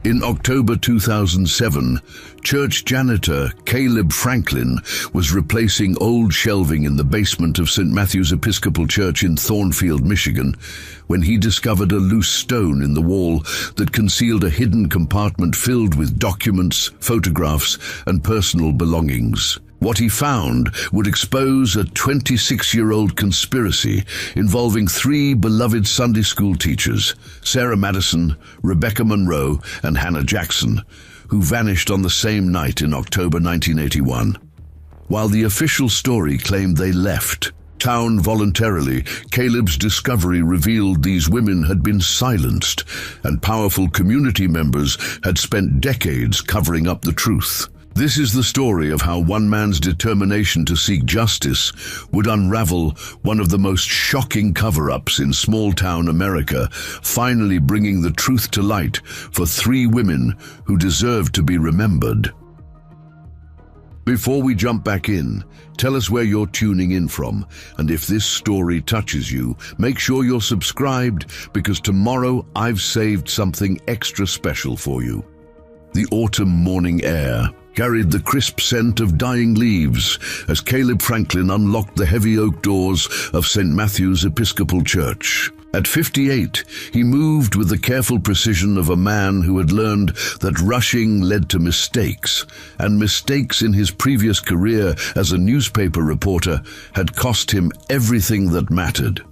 In October 2007, church janitor Caleb Franklin was replacing old shelving in the basement of St. Matthew's Episcopal Church in Thornfield, Michigan, when he discovered a loose stone in the wall that concealed a hidden compartment filled with documents, photographs, and personal belongings. What he found would expose a 26-year-old conspiracy involving 3 beloved Sunday school teachers, Sarah Madison, Rebecca Monroe, and Hannah Jackson, who vanished on the same night in October 1981. While the official story claimed they left town voluntarily, Caleb's discovery revealed these women had been silenced, and powerful community members had spent decades covering up the truth. This is the story of how one man's determination to seek justice would unravel one of the most shocking cover-ups in small-town America, finally bringing the truth to light for 3 women who deserve to be remembered. Before we jump back in, tell us where you're tuning in from, and if this story touches you, make sure you're subscribed, because tomorrow I've saved something extra special for you. The autumn morning air carried the crisp scent of dying leaves as Caleb Franklin unlocked the heavy oak doors of St. Matthew's Episcopal Church. At 58, he moved with the careful precision of a man who had learned that rushing led to mistakes, and mistakes in his previous career as a newspaper reporter had cost him everything that mattered.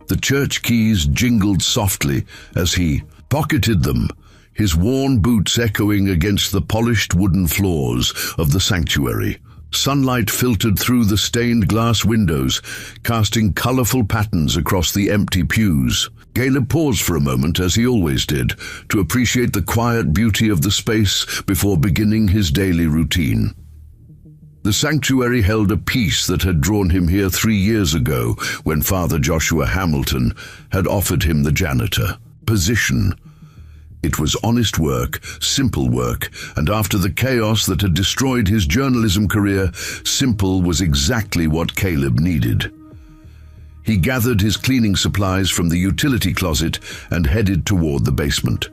The church keys jingled softly as he pocketed them, his worn boots echoing against the polished wooden floors of the sanctuary. Sunlight filtered through the stained glass windows, casting colorful patterns across the empty pews. Caleb paused for a moment, as he always did, to appreciate the quiet beauty of the space before beginning his daily routine. The sanctuary held a peace that had drawn him here 3 years ago, when Father Joshua Hamilton had offered him the janitor position. It was honest work, simple work, and after the chaos that had destroyed his journalism career, simple was exactly what Caleb needed. He gathered his cleaning supplies from the utility closet and headed toward the basement.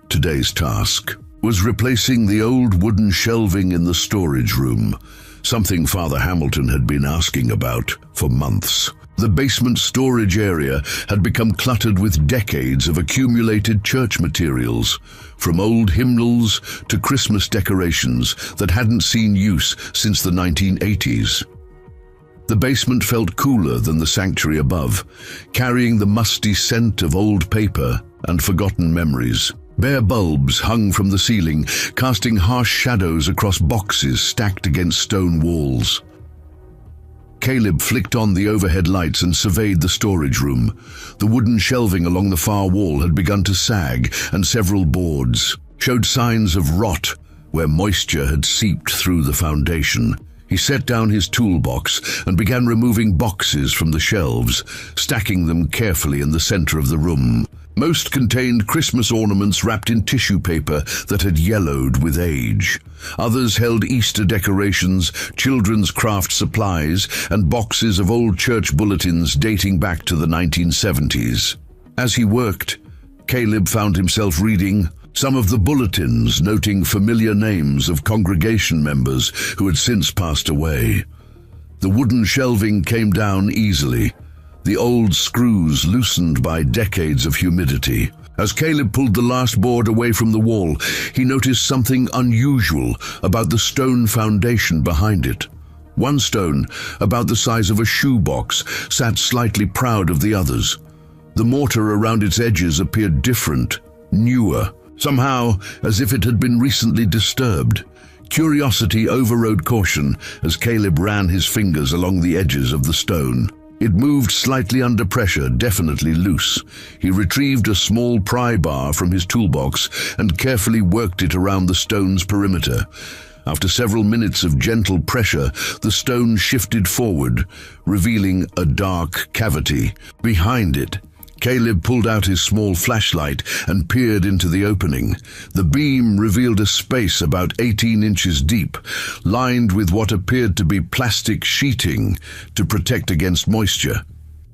Today's task was replacing the old wooden shelving in the storage room, something Father Hamilton had been asking about for months. The basement storage area had become cluttered with decades of accumulated church materials, from old hymnals to Christmas decorations that hadn't seen use since the 1980s. The basement felt cooler than the sanctuary above, carrying the musty scent of old paper and forgotten memories. Bare bulbs hung from the ceiling, casting harsh shadows across boxes stacked against stone walls. Caleb flicked on the overhead lights and surveyed the storage room. The wooden shelving along the far wall had begun to sag, and several boards showed signs of rot where moisture had seeped through the foundation. He set down his toolbox and began removing boxes from the shelves, stacking them carefully in the center of the room. Most contained Christmas ornaments wrapped in tissue paper that had yellowed with age. Others held Easter decorations, children's craft supplies, and boxes of old church bulletins dating back to the 1970s. As he worked, Caleb found himself reading some of the bulletins noting familiar names of congregation members who had since passed away. The wooden shelving came down easily, the old screws loosened by decades of humidity. As Caleb pulled the last board away from the wall, he noticed something unusual about the stone foundation behind it. One stone, about the size of a shoebox, sat slightly proud of the others. The mortar around its edges appeared different, newer, somehow as if it had been recently disturbed. Curiosity overrode caution as Caleb ran his fingers along the edges of the stone. It moved slightly under pressure, definitely loose. He retrieved a small pry bar from his toolbox and carefully worked it around the stone's perimeter. After several minutes of gentle pressure, the stone shifted forward, revealing a dark cavity. Behind it, Caleb pulled out his small flashlight and peered into the opening. The beam revealed a space about 18 inches deep, lined with what appeared to be plastic sheeting to protect against moisture.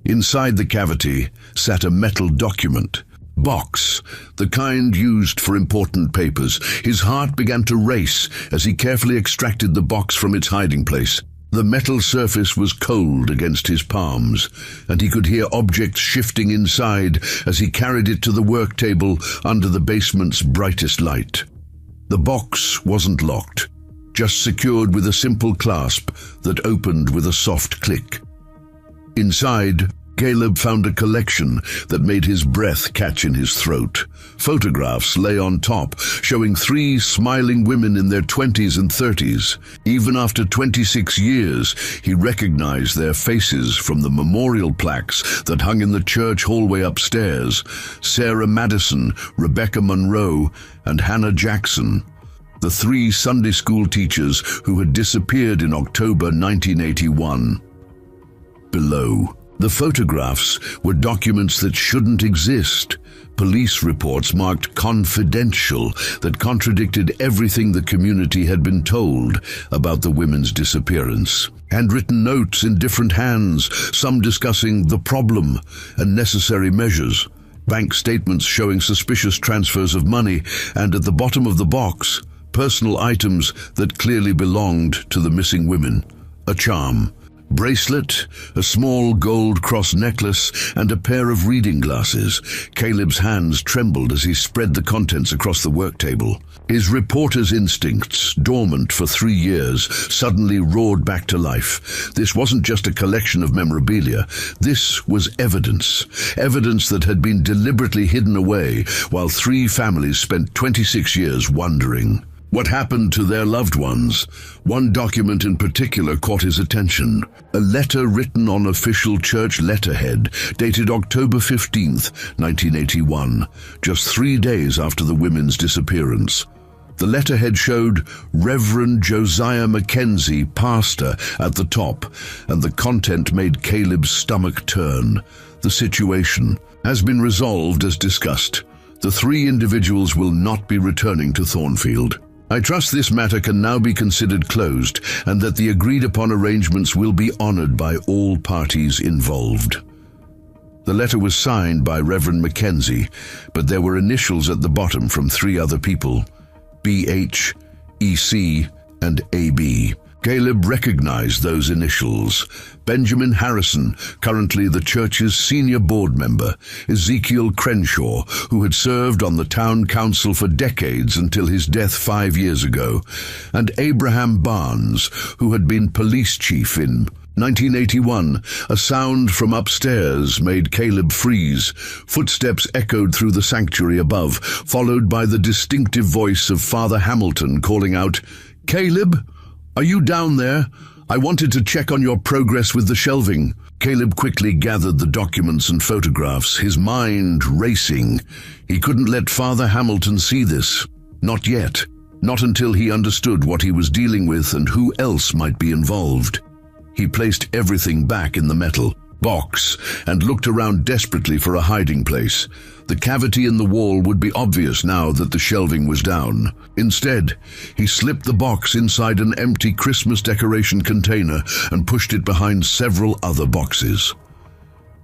Inside the cavity sat a metal document, Box, the kind used for important papers. His heart began to race as he carefully extracted the box from its hiding place. The metal surface was cold against his palms, and he could hear objects shifting inside as he carried it to the work table under the basement's brightest light. The box wasn't locked, just secured with a simple clasp that opened with a soft click. Inside, Caleb found a collection that made his breath catch in his throat. Photographs lay on top, showing 3 smiling women in their 20s and 30s. Even after 26 years, he recognized their faces from the memorial plaques that hung in the church hallway upstairs: Sarah Madison, Rebecca Monroe, and Hannah Jackson, the 3 Sunday school teachers who had disappeared in October 1981. Below, the photographs were documents that shouldn't exist. Police reports marked confidential that contradicted everything the community had been told about the women's disappearance. Handwritten notes in different hands, some discussing the problem and necessary measures. Bank statements showing suspicious transfers of money, and at the bottom of the box, personal items that clearly belonged to the missing women. A charm, bracelet, a small gold cross necklace, and a pair of reading glasses. Caleb's hands trembled as he spread the contents across the work table. His reporter's instincts, dormant for 3 years, suddenly roared back to life. This wasn't just a collection of memorabilia. This was evidence. Evidence that had been deliberately hidden away while 3 families spent 26 years wondering what happened to their loved ones. One document in particular caught his attention. A letter written on official church letterhead, dated October 15th, 1981, just 3 days after the women's disappearance. The letterhead showed Reverend Josiah Mackenzie, pastor, at the top, and the content made Caleb's stomach turn. The situation has been resolved as discussed. The 3 individuals will not be returning to Thornfield. I trust this matter can now be considered closed, and that the agreed-upon arrangements will be honored by all parties involved. The letter was signed by Reverend Mackenzie, but there were initials at the bottom from 3 other people: BH, EC, and AB. Caleb recognized those initials. Benjamin Harrison, currently the church's senior board member; Ezekiel Crenshaw, who had served on the town council for decades until his death 5 years ago; and Abraham Barnes, who had been police chief in 1981. A sound from upstairs made Caleb freeze. Footsteps echoed through the sanctuary above, followed by the distinctive voice of Father Hamilton calling out, "Caleb? Are you down there? I wanted to check on your progress with the shelving." Caleb quickly gathered the documents and photographs, his mind racing. He couldn't let Father Hamilton see this. Not yet. Not until he understood what he was dealing with and who else might be involved. He placed everything back in the metal box and looked around desperately for a hiding place. The cavity in the wall would be obvious now that the shelving was down. Instead, he slipped the box inside an empty Christmas decoration container and pushed it behind several other boxes.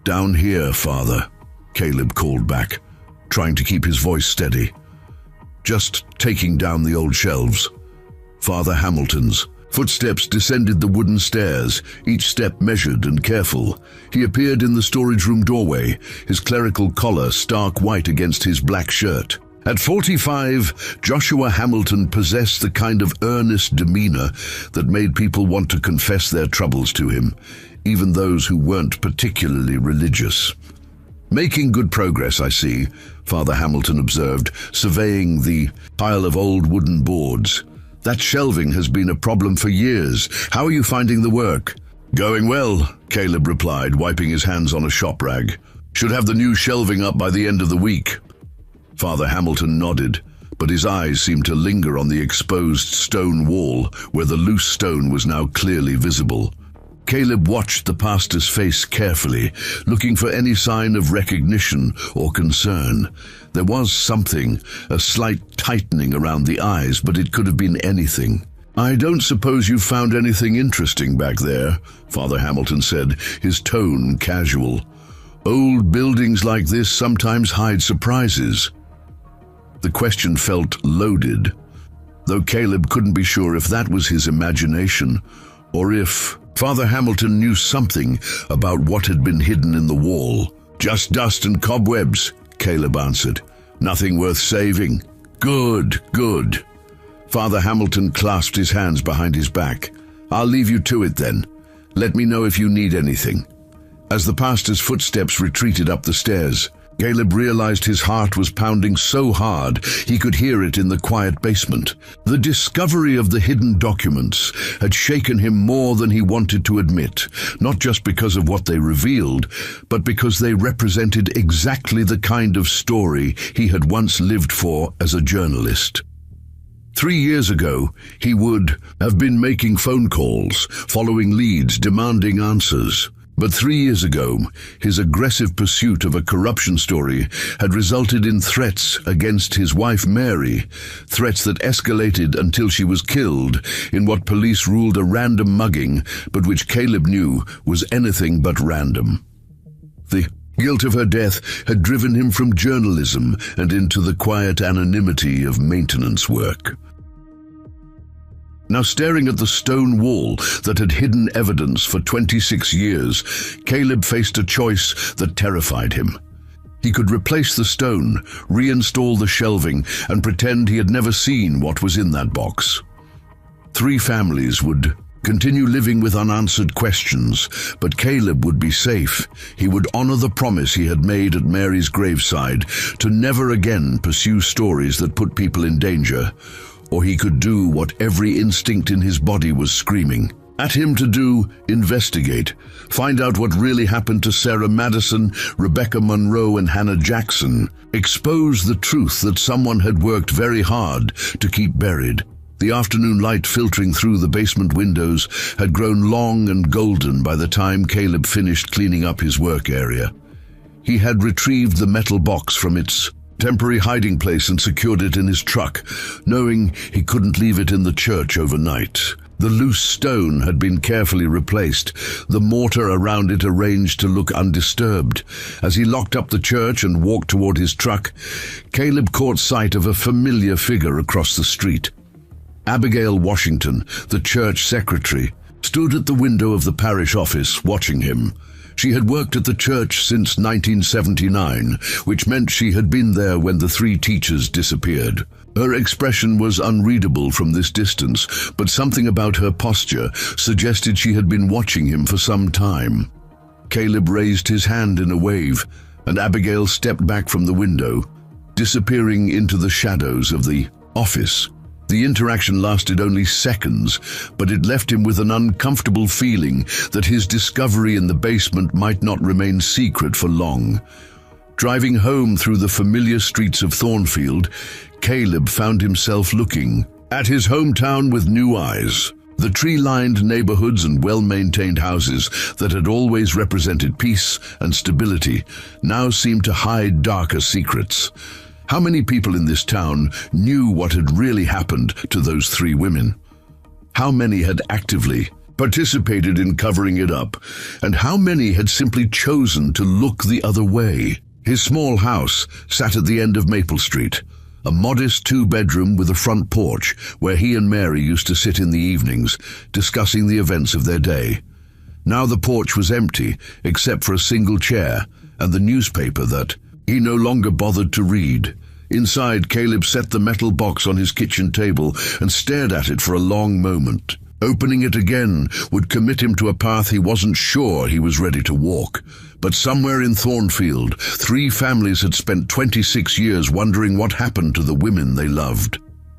"Down here, Father," Caleb called back, trying to keep his voice steady. Just taking down the old shelves. Father Hamilton's. Footsteps descended the wooden stairs, each step measured and careful. He appeared in the storage room doorway, his clerical collar stark white against his black shirt. At 45, Joshua Hamilton possessed the kind of earnest demeanor that made people want to confess their troubles to him, even those who weren't particularly religious. "Making good progress, I see," Father Hamilton observed, surveying the pile of old wooden boards. "That shelving has been a problem for years. How are you finding the work?" "Going well," Caleb replied, wiping his hands on a shop rag. "Should have the new shelving up by the end of the week." Father Hamilton nodded, but his eyes seemed to linger on the exposed stone wall, where the loose stone was now clearly visible. Caleb watched the pastor's face carefully, looking for any sign of recognition or concern. There was something, a slight tightening around the eyes, but it could have been anything. "I don't suppose you found anything interesting back there," Father Hamilton said, his tone casual. Old buildings like this sometimes hide surprises. The question felt loaded, though Caleb couldn't be sure if that was his imagination or if Father Hamilton knew something about what had been hidden in the wall. "Just dust and cobwebs," Caleb answered. "Nothing worth saving." "Good, good." Father Hamilton clasped his hands behind his back. "I'll leave you to it then. Let me know if you need anything." As the pastor's footsteps retreated up the stairs, Caleb realized his heart was pounding so hard he could hear it in the quiet basement. The discovery of the hidden documents had shaken him more than he wanted to admit, not just because of what they revealed, but because they represented exactly the kind of story he had once lived for as a journalist. 3 years ago, he would have been making phone calls, following leads, demanding answers. But 3 years ago, his aggressive pursuit of a corruption story had resulted in threats against his wife Mary, threats that escalated until she was killed in what police ruled a random mugging, but which Caleb knew was anything but random. The guilt of her death had driven him from journalism and into the quiet anonymity of maintenance work. Now, staring at the stone wall that had hidden evidence for 26 years, Caleb faced a choice that terrified him. He could replace the stone, reinstall the shelving, and pretend he had never seen what was in that box. 3 families would continue living with unanswered questions, but Caleb would be safe. He would honor the promise he had made at Mary's graveside to never again pursue stories that put people in danger. Or he could do what every instinct in his body was screaming at him to do: investigate, find out what really happened to Sarah Madison, Rebecca Monroe, and Hannah Jackson, expose the truth that someone had worked very hard to keep buried. The afternoon light filtering through the basement windows had grown long and golden by the time Caleb finished cleaning up his work area. He had retrieved the metal box from its temporary hiding place and secured it in his truck, knowing he couldn't leave it in the church overnight. The loose stone had been carefully replaced, the mortar around it arranged to look undisturbed. As he locked up the church and walked toward his truck, Caleb caught sight of a familiar figure across the street. Abigail Washington, the church secretary, stood at the window of the parish office watching him. She had worked at the church since 1979, which meant she had been there when the 3 teachers disappeared. Her expression was unreadable from this distance, but something about her posture suggested she had been watching him for some time. Caleb raised his hand in a wave, and Abigail stepped back from the window, disappearing into the shadows of the office. The interaction lasted only seconds, but it left him with an uncomfortable feeling that his discovery in the basement might not remain secret for long. Driving home through the familiar streets of Thornfield, Caleb found himself looking at his hometown with new eyes. The tree-lined neighborhoods and well-maintained houses that had always represented peace and stability now seemed to hide darker secrets. How many people in this town knew what had really happened to those 3 women? How many had actively participated in covering it up? And how many had simply chosen to look the other way? His small house sat at the end of Maple Street, a modest 2-bedroom with a front porch where he and Mary used to sit in the evenings, discussing the events of their day. Now the porch was empty, except for a single chair and the newspaper that he no longer bothered to read. Inside, Caleb set the metal box on his kitchen table and stared at it for a long moment. Opening it again would commit him to a path he wasn't sure he was ready to walk. But somewhere in Thornfield, 3 families had spent 26 years wondering what happened to the women they loved.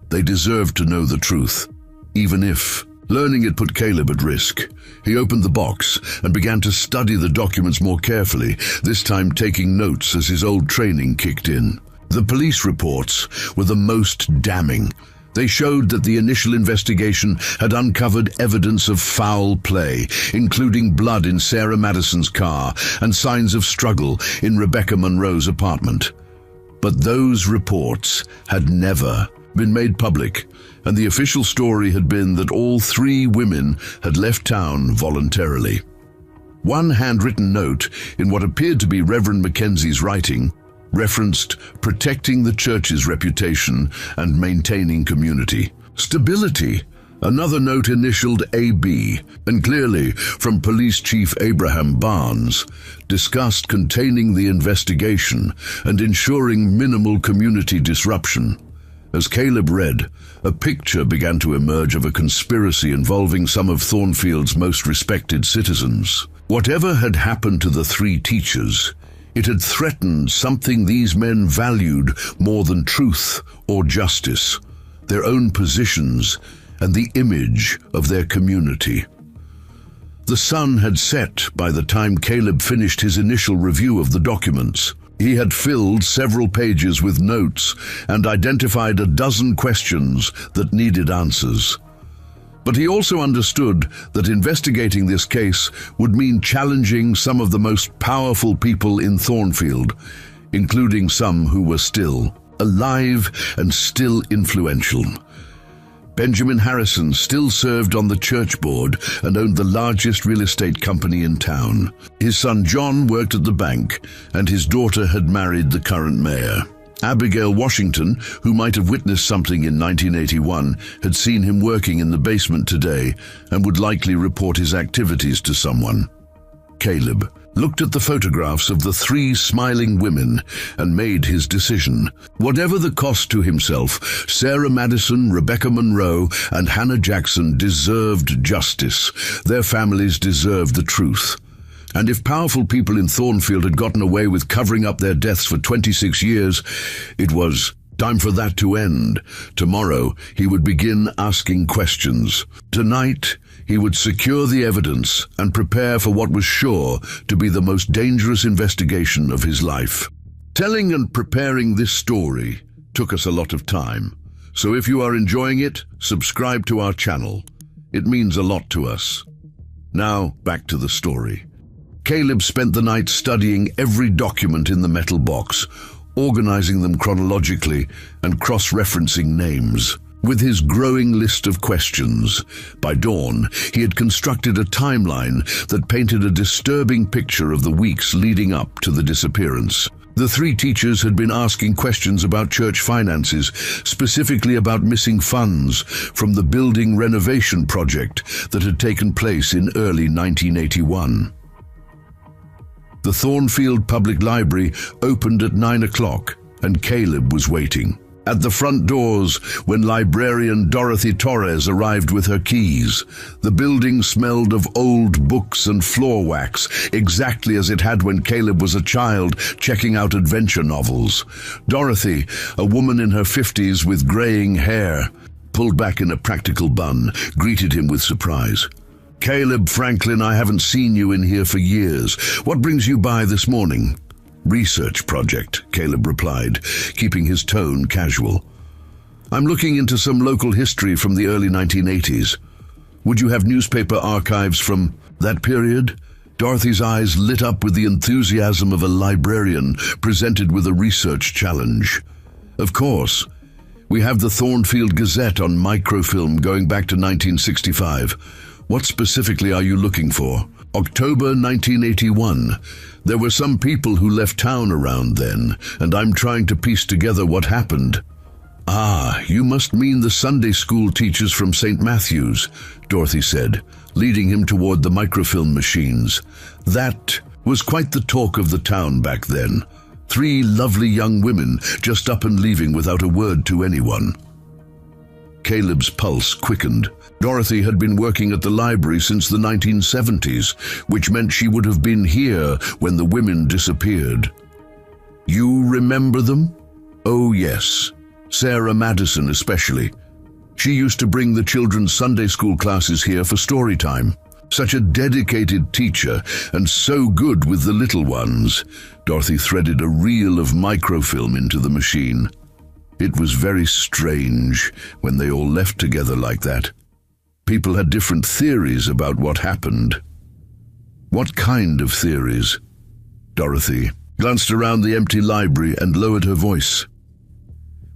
They deserved to know the truth, even if learning it put Caleb at risk. He opened the box and began to study the documents more carefully, this time taking notes as his old training kicked in. The police reports were the most damning. They showed that the initial investigation had uncovered evidence of foul play, including blood in Sarah Madison's car and signs of struggle in Rebecca Monroe's apartment. But those reports had never been made public, and the official story had been that all 3 women had left town voluntarily. One handwritten note, in what appeared to be Reverend Mackenzie's writing, referenced protecting the church's reputation and maintaining community stability. Another note initialed AB, and clearly from Police Chief Abraham Barnes, discussed containing the investigation and ensuring minimal community disruption. As Caleb read, a picture began to emerge of a conspiracy involving some of Thornfield's most respected citizens. Whatever had happened to the three teachers, it had threatened something these men valued more than truth or justice, their own positions and the image of their community. The sun had set by the time Caleb finished his initial review of the documents. He had filled several pages with notes and identified a dozen questions that needed answers. But he also understood that investigating this case would mean challenging some of the most powerful people in Thornfield, including some who were still alive and still influential. Benjamin Harrison still served on the church board and owned the largest real estate company in town. His son John worked at the bank, and his daughter had married the current mayor. Abigail Washington, who might have witnessed something in 1981, had seen him working in the basement today and would likely report his activities to someone. Caleb looked at the photographs of the three smiling women and made his decision. Whatever the cost to himself, Sarah Madison, Rebecca Monroe, and Hannah Jackson deserved justice. Their families deserved the truth. And if powerful people in Thornfield had gotten away with covering up their deaths for 26 years, it was time for that to end. Tomorrow, he would begin asking questions. Tonight, he would secure the evidence and prepare for what was sure to be the most dangerous investigation of his life. Telling and preparing this story took us a lot of time, so if you are enjoying it, subscribe to our channel. It means a lot to us. Now, back to the story. Caleb spent the night studying every document in the metal box, organizing them chronologically and cross-referencing names. With his growing list of questions, by dawn, he had constructed a timeline that painted a disturbing picture of the weeks leading up to the disappearance. The three teachers had been asking questions about church finances, specifically about missing funds from the building renovation project that had taken place in early 1981. The Thornfield Public Library opened at 9 o'clock, and Caleb was waiting at the front doors when librarian Dorothy Torres arrived with her keys. The building smelled of old books and floor wax, exactly as it had when Caleb was a child checking out adventure novels. Dorothy, a woman in her 50s with graying hair, pulled back in a practical bun, greeted him with surprise. "Caleb Franklin, I haven't seen you in here for years. What brings you by this morning?" "Research project," Caleb replied, keeping his tone casual. "I'm looking into some local history from the early 1980s. Would you have newspaper archives from that period?" Dorothy's eyes lit up with the enthusiasm of a librarian presented with a research challenge. "Of course. We have the Thornfield Gazette on microfilm going back to 1965. What specifically are you looking for?" "October 1981. There were some people who left town around then, and I'm trying to piece together what happened." "Ah, you must mean the Sunday school teachers from St. Matthew's," Dorothy said, leading him toward the microfilm machines. "That was quite the talk of the town back then. Three lovely young women just up and leaving without a word to anyone." Caleb's pulse quickened. Dorothy had been working at the library since the 1970s, which meant she would have been here when the women disappeared. "You remember them?" "Oh yes, Sarah Madison especially. She used to bring the children's Sunday school classes here for story time. Such a dedicated teacher, and so good with the little ones." Dorothy threaded a reel of microfilm into the machine. It was very strange when they all left together like that. People had different theories about what happened. "What kind of theories?" Dorothy glanced around the empty library and lowered her voice.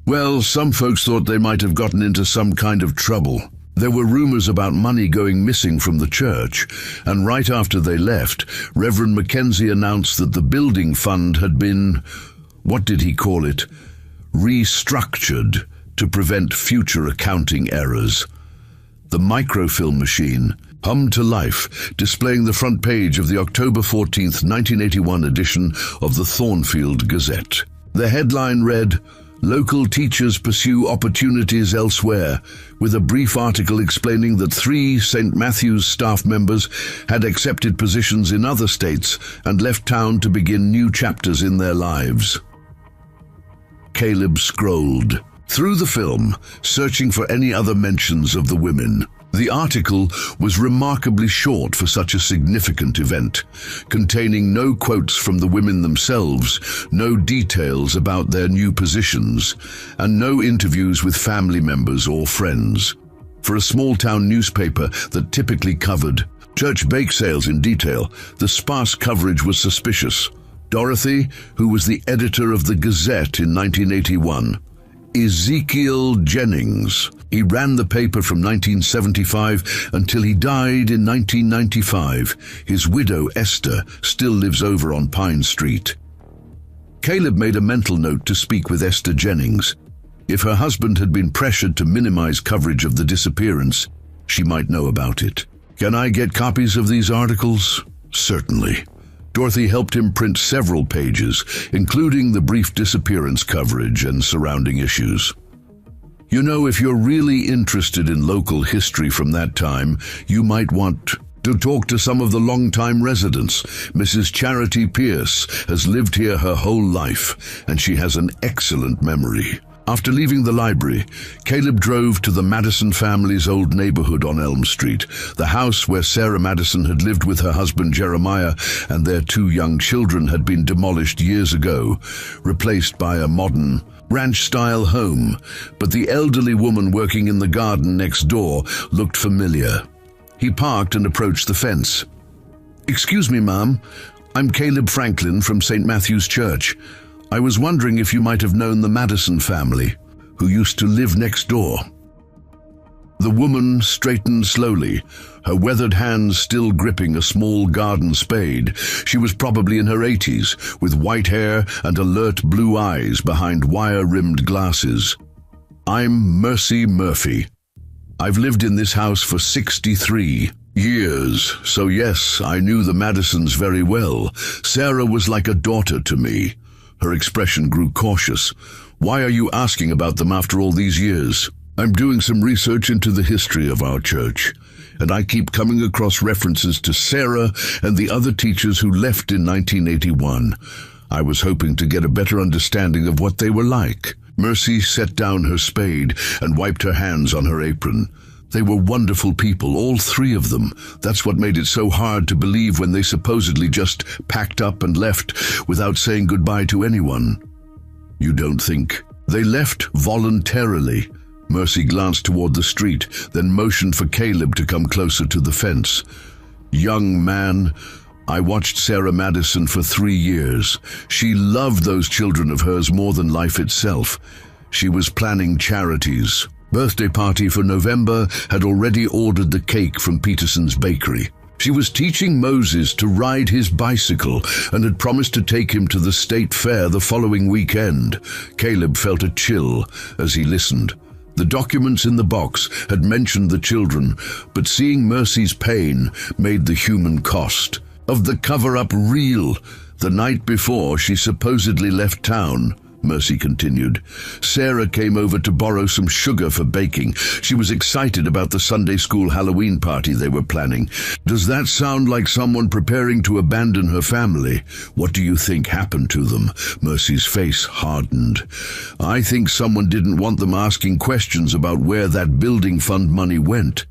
"Well, some folks thought they might have gotten into some kind of trouble. There were rumors about money going missing from the church, and right after they left, Reverend Mackenzie announced that the building fund had been, what did he call it, restructured to prevent future accounting errors. The microfilm machine hummed to life, displaying the front page of the October 14th, 1981 edition of the Thornfield Gazette. The headline read, "Local teachers pursue opportunities elsewhere," with a brief article explaining that 3 St. Matthew's staff members had accepted positions in other states and left town to begin new chapters in their lives. Caleb scrolled through the film, searching for any other mentions of the women. The article was remarkably short for such a significant event, containing no quotes from the women themselves, no details about their new positions, and no interviews with family members or friends. For a small-town newspaper that typically covered church bake sales in detail, the sparse coverage was suspicious. Dorothy, who was the editor of the Gazette in 1981, Ezekiel Jennings. He ran the paper from 1975 until he died in 1995. His widow, Esther, still lives over on Pine Street. Caleb made a mental note to speak with Esther Jennings. If her husband had been pressured to minimize coverage of the disappearance, she might know about it. "Can I get copies of these articles?" "Certainly." Dorothy helped him print several pages, including the brief disappearance coverage and surrounding issues. "You know, if you're really interested in local history from that time, you might want to talk to some of the longtime residents. Mrs. Charity Pierce has lived here her whole life, and she has an excellent memory." After leaving the library, Caleb drove to the Madison family's old neighborhood on Elm Street, the house where Sarah Madison had lived with her husband Jeremiah and their 2 young children had been demolished years ago, replaced by a modern, ranch-style home. But the elderly woman working in the garden next door looked familiar. He parked and approached the fence. "Excuse me, ma'am. I'm Caleb Franklin from St. Matthew's Church. I was wondering if you might have known the Madison family, who used to live next door." The woman straightened slowly, her weathered hands still gripping a small garden spade. She was probably in her 80s, with white hair and alert blue eyes behind wire-rimmed glasses. "I'm Mercy Murphy. I've lived in this house for 63 years, so yes, I knew the Madisons very well. Sarah was like a daughter to me." Her expression grew cautious. "Why are you asking about them after all these years?" "I'm doing some research into the history of our church, and I keep coming across references to Sarah and the other teachers who left in 1981. I was hoping to get a better understanding of what they were like." Mercy set down her spade and wiped her hands on her apron. "They were wonderful people, all 3 of them. That's what made it so hard to believe when they supposedly just packed up and left without saying goodbye to anyone." "You don't think?" "They left voluntarily." Mercy glanced toward the street, then motioned for Caleb to come closer to the fence. "Young man, I watched Sarah Madison for 3 years. She loved those children of hers more than life itself. She was planning charities. Birthday party for November, had already ordered the cake from Peterson's Bakery. She was teaching Moses to ride his bicycle and had promised to take him to the state fair the following weekend. Caleb felt a chill as he listened. The documents in the box had mentioned the children, but seeing Mercy's pain made the human cost of the cover-up real. "The night before she supposedly left town," Mercy continued, "Sarah came over to borrow some sugar for baking. She was excited about the Sunday school Halloween party they were planning. Does that sound like someone preparing to abandon her family? What do you think happened to them?" Mercy's face hardened. "I think someone didn't want them asking questions about where that building fund money went.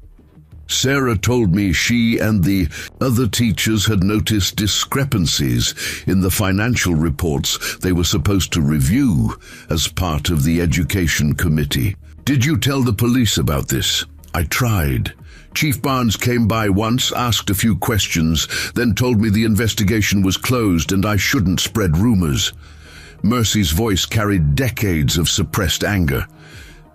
Sarah told me she and the other teachers had noticed discrepancies in the financial reports they were supposed to review as part of the education committee." "Did you tell the police about this?" "I tried. Chief Barnes came by once, asked a few questions, then told me the investigation was closed and I shouldn't spread rumors." Mercy's voice carried decades of suppressed anger.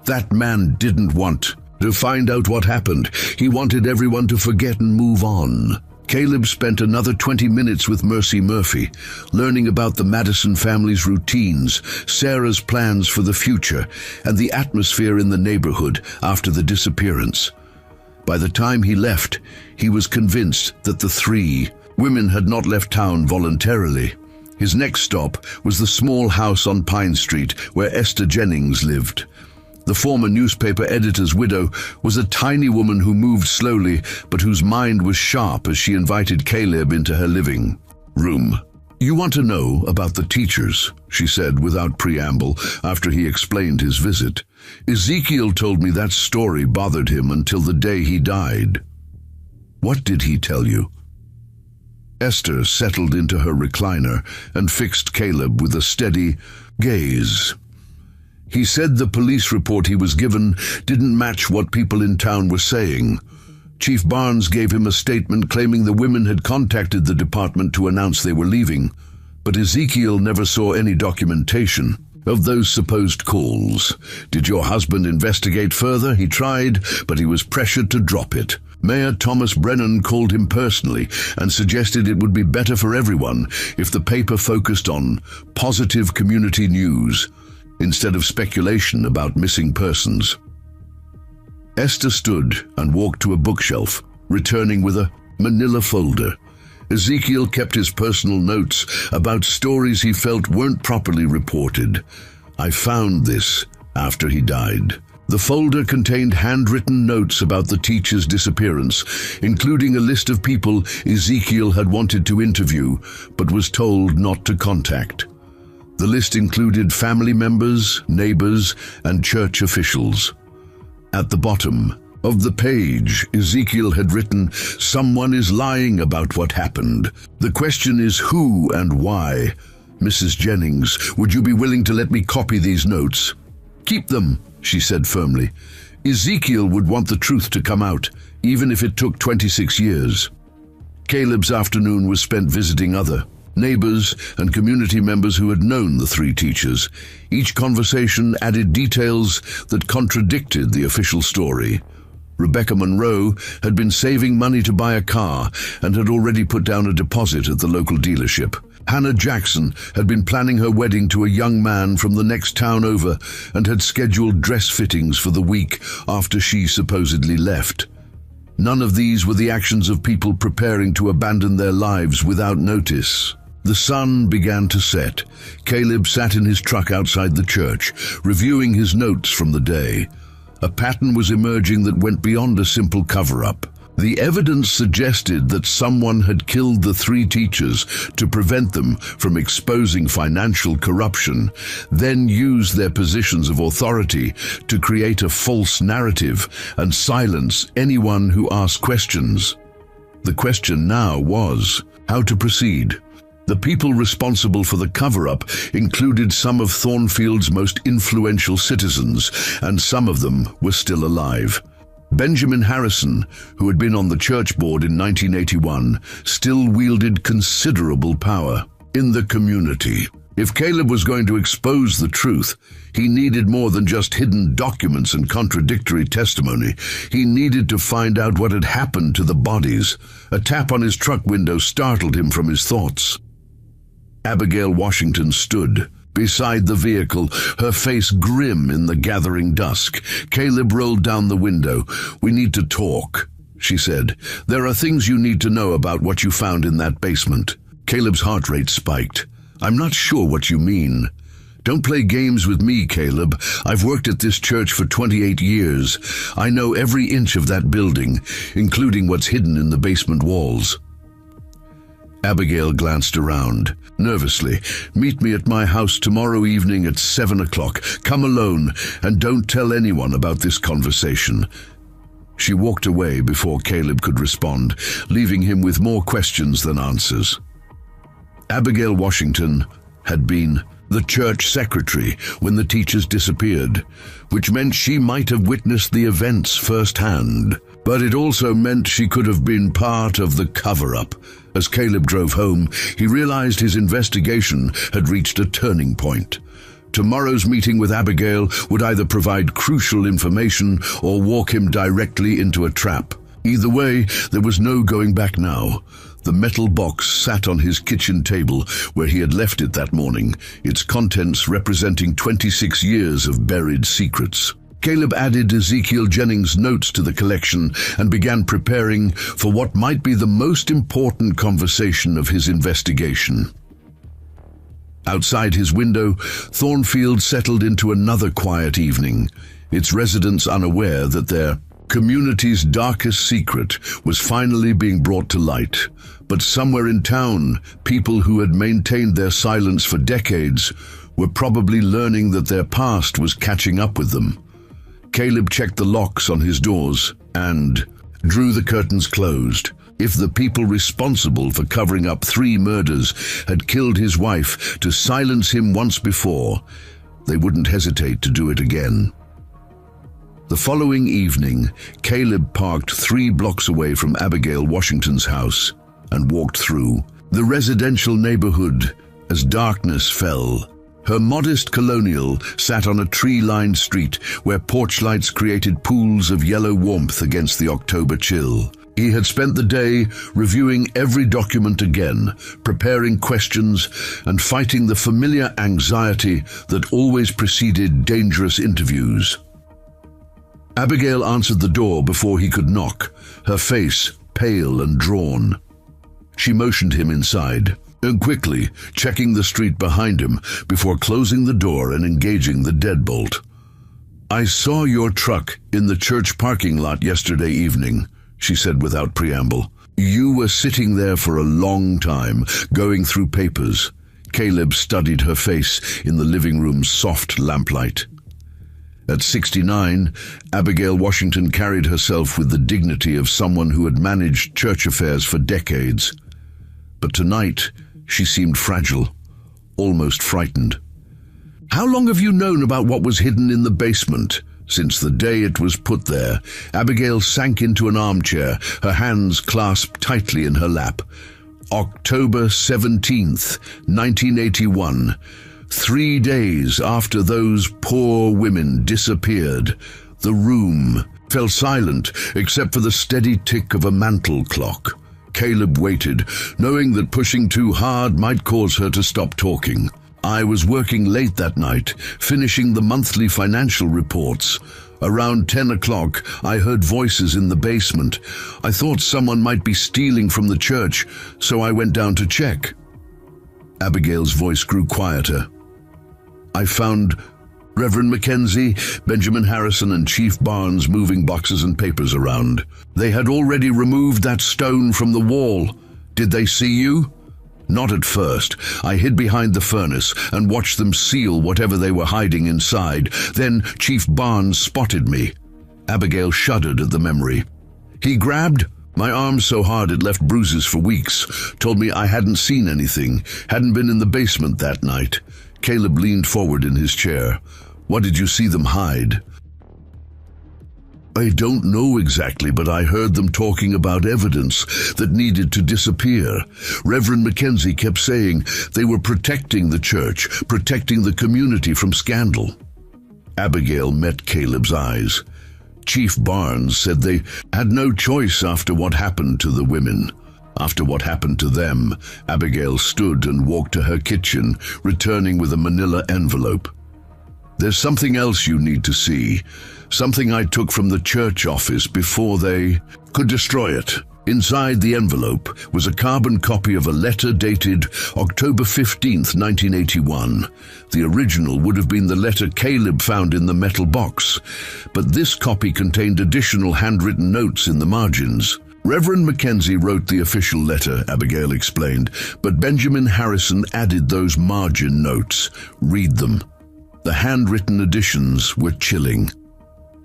"That man didn't want To find out what happened, he wanted everyone to forget and move on. Caleb spent another 20 minutes with Mercy Murphy, learning about the Madison family's routines, Sarah's plans for the future, and the atmosphere in the neighborhood after the disappearance. By the time he left, he was convinced that the three women had not left town voluntarily. His next stop was the small house on Pine Street where Esther Jennings lived. The former newspaper editor's widow was a tiny woman who moved slowly, but whose mind was sharp as she invited Caleb into her living room. "You want to know about the teachers," she said without preamble after he explained his visit. "Ezekiel told me that story bothered him until the day he died." "What did he tell you?" Esther settled into her recliner and fixed Caleb with a steady gaze. "He said the police report he was given didn't match what people in town were saying. Chief Barnes gave him a statement claiming the women had contacted the department to announce they were leaving, but Ezekiel never saw any documentation of those supposed calls. Did your husband investigate further? He tried, but he was pressured to drop it. Mayor Thomas Brennan called him personally and suggested it would be better for everyone if the paper focused on positive community news instead of speculation about missing persons." Esther stood and walked to a bookshelf, returning with a manila folder. Ezekiel kept his personal notes about stories he felt weren't properly reported. "I found this after he died." The folder contained handwritten notes about the teacher's disappearance, including a list of people Ezekiel had wanted to interview but was told not to contact. The list included family members, neighbors, and church officials. At the bottom of the page, Ezekiel had written, "Someone is lying about what happened. The question is who and why. Mrs. Jennings, would you be willing to let me copy these notes?" "Keep them," she said firmly. "Ezekiel would want the truth to come out, even if it took 26 years." Caleb's afternoon was spent visiting other neighbors and community members who had known the three teachers. Each conversation added details that contradicted the official story. Rebecca Monroe had been saving money to buy a car and had already put down a deposit at the local dealership. Hannah Jackson had been planning her wedding to a young man from the next town over and had scheduled dress fittings for the week after she supposedly left. None of these were the actions of people preparing to abandon their lives without notice. The sun began to set. Caleb sat in his truck outside the church, reviewing his notes from the day. A pattern was emerging that went beyond a simple cover-up. The evidence suggested that someone had killed the three teachers to prevent them from exposing financial corruption, then used their positions of authority to create a false narrative and silence anyone who asked questions. The question now was how to proceed. The people responsible for the cover-up included some of Thornfield's most influential citizens, and some of them were still alive. Benjamin Harrison, who had been on the church board in 1981, still wielded considerable power in the community. If Caleb was going to expose the truth, he needed more than just hidden documents and contradictory testimony. He needed to find out what had happened to the bodies. A tap on his truck window startled him from his thoughts. Abigail Washington stood beside the vehicle, her face grim in the gathering dusk. Caleb rolled down the window. "We need to talk," she said. "There are things you need to know about what you found in that basement." Caleb's heart rate spiked. "I'm not sure what you mean." "Don't play games with me, Caleb. I've worked at this church for 28 years. I know every inch of that building, including what's hidden in the basement walls." Abigail glanced around, nervously. "Meet me at my house tomorrow evening at 7 o'clock. Come alone, and don't tell anyone about this conversation." She walked away before Caleb could respond, leaving him with more questions than answers. Abigail Washington had been the church secretary when the teachers disappeared, which meant she might have witnessed the events firsthand. But it also meant she could have been part of the cover-up. As Caleb drove home, he realized his investigation had reached a turning point. Tomorrow's meeting with Abigail would either provide crucial information or walk him directly into a trap. Either way, there was no going back now. The metal box sat on his kitchen table where he had left it that morning, its contents representing 26 years of buried secrets. Caleb added Ezekiel Jennings' notes to the collection and began preparing for what might be the most important conversation of his investigation. Outside his window, Thornfield settled into another quiet evening, its residents unaware that their community's darkest secret was finally being brought to light. But somewhere in town, people who had maintained their silence for decades were probably learning that their past was catching up with them. Caleb checked the locks on his doors and drew the curtains closed. If the people responsible for covering up 3 murders had killed his wife to silence him once before, they wouldn't hesitate to do it again. The following evening, Caleb parked 3 blocks away from Abigail Washington's house and walked through the residential neighborhood as darkness fell. Her modest colonial sat on a tree-lined street where porch lights created pools of yellow warmth against the October chill. He had spent the day reviewing every document again, preparing questions and fighting the familiar anxiety that always preceded dangerous interviews. Abigail answered the door before he could knock, her face pale and drawn. She motioned him inside, and quickly checking the street behind him before closing the door and engaging the deadbolt. "I saw your truck in the church parking lot yesterday evening," she said without preamble. "You were sitting there for a long time, going through papers." Caleb studied her face in the living room's soft lamplight. At 69, Abigail Washington carried herself with the dignity of someone who had managed church affairs for decades. But tonight, she seemed fragile, almost frightened. "How long have you known about what was hidden in the basement?" Since the day it was put there. Abigail sank into an armchair, her hands clasped tightly in her lap. October 17th, 1981. 3 days after those poor women disappeared, the room fell silent except for the steady tick of a mantel clock. Caleb waited, knowing that pushing too hard might cause her to stop talking. "I was working late that night, finishing the monthly financial reports. Around 10 o'clock, I heard voices in the basement. I thought someone might be stealing from the church, so I went down to check." Abigail's voice grew quieter. "I found Reverend Mackenzie, Benjamin Harrison, and Chief Barnes moving boxes and papers around. They had already removed that stone from the wall. Did they see you?" "Not at first. I hid behind the furnace and watched them seal whatever they were hiding inside. Then Chief Barnes spotted me." Abigail shuddered at the memory. "He grabbed my arm so hard it left bruises for weeks, told me I hadn't seen anything, hadn't been in the basement that night." Caleb leaned forward in his chair. "What did you see them hide?" "I don't know exactly, but I heard them talking about evidence that needed to disappear. Reverend Mackenzie kept saying they were protecting the church, protecting the community from scandal." Abigail met Caleb's eyes. "Chief Barnes said they had no choice after what happened to the women." After what happened to them, Abigail stood and walked to her kitchen, returning with a manila envelope. "There's something else you need to see. Something I took from the church office before they could destroy it." Inside the envelope was a carbon copy of a letter dated October 15th, 1981. The original would have been the letter Caleb found in the metal box, but this copy contained additional handwritten notes in the margins. "Reverend Mackenzie wrote the official letter," Abigail explained, "but Benjamin Harrison added those margin notes. Read them." The handwritten additions were chilling.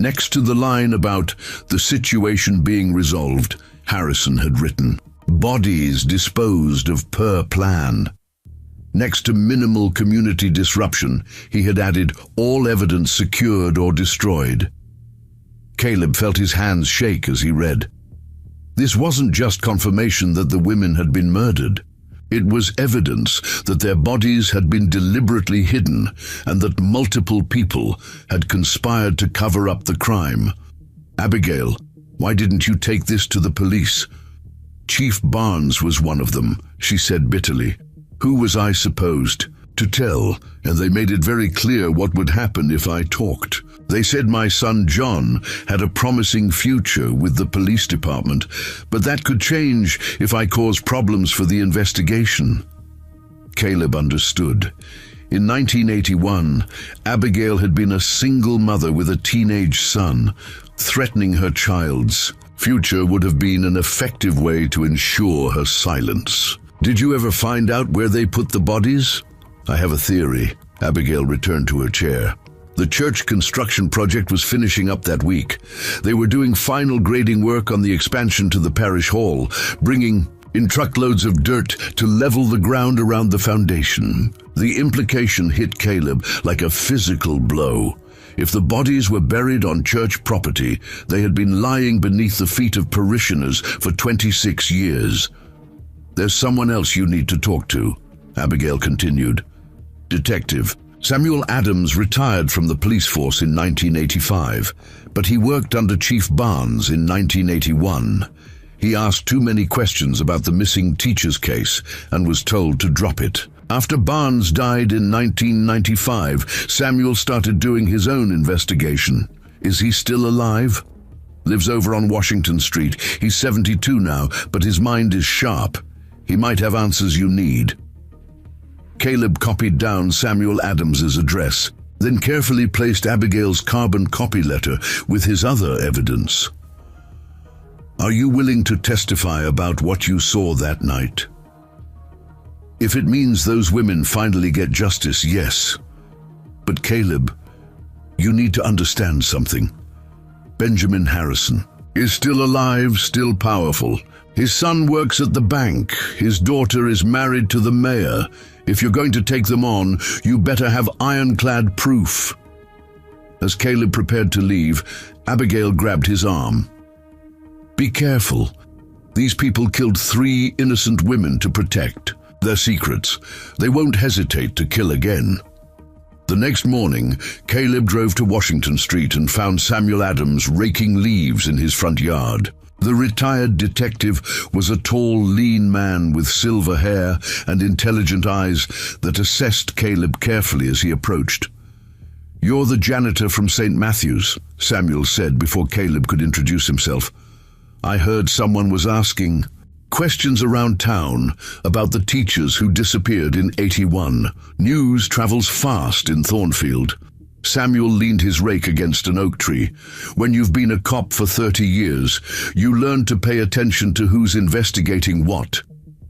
Next to the line about the situation being resolved, Harrison had written, "Bodies disposed of per plan." Next to minimal community disruption, he had added, "all evidence secured or destroyed." Caleb felt his hands shake as he read. This wasn't just confirmation that the women had been murdered. It was evidence that their bodies had been deliberately hidden and that multiple people had conspired to cover up the crime. Abigail, why didn't you take this to the police? Chief Barnes was one of them, she said bitterly. Who was I supposed to tell? And they made it very clear what would happen if I talked. They said my son John had a promising future with the police department, but that could change if I caused problems for the investigation. Caleb understood. In 1981, Abigail had been a single mother with a teenage son. Threatening her child's future would have been an effective way to ensure her silence. Did you ever find out where they put the bodies? I have a theory. Abigail returned to her chair. The church construction project was finishing up that week. They were doing final grading work on the expansion to the parish hall, bringing in truckloads of dirt to level the ground around the foundation. The implication hit Caleb like a physical blow. If the bodies were buried on church property, they had been lying beneath the feet of parishioners for 26 years. There's someone else you need to talk to, Abigail continued. Detective Samuel Adams retired from the police force in 1985, but he worked under Chief Barnes in 1981. He asked too many questions about the missing teacher's case and was told to drop it. After Barnes died in 1995, Samuel started doing his own investigation. Is he still alive? Lives over on Washington Street. He's 72 now, but his mind is sharp. He might have answers you need. Caleb copied down Samuel Adams's address, then carefully placed Abigail's carbon copy letter with his other evidence. Are you willing to testify about what you saw that night? If it means those women finally get justice, yes. But Caleb, you need to understand something. Benjamin Harrison is still alive, still powerful. His son works at the bank. His daughter is married to the mayor. If you're going to take them on, you better have ironclad proof. As Caleb prepared to leave, Abigail grabbed his arm. Be careful. These people killed 3 innocent women to protect their secrets. They won't hesitate to kill again. The next morning, Caleb drove to Washington Street and found Samuel Adams raking leaves in his front yard. The retired detective was a tall, lean man with silver hair and intelligent eyes that assessed Caleb carefully as he approached. You're the janitor from St. Matthew's, Samuel said before Caleb could introduce himself. I heard someone was asking questions around town about the teachers who disappeared in 81. News travels fast in Thornfield. Samuel leaned his rake against an oak tree. When you've been a cop for 30 years, you learn to pay attention to who's investigating what.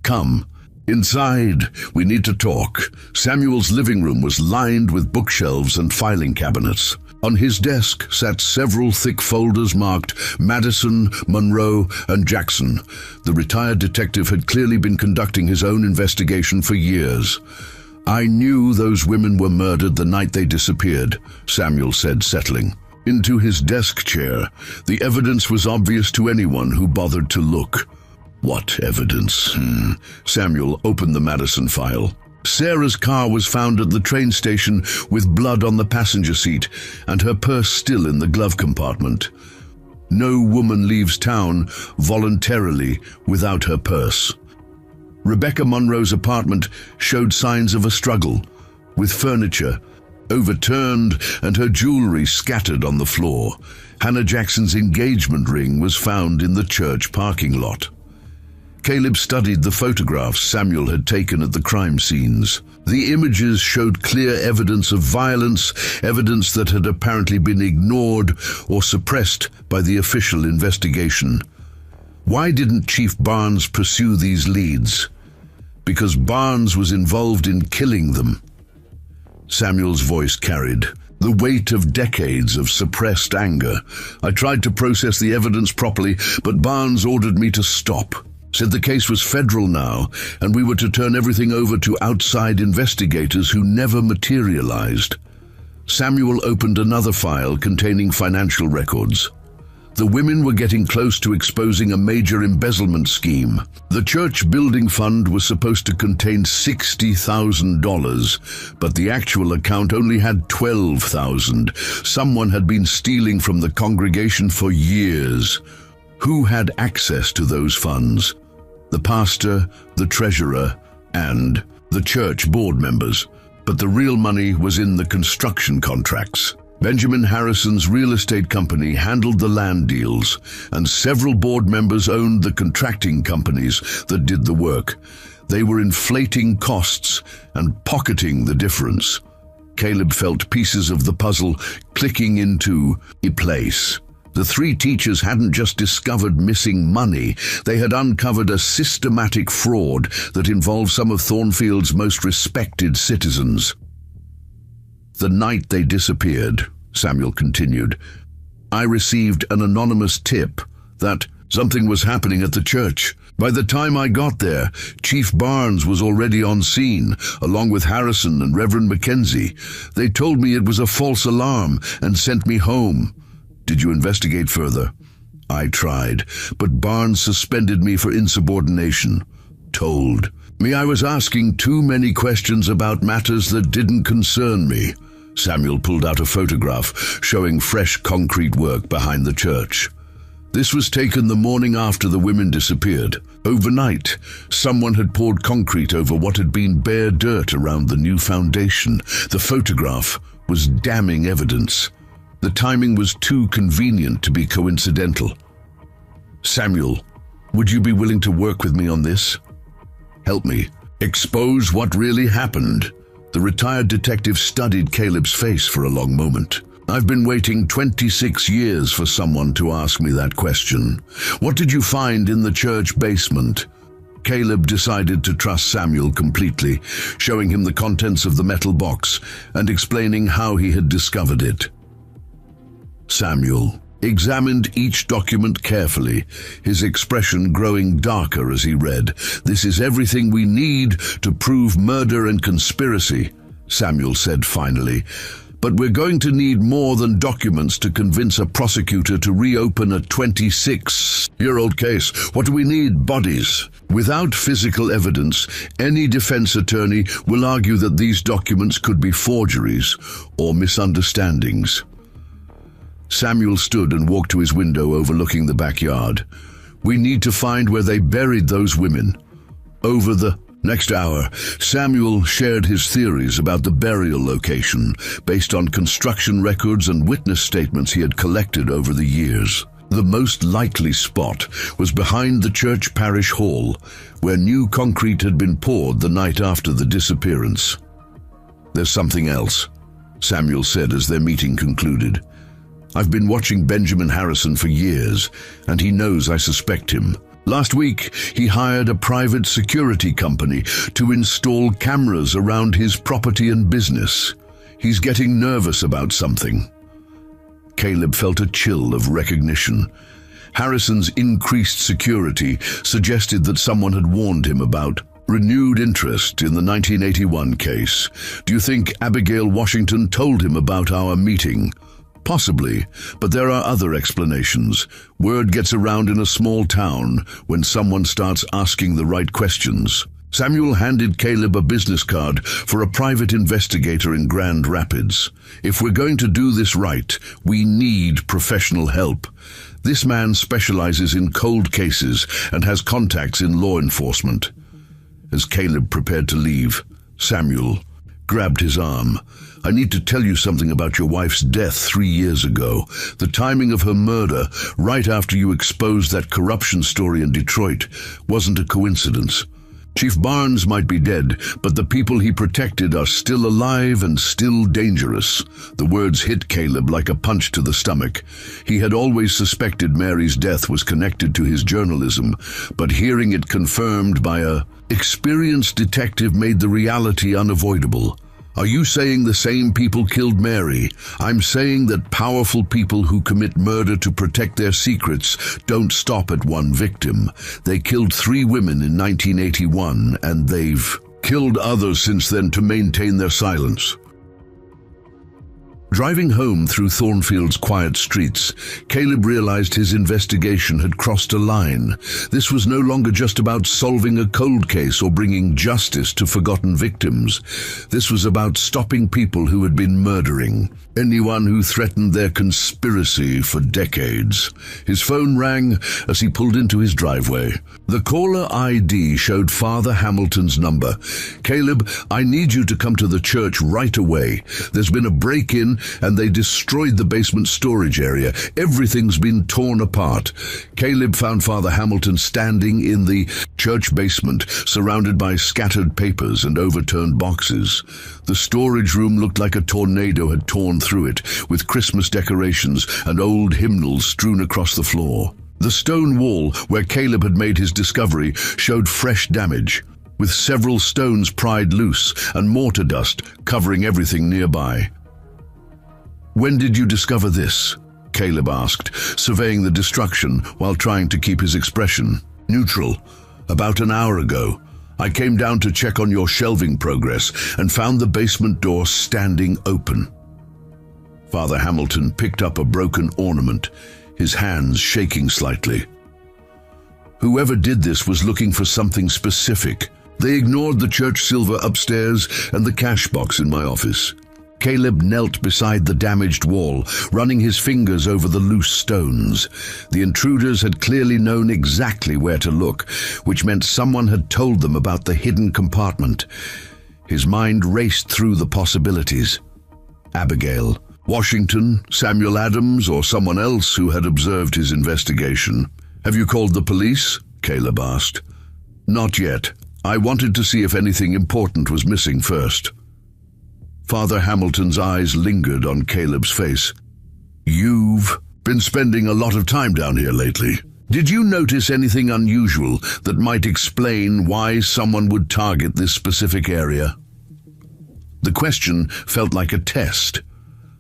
Come, inside, we need to talk. Samuel's living room was lined with bookshelves and filing cabinets. On his desk sat several thick folders marked Madison, Monroe, and Jackson. The retired detective had clearly been conducting his own investigation for years. I knew those women were murdered the night they disappeared, Samuel said, settling into his desk chair. The evidence was obvious to anyone who bothered to look. What evidence? Samuel opened the Madison file. Sarah's car was found at the train station with blood on the passenger seat and her purse still in the glove compartment. No woman leaves town voluntarily without her purse. Rebecca Monroe's apartment showed signs of a struggle, with furniture overturned and her jewelry scattered on the floor. Hannah Jackson's engagement ring was found in the church parking lot. Caleb studied the photographs Samuel had taken at the crime scenes. The images showed clear evidence of violence, evidence that had apparently been ignored or suppressed by the official investigation. Why didn't Chief Barnes pursue these leads? Because Barnes was involved in killing them. Samuel's voice carried the weight of decades of suppressed anger. I tried to process the evidence properly, but Barnes ordered me to stop. Said the case was federal now, and we were to turn everything over to outside investigators who never materialized. Samuel opened another file containing financial records. The women were getting close to exposing a major embezzlement scheme. The church building fund was supposed to contain $60,000, but the actual account only had $12,000. Someone had been stealing from the congregation for years. Who had access to those funds? The pastor, the treasurer, and the church board members. But the real money was in the construction contracts. Benjamin Harrison's real estate company handled the land deals, and several board members owned the contracting companies that did the work. They were inflating costs and pocketing the difference. Caleb felt pieces of the puzzle clicking into place. The three teachers hadn't just discovered missing money, they had uncovered a systematic fraud that involved some of Thornfield's most respected citizens. The night they disappeared, Samuel continued, I received an anonymous tip that something was happening at the church. By the time I got there, Chief Barnes was already on scene, along with Harrison and Reverend Mackenzie. They told me it was a false alarm and sent me home. Did you investigate further? I tried, but Barnes suspended me for insubordination. Told me I was asking too many questions about matters that didn't concern me. Samuel pulled out a photograph showing fresh concrete work behind the church. This was taken the morning after the women disappeared. Overnight, someone had poured concrete over what had been bare dirt around the new foundation. The photograph was damning evidence. The timing was too convenient to be coincidental. Samuel, would you be willing to work with me on this? Help me expose what really happened. The retired detective studied Caleb's face for a long moment. I've been waiting 26 years for someone to ask me that question. What did you find in the church basement? Caleb decided to trust Samuel completely, showing him the contents of the metal box and explaining how he had discovered it. Samuel examined each document carefully, his expression growing darker as he read. This is everything we need to prove murder and conspiracy, Samuel said finally. But we're going to need more than documents to convince a prosecutor to reopen a 26-year-old case. What do we need? Bodies. Without physical evidence, any defense attorney will argue that these documents could be forgeries or misunderstandings. Samuel stood and walked to his window overlooking the backyard. We need to find where they buried those women. Over the next hour, Samuel shared his theories about the burial location based on construction records and witness statements he had collected over the years. The most likely spot was behind the church parish hall, where new concrete had been poured the night after the disappearance. There's something else, Samuel said as their meeting concluded. I've been watching Benjamin Harrison for years, and he knows I suspect him. Last week, he hired a private security company to install cameras around his property and business. He's getting nervous about something. Caleb felt a chill of recognition. Harrison's increased security suggested that someone had warned him about renewed interest in the 1981 case. Do you think Abigail Washington told him about our meeting? Possibly, but there are other explanations. Word gets around in a small town when someone starts asking the right questions. Samuel handed Caleb a business card for a private investigator in Grand Rapids. If we're going to do this right, we need professional help. This man specializes in cold cases and has contacts in law enforcement. As Caleb prepared to leave, Samuel grabbed his arm. I need to tell you something about your wife's death 3 years ago. The timing of her murder, right after you exposed that corruption story in Detroit, wasn't a coincidence. Chief Barnes might be dead, but the people he protected are still alive and still dangerous. The words hit Caleb like a punch to the stomach. He had always suspected Mary's death was connected to his journalism, but hearing it confirmed by an experienced detective made the reality unavoidable. Are you saying the same people killed Mary? I'm saying that powerful people who commit murder to protect their secrets don't stop at one victim. They killed 3 women in 1981, and they've killed others since then to maintain their silence. Driving home through Thornfield's quiet streets, Caleb realized his investigation had crossed a line. This was no longer just about solving a cold case or bringing justice to forgotten victims. This was about stopping people who had been murdering, anyone who threatened their conspiracy for decades. His phone rang as he pulled into his driveway. The caller ID showed Father Hamilton's number. "Caleb, I need you to come to the church right away. There's been a break-in and they destroyed the basement storage area. Everything's been torn apart." Caleb found Father Hamilton standing in the church basement, surrounded by scattered papers and overturned boxes. The storage room looked like a tornado had torn through it, with Christmas decorations and old hymnals strewn across the floor. The stone wall where Caleb had made his discovery showed fresh damage, with several stones pried loose and mortar dust covering everything nearby. "When did you discover this?" Caleb asked, surveying the destruction while trying to keep his expression neutral. "About an hour ago. I came down to check on your shelving progress and found the basement door standing open." Father Hamilton picked up a broken ornament, his hands shaking slightly. "Whoever did this was looking for something specific. They ignored the church silver upstairs and the cash box in my office." Caleb knelt beside the damaged wall, running his fingers over the loose stones. The intruders had clearly known exactly where to look, which meant someone had told them about the hidden compartment. His mind raced through the possibilities. Abigail, Washington, Samuel Adams, or someone else who had observed his investigation. "Have you called the police?" Caleb asked. "Not yet. I wanted to see if anything important was missing first." Father Hamilton's eyes lingered on Caleb's face. "You've been spending a lot of time down here lately. Did you notice anything unusual that might explain why someone would target this specific area?" The question felt like a test.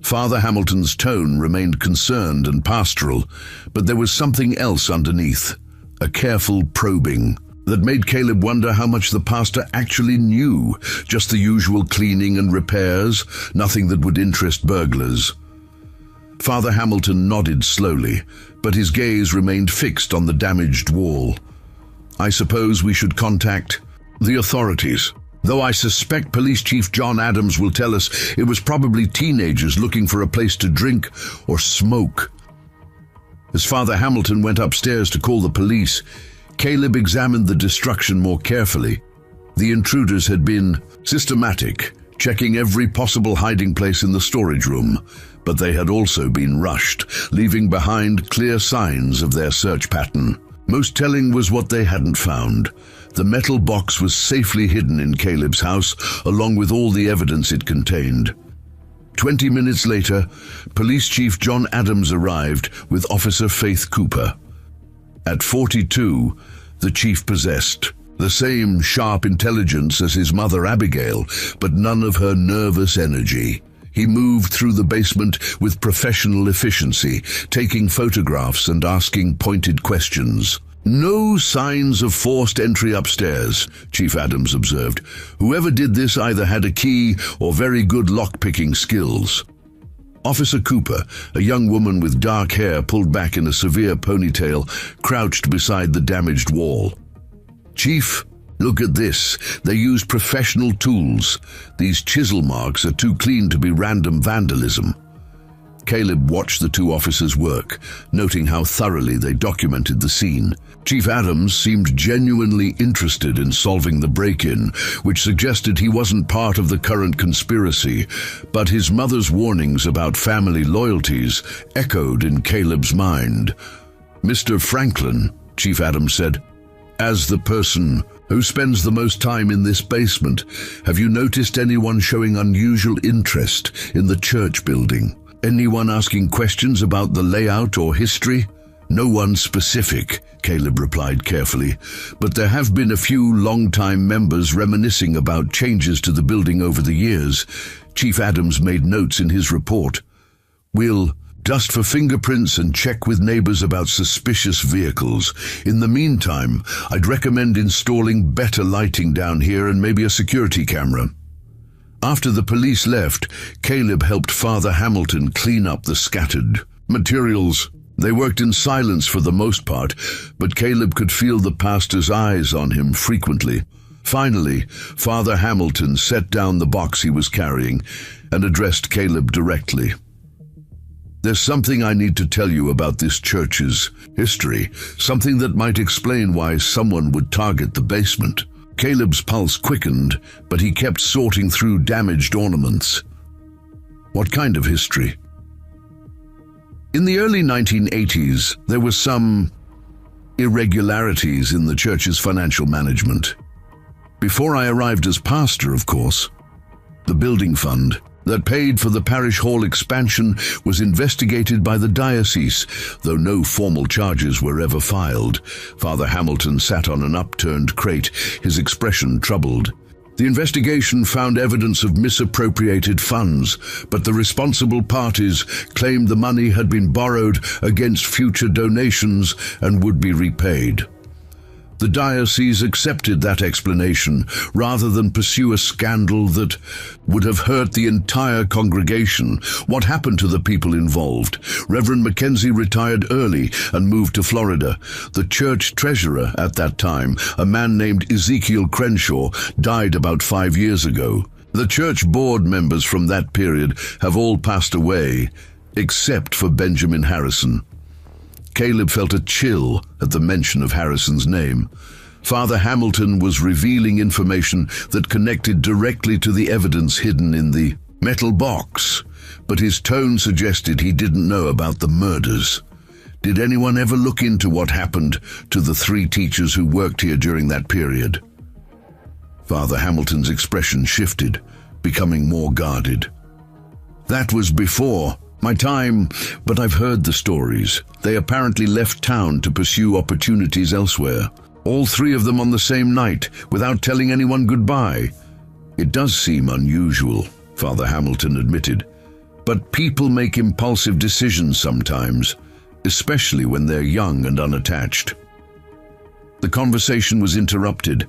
Father Hamilton's tone remained concerned and pastoral, but there was something else underneath, a careful probing that made Caleb wonder how much the pastor actually knew. Just the usual cleaning and repairs, nothing that would interest burglars. Father Hamilton nodded slowly, but his gaze remained fixed on the damaged wall. "I suppose we should contact the authorities. Though I suspect Police Chief John Adams will tell us it was probably teenagers looking for a place to drink or smoke." As Father Hamilton went upstairs to call the police, Caleb examined the destruction more carefully. The intruders had been systematic, checking every possible hiding place in the storage room, but they had also been rushed, leaving behind clear signs of their search pattern. Most telling was what they hadn't found. The metal box was safely hidden in Caleb's house, along with all the evidence it contained. 20 minutes later, Police Chief John Adams arrived with Officer Faith Cooper. At 42, the chief possessed the same sharp intelligence as his mother Abigail, but none of her nervous energy. He moved through the basement with professional efficiency, taking photographs and asking pointed questions. "No signs of forced entry upstairs," Chief Adams observed. "Whoever did this either had a key or very good lock-picking skills." Officer Cooper, a young woman with dark hair pulled back in a severe ponytail, crouched beside the damaged wall. "Chief, look at this. They used professional tools. These chisel marks are too clean to be random vandalism." Caleb watched the two officers work, noting how thoroughly they documented the scene. Chief Adams seemed genuinely interested in solving the break-in, which suggested he wasn't part of the current conspiracy, but his mother's warnings about family loyalties echoed in Caleb's mind. "Mr. Franklin," Chief Adams said, "as the person who spends the most time in this basement, have you noticed anyone showing unusual interest in the church building? Anyone asking questions about the layout or history?" "No one specific," Caleb replied carefully, "but there have been a few long-time members reminiscing about changes to the building over the years." Chief Adams made notes in his report. "We'll dust for fingerprints and check with neighbors about suspicious vehicles. In the meantime, I'd recommend installing better lighting down here and maybe a security camera." After the police left, Caleb helped Father Hamilton clean up the scattered materials. They worked in silence for the most part, but Caleb could feel the pastor's eyes on him frequently. Finally, Father Hamilton set down the box he was carrying and addressed Caleb directly. "There's something I need to tell you about this church's history, something that might explain why someone would target the basement." Caleb's pulse quickened, but he kept sorting through damaged ornaments. "What kind of history?" "In the early 1980s, there were some irregularities in the church's financial management. Before I arrived as pastor, of course. The building fund that paid for the parish hall expansion was investigated by the diocese, though no formal charges were ever filed." Father Hamilton sat on an upturned crate, his expression troubled. "The investigation found evidence of misappropriated funds, but the responsible parties claimed the money had been borrowed against future donations and would be repaid. The diocese accepted that explanation rather than pursue a scandal that would have hurt the entire congregation. What happened to the people involved? Reverend Mackenzie retired early and moved to Florida. The church treasurer at that time, a man named Ezekiel Crenshaw, died about 5 years ago. The church board members from that period have all passed away, except for Benjamin Harrison." Caleb felt a chill at the mention of Harrison's name. Father Hamilton was revealing information that connected directly to the evidence hidden in the metal box, but his tone suggested he didn't know about the murders. "Did anyone ever look into what happened to the 3 teachers who worked here during that period?" Father Hamilton's expression shifted, becoming more guarded. "That was before my time, but I've heard the stories. They apparently left town to pursue opportunities elsewhere. All 3 of them on the same night, without telling anyone goodbye. It does seem unusual," Father Hamilton admitted. "But people make impulsive decisions sometimes, especially when they're young and unattached." The conversation was interrupted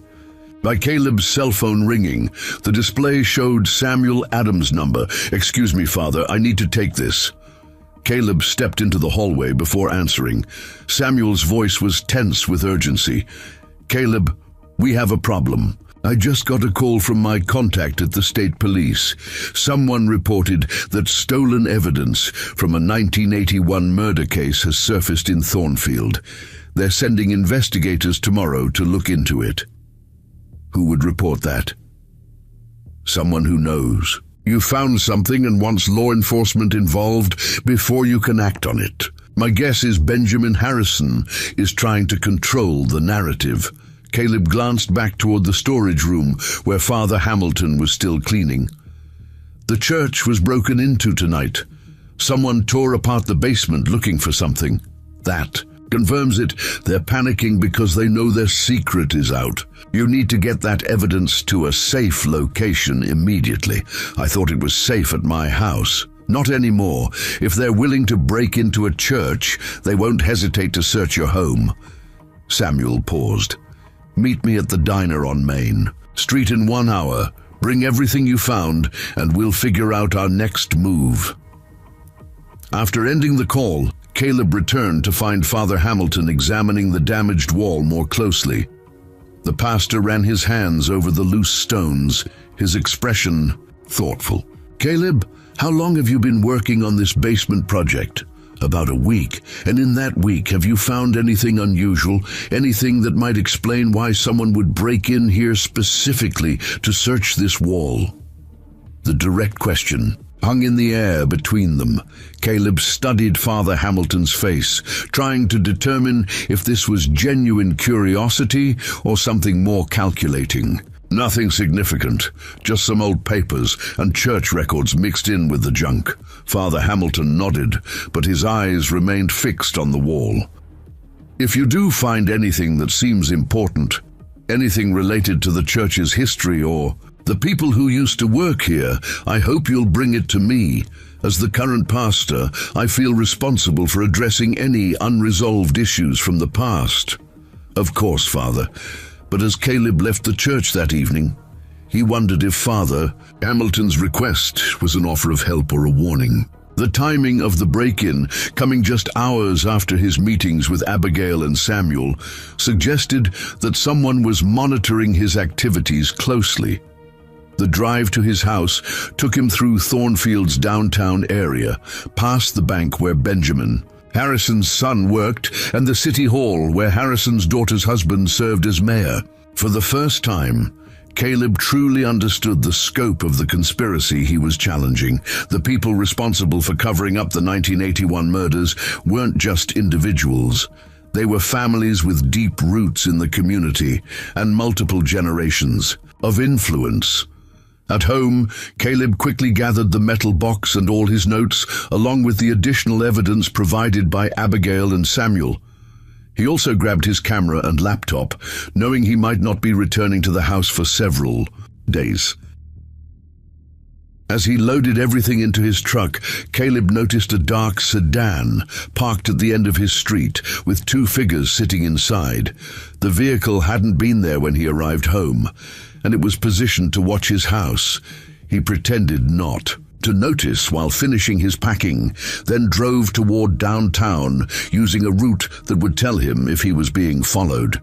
by Caleb's cell phone ringing. The display showed Samuel Adams' number. "Excuse me, Father, I need to take this." Caleb stepped into the hallway before answering. Samuel's voice was tense with urgency. "Caleb, we have a problem. I just got a call from my contact at the state police. Someone reported that stolen evidence from a 1981 murder case has surfaced in Thornfield. They're sending investigators tomorrow to look into it." "Who would report that?" "Someone who knows. You found something and wants law enforcement involved before you can act on it. My guess is Benjamin Harrison is trying to control the narrative." Caleb glanced back toward the storage room where Father Hamilton was still cleaning. "The church was broken into tonight. Someone tore apart the basement looking for something. That confirms it. They're panicking because they know their secret is out. You need to get that evidence to a safe location immediately. I thought it was safe at my house. Not anymore. If they're willing to break into a church, they won't hesitate to search your home." Samuel paused. "Meet me at the diner on Main Street in 1 hour. Bring everything you found, and we'll figure out our next move." After ending the call, Caleb returned to find Father Hamilton examining the damaged wall more closely. The pastor ran his hands over the loose stones, his expression thoughtful. "Caleb, how long have you been working on this basement project?" "About a week. And in that week, have you found anything unusual? Anything that might explain why someone would break in here specifically to search this wall?" The direct question hung in the air between them. Caleb studied Father Hamilton's face, trying to determine if this was genuine curiosity or something more calculating. "Nothing significant, just some old papers and church records mixed in with the junk." Father Hamilton nodded, but his eyes remained fixed on the wall. "If you do find anything that seems important, anything related to the church's history or the people who used to work here, I hope you'll bring it to me. As the current pastor, I feel responsible for addressing any unresolved issues from the past." "Of course, Father." But as Caleb left the church that evening, He wondered if Father Hamilton's request was an offer of help or a warning. The timing of the break-in, coming just hours after his meetings with Abigail and Samuel, suggested that someone was monitoring his activities closely. The drive to his house took him through Thornfield's downtown area, past the bank where Benjamin, Harrison's son, worked, and the city hall where Harrison's daughter's husband served as mayor. For the first time, Caleb truly understood the scope of the conspiracy he was challenging. The people responsible for covering up the 1981 murders weren't just individuals. They were families with deep roots in the community and multiple generations of influence. At home, Caleb quickly gathered the metal box and all his notes, along with the additional evidence provided by Abigail and Samuel. He also grabbed his camera and laptop, knowing he might not be returning to the house for several days. As he loaded everything into his truck, Caleb noticed a dark sedan parked at the end of his street, with two figures sitting inside. The vehicle hadn't been there when he arrived home, and it was positioned to watch his house. He pretended not to notice while finishing his packing, then drove toward downtown using a route that would tell him if he was being followed.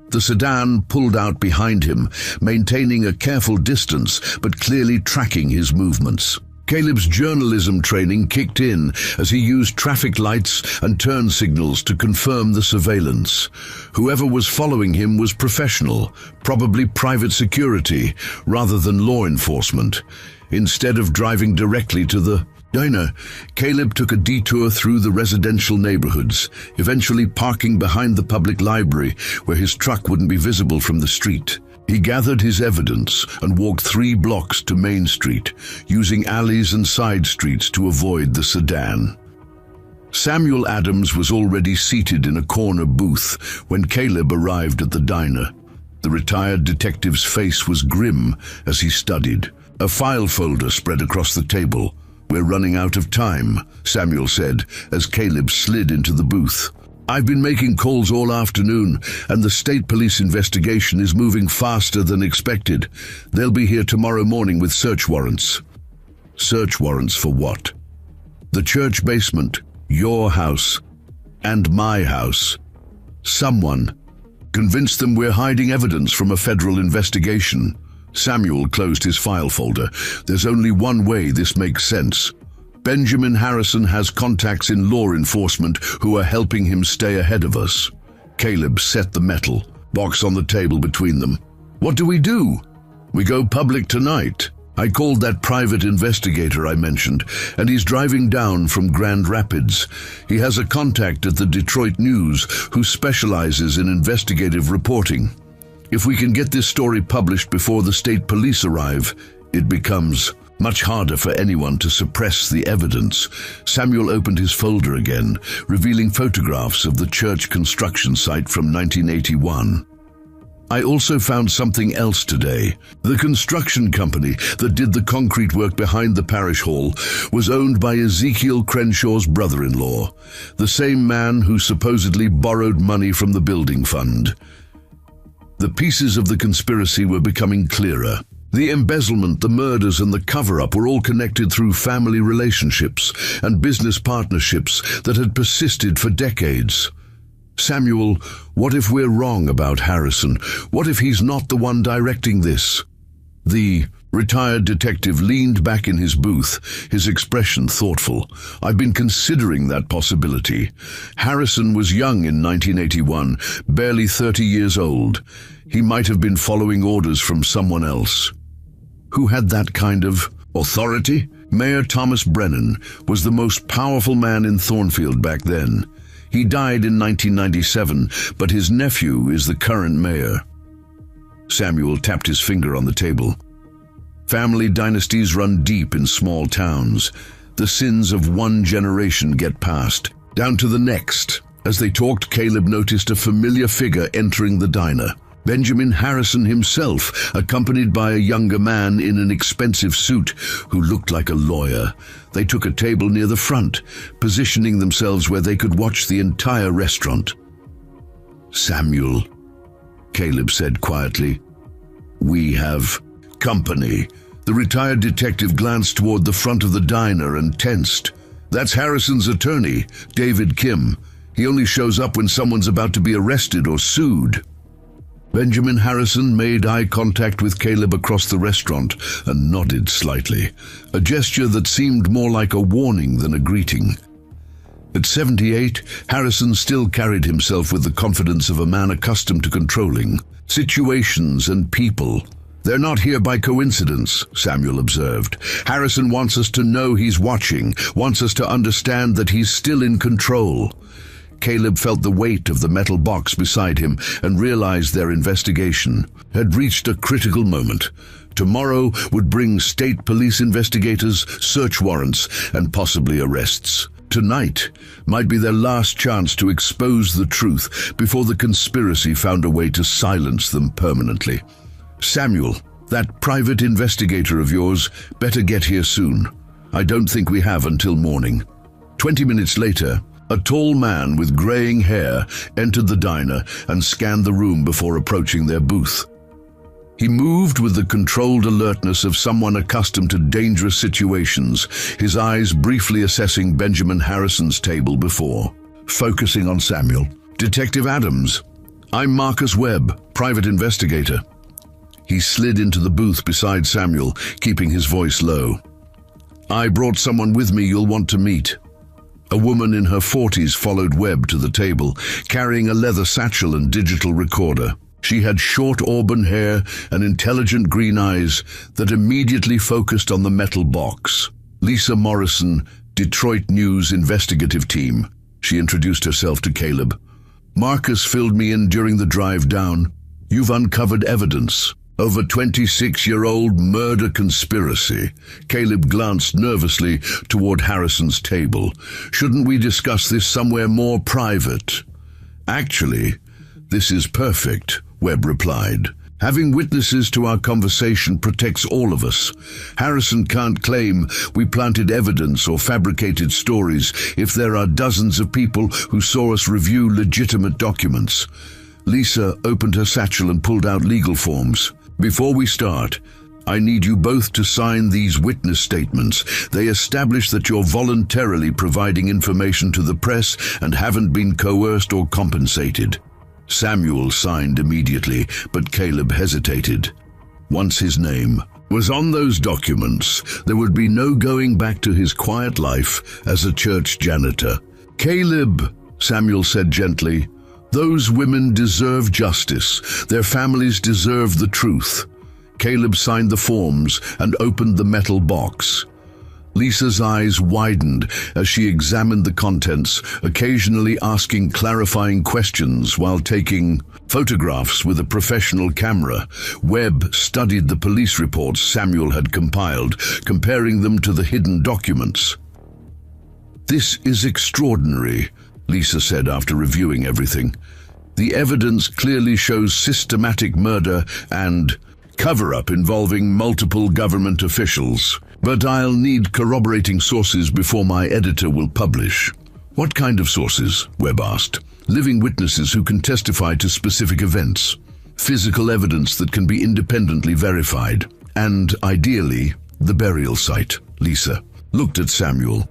The sedan pulled out behind him, maintaining a careful distance but clearly tracking his movements. Caleb's journalism training kicked in as he used traffic lights and turn signals to confirm the surveillance. Whoever was following him was professional, probably private security, rather than law enforcement. Instead of driving directly to the diner, Caleb took a detour through the residential neighborhoods, eventually parking behind the public library where his truck wouldn't be visible from the street. He gathered his evidence and walked 3 blocks to Main Street, using alleys and side streets to avoid the sedan. Samuel Adams was already seated in a corner booth when Caleb arrived at the diner. The retired detective's face was grim as he studied. A file folder spread across the table. "We're running out of time," Samuel said as Caleb slid into the booth. "I've been making calls all afternoon, and the state police investigation is moving faster than expected. They'll be here tomorrow morning with search warrants." "Search warrants for what?" "The church basement, your house, and my house. Someone. Convince them we're hiding evidence from a federal investigation." Samuel closed his file folder. "There's only one way this makes sense. Benjamin Harrison has contacts in law enforcement who are helping him stay ahead of us." Caleb set the metal box on the table between them. "What do we do?" "We go public tonight. I called that private investigator I mentioned, and he's driving down from Grand Rapids. He has a contact at the Detroit News who specializes in investigative reporting. If we can get this story published before the state police arrive, it becomes much harder for anyone to suppress the evidence." Samuel opened his folder again, revealing photographs of the church construction site from 1981. "I also found something else today. The construction company that did the concrete work behind the parish hall was owned by Ezekiel Crenshaw's brother-in-law, the same man who supposedly borrowed money from the building fund." The pieces of the conspiracy were becoming clearer. The embezzlement, the murders, and the cover-up were all connected through family relationships and business partnerships that had persisted for decades. "Samuel, what if we're wrong about Harrison? What if he's not the one directing this?" The retired detective leaned back in his booth, his expression thoughtful. "I've been considering that possibility. Harrison was young in 1981, barely 30 years old. He might have been following orders from someone else. Who had that kind of authority? Mayor Thomas Brennan was the most powerful man in Thornfield back then. He died in 1997, but his nephew is the current mayor." Samuel tapped his finger on the table. "Family dynasties run deep in small towns. The sins of one generation get passed down to the next." As they talked, Caleb noticed a familiar figure entering the diner. Benjamin Harrison himself, accompanied by a younger man in an expensive suit who looked like a lawyer. They took a table near the front, positioning themselves where they could watch the entire restaurant. "Samuel," Caleb said quietly, "we have Company. The retired detective glanced toward the front of the diner and tensed. That's Harrison's attorney, David Kim. He only shows up when someone's about to be arrested or sued. Benjamin Harrison made eye contact with Caleb across the restaurant and nodded slightly, a gesture that seemed more like a warning than a greeting. At 78, Harrison still carried himself with the confidence of a man accustomed to controlling situations and people. They're not here by coincidence, Samuel observed. Harrison wants us to know he's watching, wants us to understand that he's still in control. Caleb felt the weight of the metal box beside him and realized their investigation had reached a critical moment. Tomorrow would bring state police investigators, search warrants, and possibly arrests. Tonight might be their last chance to expose the truth before the conspiracy found a way to silence them permanently. Samuel, that private investigator of yours, better get here soon. I don't think we have until morning. 20 minutes later, a tall man with graying hair entered the diner and scanned the room before approaching their booth. He moved with the controlled alertness of someone accustomed to dangerous situations, his eyes briefly assessing Benjamin Harrison's table before, focusing on Samuel. Detective Adams, I'm Marcus Webb, private investigator. He slid into the booth beside Samuel, keeping his voice low. I brought someone with me you'll want to meet. A woman in her 40s followed Webb to the table, carrying a leather satchel and digital recorder. She had short auburn hair and intelligent green eyes that immediately focused on the metal box. Lisa Morrison, Detroit News investigative team. She introduced herself to Caleb. Marcus filled me in during the drive down. You've uncovered evidence of a 26-year-old murder conspiracy. Caleb glanced nervously toward Harrison's table. Shouldn't we discuss this somewhere more private? Actually, this is perfect, Webb replied. Having witnesses to our conversation protects all of us. Harrison can't claim we planted evidence or fabricated stories if there are dozens of people who saw us review legitimate documents. Lisa opened her satchel and pulled out legal forms. Before we start, I need you both to sign these witness statements. They establish that you're voluntarily providing information to the press and haven't been coerced or compensated. Samuel signed immediately, but Caleb hesitated. Once his name was on those documents, there would be no going back to his quiet life as a church janitor. Caleb, Samuel said gently, those women deserve justice. Their families deserve the truth. Caleb signed the forms and opened the metal box. Lisa's eyes widened as she examined the contents, occasionally asking clarifying questions while taking photographs with a professional camera. Webb studied the police reports Samuel had compiled, comparing them to the hidden documents. This is extraordinary, Lisa said after reviewing everything. The evidence clearly shows systematic murder and cover-up involving multiple government officials. But I'll need corroborating sources before my editor will publish. What kind of sources? Webb asked. Living witnesses who can testify to specific events. Physical evidence that can be independently verified. And, ideally, the burial site. Lisa looked at Samuel.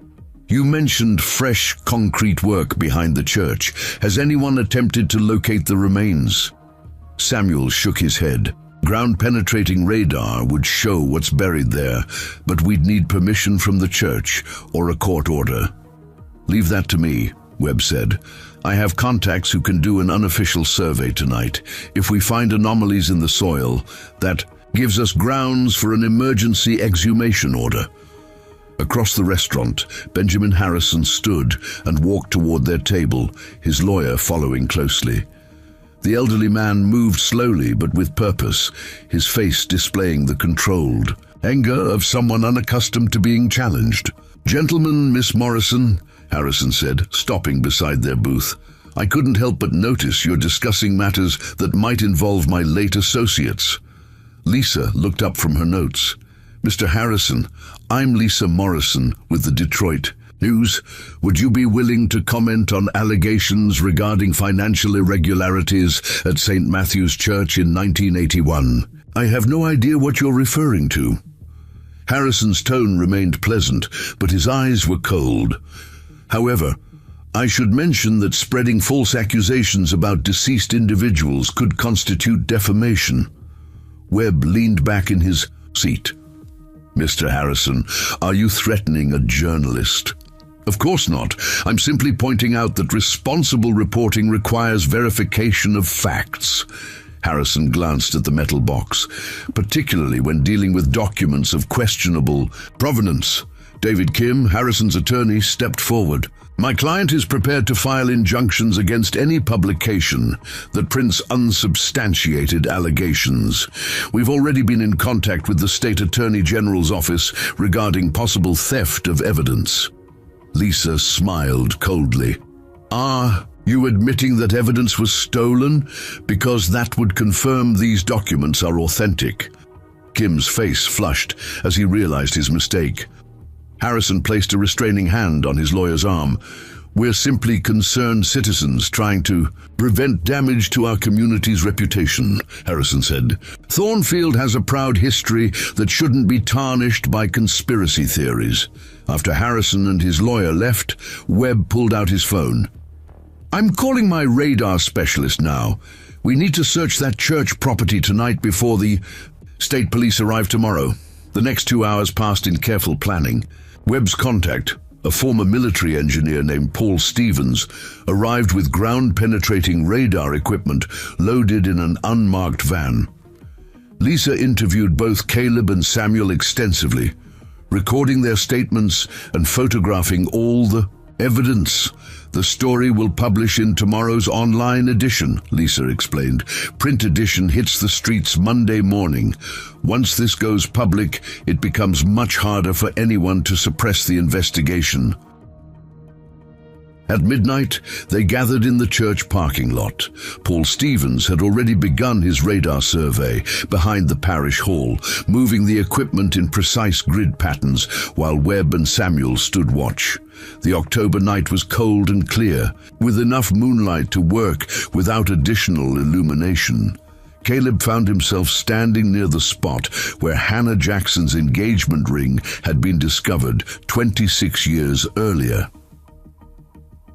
You mentioned fresh concrete work behind the church. Has anyone attempted to locate the remains? Samuel shook his head. Ground-penetrating radar would show what's buried there, but we'd need permission from the church or a court order. Leave that to me, Webb said. I have contacts who can do an unofficial survey tonight. If we find anomalies in the soil, that gives us grounds for an emergency exhumation order. Across the restaurant, Benjamin Harrison stood and walked toward their table, his lawyer following closely. The elderly man moved slowly but with purpose, his face displaying the controlled anger of someone unaccustomed to being challenged. Gentlemen, Miss Morrison, Harrison said, stopping beside their booth. I couldn't help but notice you're discussing matters that might involve my late associates. Lisa looked up from her notes. Mr. Harrison, I'm Lisa Morrison with the Detroit News. Would you be willing to comment on allegations regarding financial irregularities at St. Matthew's Church in 1981? I have no idea what you're referring to." Harrison's tone remained pleasant, but his eyes were cold. "However, I should mention that spreading false accusations about deceased individuals could constitute defamation." Webb leaned back in his seat. "Mr. Harrison, are you threatening a journalist?" "Of course not. I'm simply pointing out that responsible reporting requires verification of facts." Harrison glanced at the metal box, particularly when dealing with documents of questionable provenance. David Kim, Harrison's attorney, stepped forward. "My client is prepared to file injunctions against any publication that prints unsubstantiated allegations. We've already been in contact with the State Attorney General's office regarding possible theft of evidence." Lisa smiled coldly. "Are you admitting that evidence was stolen? Because that would confirm these documents are authentic." Kim's face flushed as he realized his mistake. Harrison placed a restraining hand on his lawyer's arm. "We're simply concerned citizens trying to prevent damage to our community's reputation," Harrison said. "Thornfield has a proud history that shouldn't be tarnished by conspiracy theories." After Harrison and his lawyer left, Webb pulled out his phone. "I'm calling my radar specialist now. We need to search that church property tonight before the state police arrive tomorrow." The next 2 hours passed in careful planning. Webb's contact, a former military engineer named Paul Stevens, arrived with ground-penetrating radar equipment loaded in an unmarked van. Lisa interviewed both Caleb and Samuel extensively, recording their statements and photographing all the evidence. "The story will publish in tomorrow's online edition," Lisa explained. "Print edition hits the streets Monday morning. Once this goes public, it becomes much harder for anyone to suppress the investigation." At midnight, they gathered in the church parking lot. Paul Stevens had already begun his radar survey behind the parish hall, moving the equipment in precise grid patterns while Webb and Samuel stood watch. The October night was cold and clear, with enough moonlight to work without additional illumination. Caleb found himself standing near the spot where Hannah Jackson's engagement ring had been discovered 26 years earlier.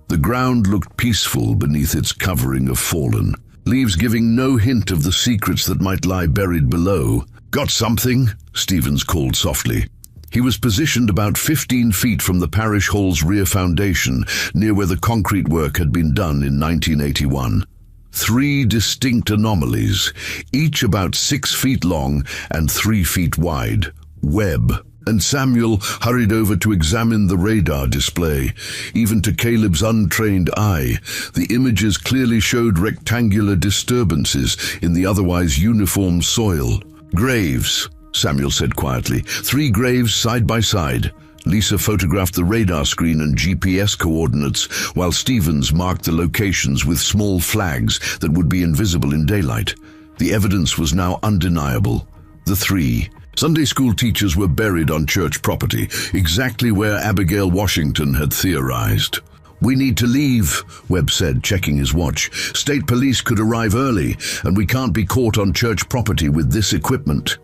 The ground looked peaceful beneath its covering of fallen, leaves giving no hint of the secrets that might lie buried below. "Got something?" Stevens called softly. He was positioned about 15 feet from the parish hall's rear foundation, near where the concrete work had been done in 1981. 3 distinct anomalies, each about 6 feet long and 3 feet wide. Webb and Samuel hurried over to examine the radar display. Even to Caleb's untrained eye, the images clearly showed rectangular disturbances in the otherwise uniform soil. "Graves," Samuel said quietly. 3 graves side by side. Lisa photographed the radar screen and GPS coordinates, while Stevens marked the locations with small flags that would be invisible in daylight. The evidence was now undeniable. The 3 Sunday school teachers were buried on church property, exactly where Abigail Washington had theorized. "We need to leave," Webb said, checking his watch. "State police could arrive early, and we can't be caught on church property with this equipment."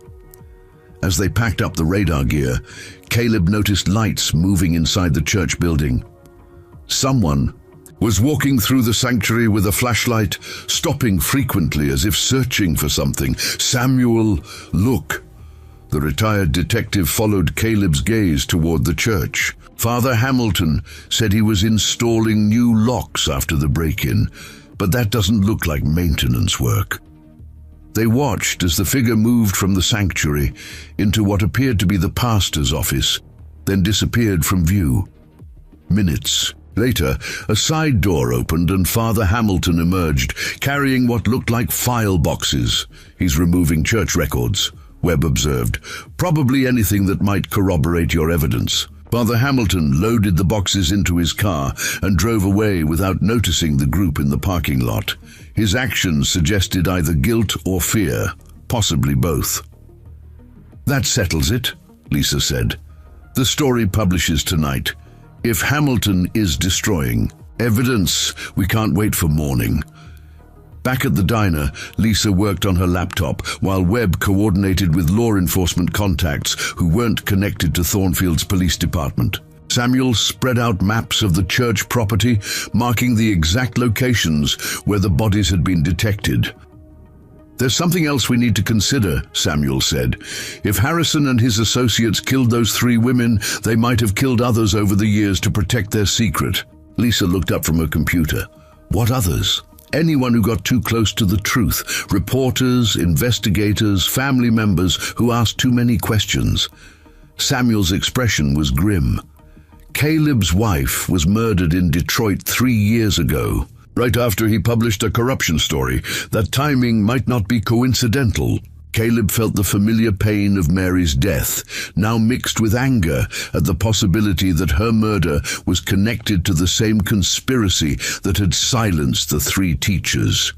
As they packed up the radar gear, Caleb noticed lights moving inside the church building. Someone was walking through the sanctuary with a flashlight, stopping frequently as if searching for something. "Samuel, look." The retired detective followed Caleb's gaze toward the church. "Father Hamilton said he was installing new locks after the break-in, but that doesn't look like maintenance work." They watched as the figure moved from the sanctuary into what appeared to be the pastor's office, then disappeared from view. Minutes later, a side door opened and Father Hamilton emerged, carrying what looked like file boxes. "He's removing church records," Webb observed. "Probably anything that might corroborate your evidence." Father Hamilton loaded the boxes into his car and drove away without noticing the group in the parking lot. His actions suggested either guilt or fear, possibly both. "That settles it," Lisa said. "The story publishes tonight. If Hamilton is destroying evidence, we can't wait for morning." Back at the diner, Lisa worked on her laptop while Webb coordinated with law enforcement contacts who weren't connected to Thornfield's police department. Samuel spread out maps of the church property, marking the exact locations where the bodies had been detected. "There's something else we need to consider," Samuel said. "If Harrison and his associates killed those 3 women, they might have killed others over the years to protect their secret." Lisa looked up from her computer. "What others?" "Anyone who got too close to the truth. Reporters, investigators, family members who asked too many questions." Samuel's expression was grim. "Caleb's wife was murdered in Detroit 3 years ago, right after he published a corruption story. That timing might not be coincidental." Caleb felt the familiar pain of Mary's death, now mixed with anger at the possibility that her murder was connected to the same conspiracy that had silenced the 3 teachers.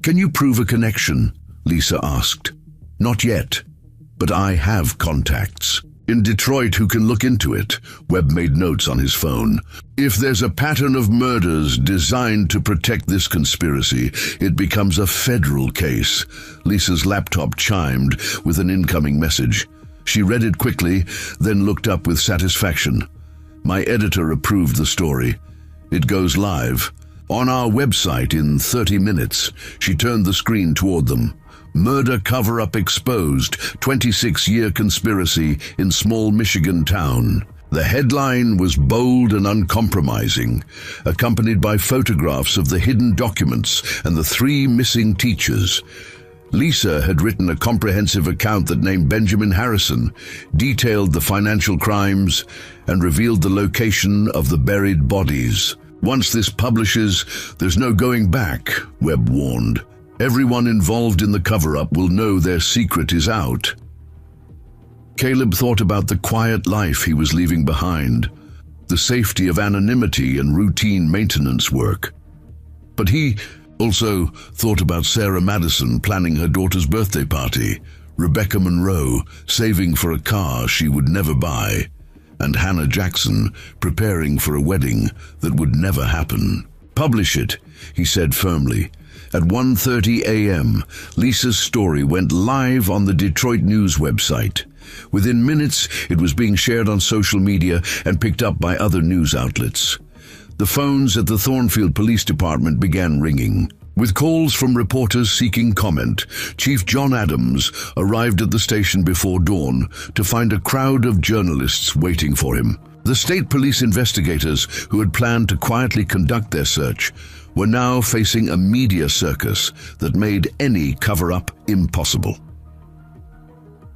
"Can you prove a connection?" Lisa asked. "Not yet, but I have contacts in Detroit who can look into it." Webb made notes on his phone. "If there's a pattern of murders designed to protect this conspiracy, it becomes a federal case." Lisa's laptop chimed with an incoming message. She read it quickly, then looked up with satisfaction. "My editor approved the story. It goes live on our website in 30 minutes." She turned the screen toward them. "Murder cover-up exposed, 26-year conspiracy in small Michigan town." The headline was bold and uncompromising, accompanied by photographs of the hidden documents and the 3 missing teachers. Lisa had written a comprehensive account that named Benjamin Harrison, detailed the financial crimes, and revealed the location of the buried bodies. "Once this publishes, there's no going back," Webb warned. "Everyone involved in the cover-up will know their secret is out." Caleb thought about the quiet life he was leaving behind, the safety of anonymity and routine maintenance work. But he also thought about Sarah Madison planning her daughter's birthday party, Rebecca Monroe saving for a car she would never buy, and Hannah Jackson preparing for a wedding that would never happen. "Publish it," he said firmly. At 1:30 a.m., Lisa's story went live on the Detroit News website. Within minutes, it was being shared on social media and picked up by other news outlets. The phones at the Thornfield Police Department began ringing. With calls from reporters seeking comment, Chief John Adams arrived at the station before dawn to find a crowd of journalists waiting for him. The state police investigators, who had planned to quietly conduct their search, were now facing a media circus that made any cover-up impossible.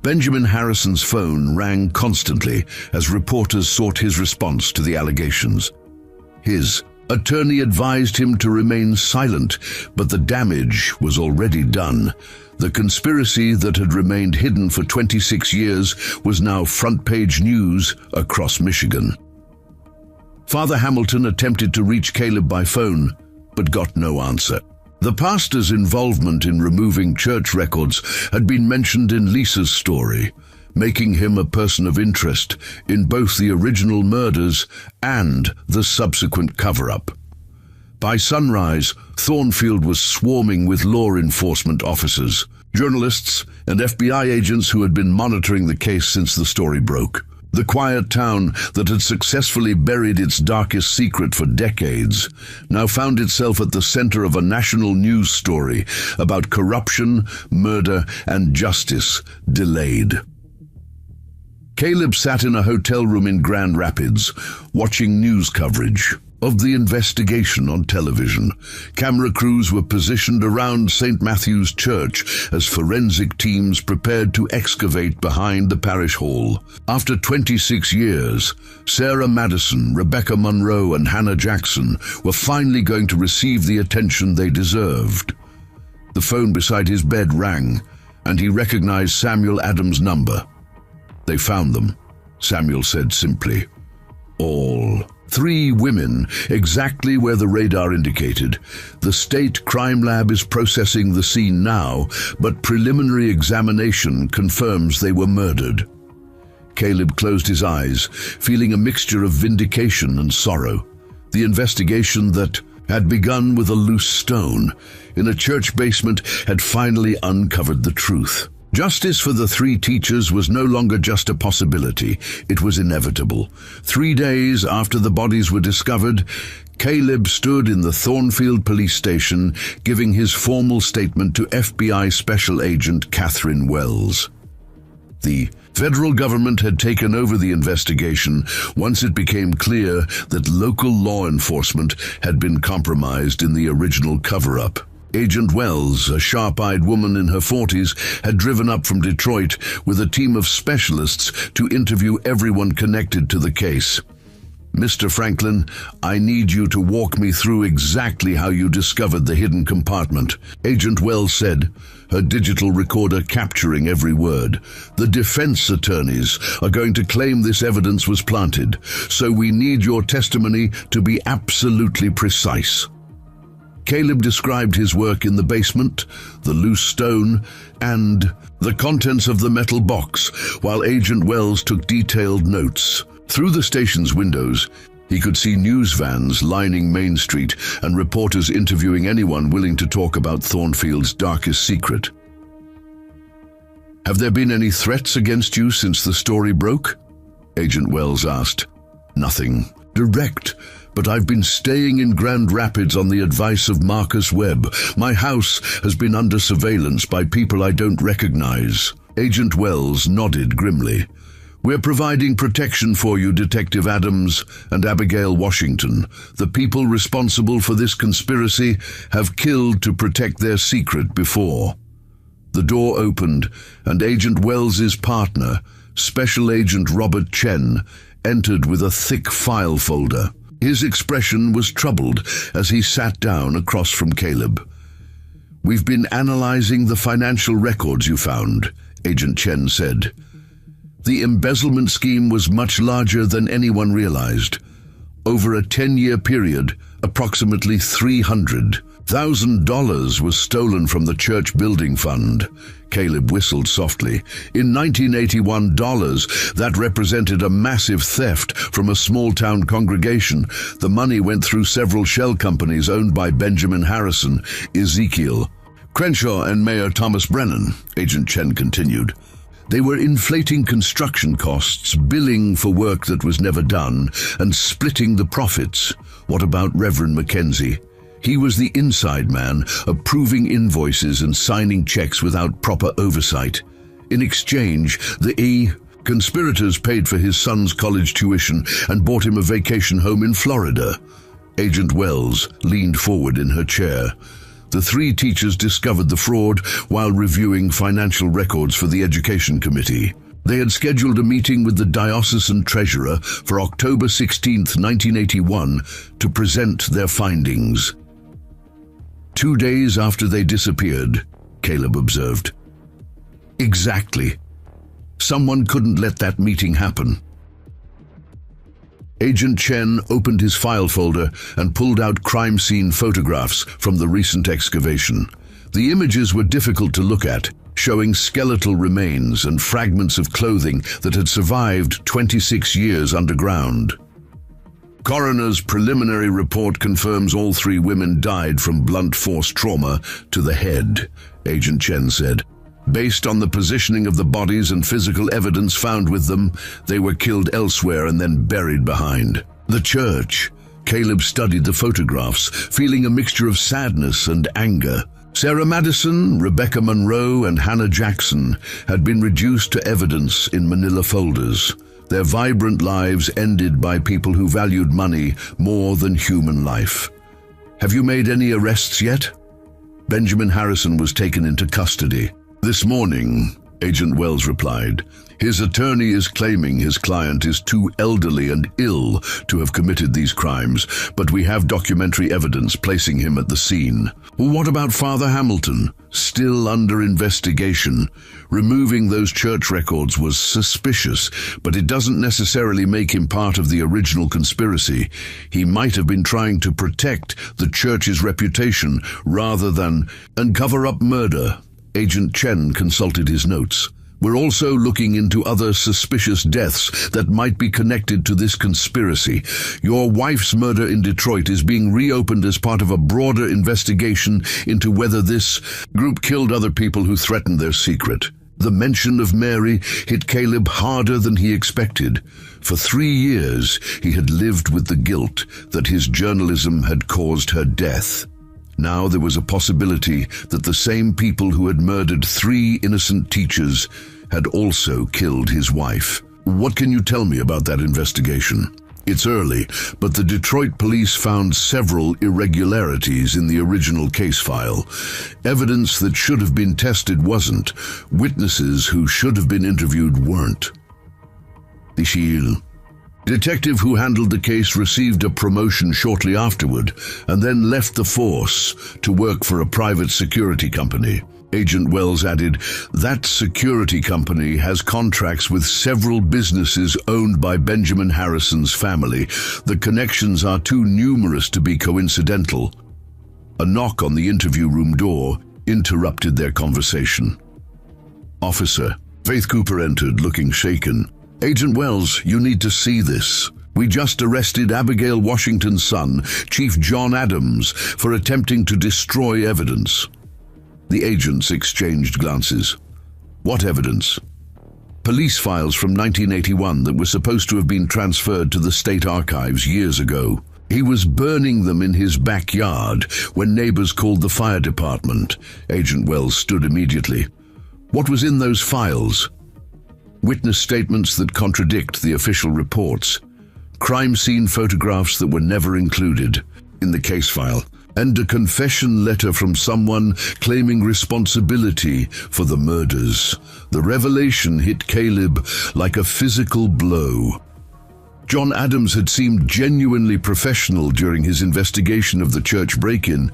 Benjamin Harrison's phone rang constantly as reporters sought his response to the allegations. His attorney advised him to remain silent, but the damage was already done. The conspiracy that had remained hidden for 26 years was now front-page news across Michigan. Father Hamilton attempted to reach Caleb by phone, but got no answer. The pastor's involvement in removing church records had been mentioned in Lisa's story, making him a person of interest in both the original murders and the subsequent cover-up. By sunrise, Thornfield was swarming with law enforcement officers, journalists, and FBI agents who had been monitoring the case since the story broke. The quiet town that had successfully buried its darkest secret for decades now found itself at the center of a national news story about corruption, murder, and justice delayed. Caleb sat in a hotel room in Grand Rapids, watching news coverage of the investigation on television. Camera crews were positioned around St. Matthew's Church as forensic teams prepared to excavate behind the parish hall. After 26 years, Sarah Madison, Rebecca Monroe, and Hannah Jackson were finally going to receive the attention they deserved. The phone beside his bed rang, and he recognized Samuel Adams' number. "They found them," Samuel said simply. "All 3 women, exactly where the radar indicated. The state crime lab is processing the scene now, but preliminary examination confirms they were murdered." Caleb closed his eyes, feeling a mixture of vindication and sorrow. The investigation that had begun with a loose stone in a church basement had finally uncovered the truth. Justice for the three teachers was no longer just a possibility, it was inevitable. 3 days after the bodies were discovered, Caleb stood in the Thornfield police station giving his formal statement to FBI Special Agent Catherine Wells. The federal government had taken over the investigation once it became clear that local law enforcement had been compromised in the original cover-up. Agent Wells, a sharp-eyed woman in her 40s, had driven up from Detroit with a team of specialists to interview everyone connected to the case. Mr. Franklin, I need you to walk me through exactly how you discovered the hidden compartment, Agent Wells said, her digital recorder capturing every word. The defense attorneys are going to claim this evidence was planted, so we need your testimony to be absolutely precise. Caleb described his work in the basement, the loose stone, and the contents of the metal box, while Agent Wells took detailed notes. Through the station's windows, he could see news vans lining Main Street and reporters interviewing anyone willing to talk about Thornfield's darkest secret. Have there been any threats against you since the story broke? Agent Wells asked. Nothing direct, but I've been staying in Grand Rapids on the advice of Marcus Webb. My house has been under surveillance by people I don't recognize. Agent Wells nodded grimly. We're providing protection for you, Detective Adams and Abigail Washington. The people responsible for this conspiracy have killed to protect their secret before. The door opened, and Agent Wells's partner, Special Agent Robert Chen, entered with a thick file folder. His expression was troubled as he sat down across from Caleb. We've been analyzing the financial records you found, Agent Chen said. The embezzlement scheme was much larger than anyone realized. Over a 10-year period, approximately $300,000 was stolen from the church building fund. Caleb whistled softly. In 1981 dollars, that represented a massive theft from a small-town congregation. The money went through several shell companies owned by Benjamin Harrison, Ezekiel Crenshaw, and Mayor Thomas Brennan, Agent Chen continued. They were inflating construction costs, billing for work that was never done, and splitting the profits. What about Reverend Mackenzie? He was the inside man, approving invoices and signing checks without proper oversight. In exchange, the conspirators paid for his son's college tuition and bought him a vacation home in Florida. Agent Wells leaned forward in her chair. The three teachers discovered the fraud while reviewing financial records for the Education Committee. They had scheduled a meeting with the diocesan treasurer for October 16, 1981, to present their findings. 2 days after they disappeared, Caleb observed. Exactly. Someone couldn't let that meeting happen. Agent Chen opened his file folder and pulled out crime scene photographs from the recent excavation. The images were difficult to look at, showing skeletal remains and fragments of clothing that had survived 26 years underground. Coroner's preliminary report confirms all 3 women died from blunt force trauma to the head, Agent Chen said. Based on the positioning of the bodies and physical evidence found with them, they were killed elsewhere and then buried behind the church. Caleb studied the photographs, feeling a mixture of sadness and anger. Sarah Madison, Rebecca Monroe, and Hannah Jackson had been reduced to evidence in manila folders. Their vibrant lives ended by people who valued money more than human life. Have you made any arrests yet? Benjamin Harrison was taken into custody. This morning, Agent Wells replied. His attorney is claiming his client is too elderly and ill to have committed these crimes, but we have documentary evidence placing him at the scene. What about Father Hamilton? Still under investigation. Removing those church records was suspicious, but it doesn't necessarily make him part of the original conspiracy. He might have been trying to protect the church's reputation rather than cover up murder. Agent Chen consulted his notes. We're also looking into other suspicious deaths that might be connected to this conspiracy. Your wife's murder in Detroit is being reopened as part of a broader investigation into whether this group killed other people who threatened their secret. The mention of Mary hit Caleb harder than he expected. For 3 years, he had lived with the guilt that his journalism had caused her death. Now there was a possibility that the same people who had murdered 3 innocent teachers had also killed his wife. What can you tell me about that investigation? It's early, but the Detroit police found several irregularities in the original case file. Evidence that should have been tested wasn't. Witnesses who should have been interviewed weren't. The detective who handled the case received a promotion shortly afterward and then left the force to work for a private security company. Agent Wells added, that security company has contracts with several businesses owned by Benjamin Harrison's family. The connections are too numerous to be coincidental. A knock on the interview room door interrupted their conversation. Officer Faith Cooper entered, looking shaken. Agent Wells, you need to see this. We just arrested Abigail Washington's son, Chief John Adams, for attempting to destroy evidence. The agents exchanged glances. What evidence? Police files from 1981 that were supposed to have been transferred to the state archives years ago. He was burning them in his backyard when neighbors called the fire department. Agent Wells stood immediately. What was in those files? Witness statements that contradict the official reports, crime scene photographs that were never included in the case file, and a confession letter from someone claiming responsibility for the murders. The revelation hit Caleb like a physical blow. John Adams had seemed genuinely professional during his investigation of the church break-in,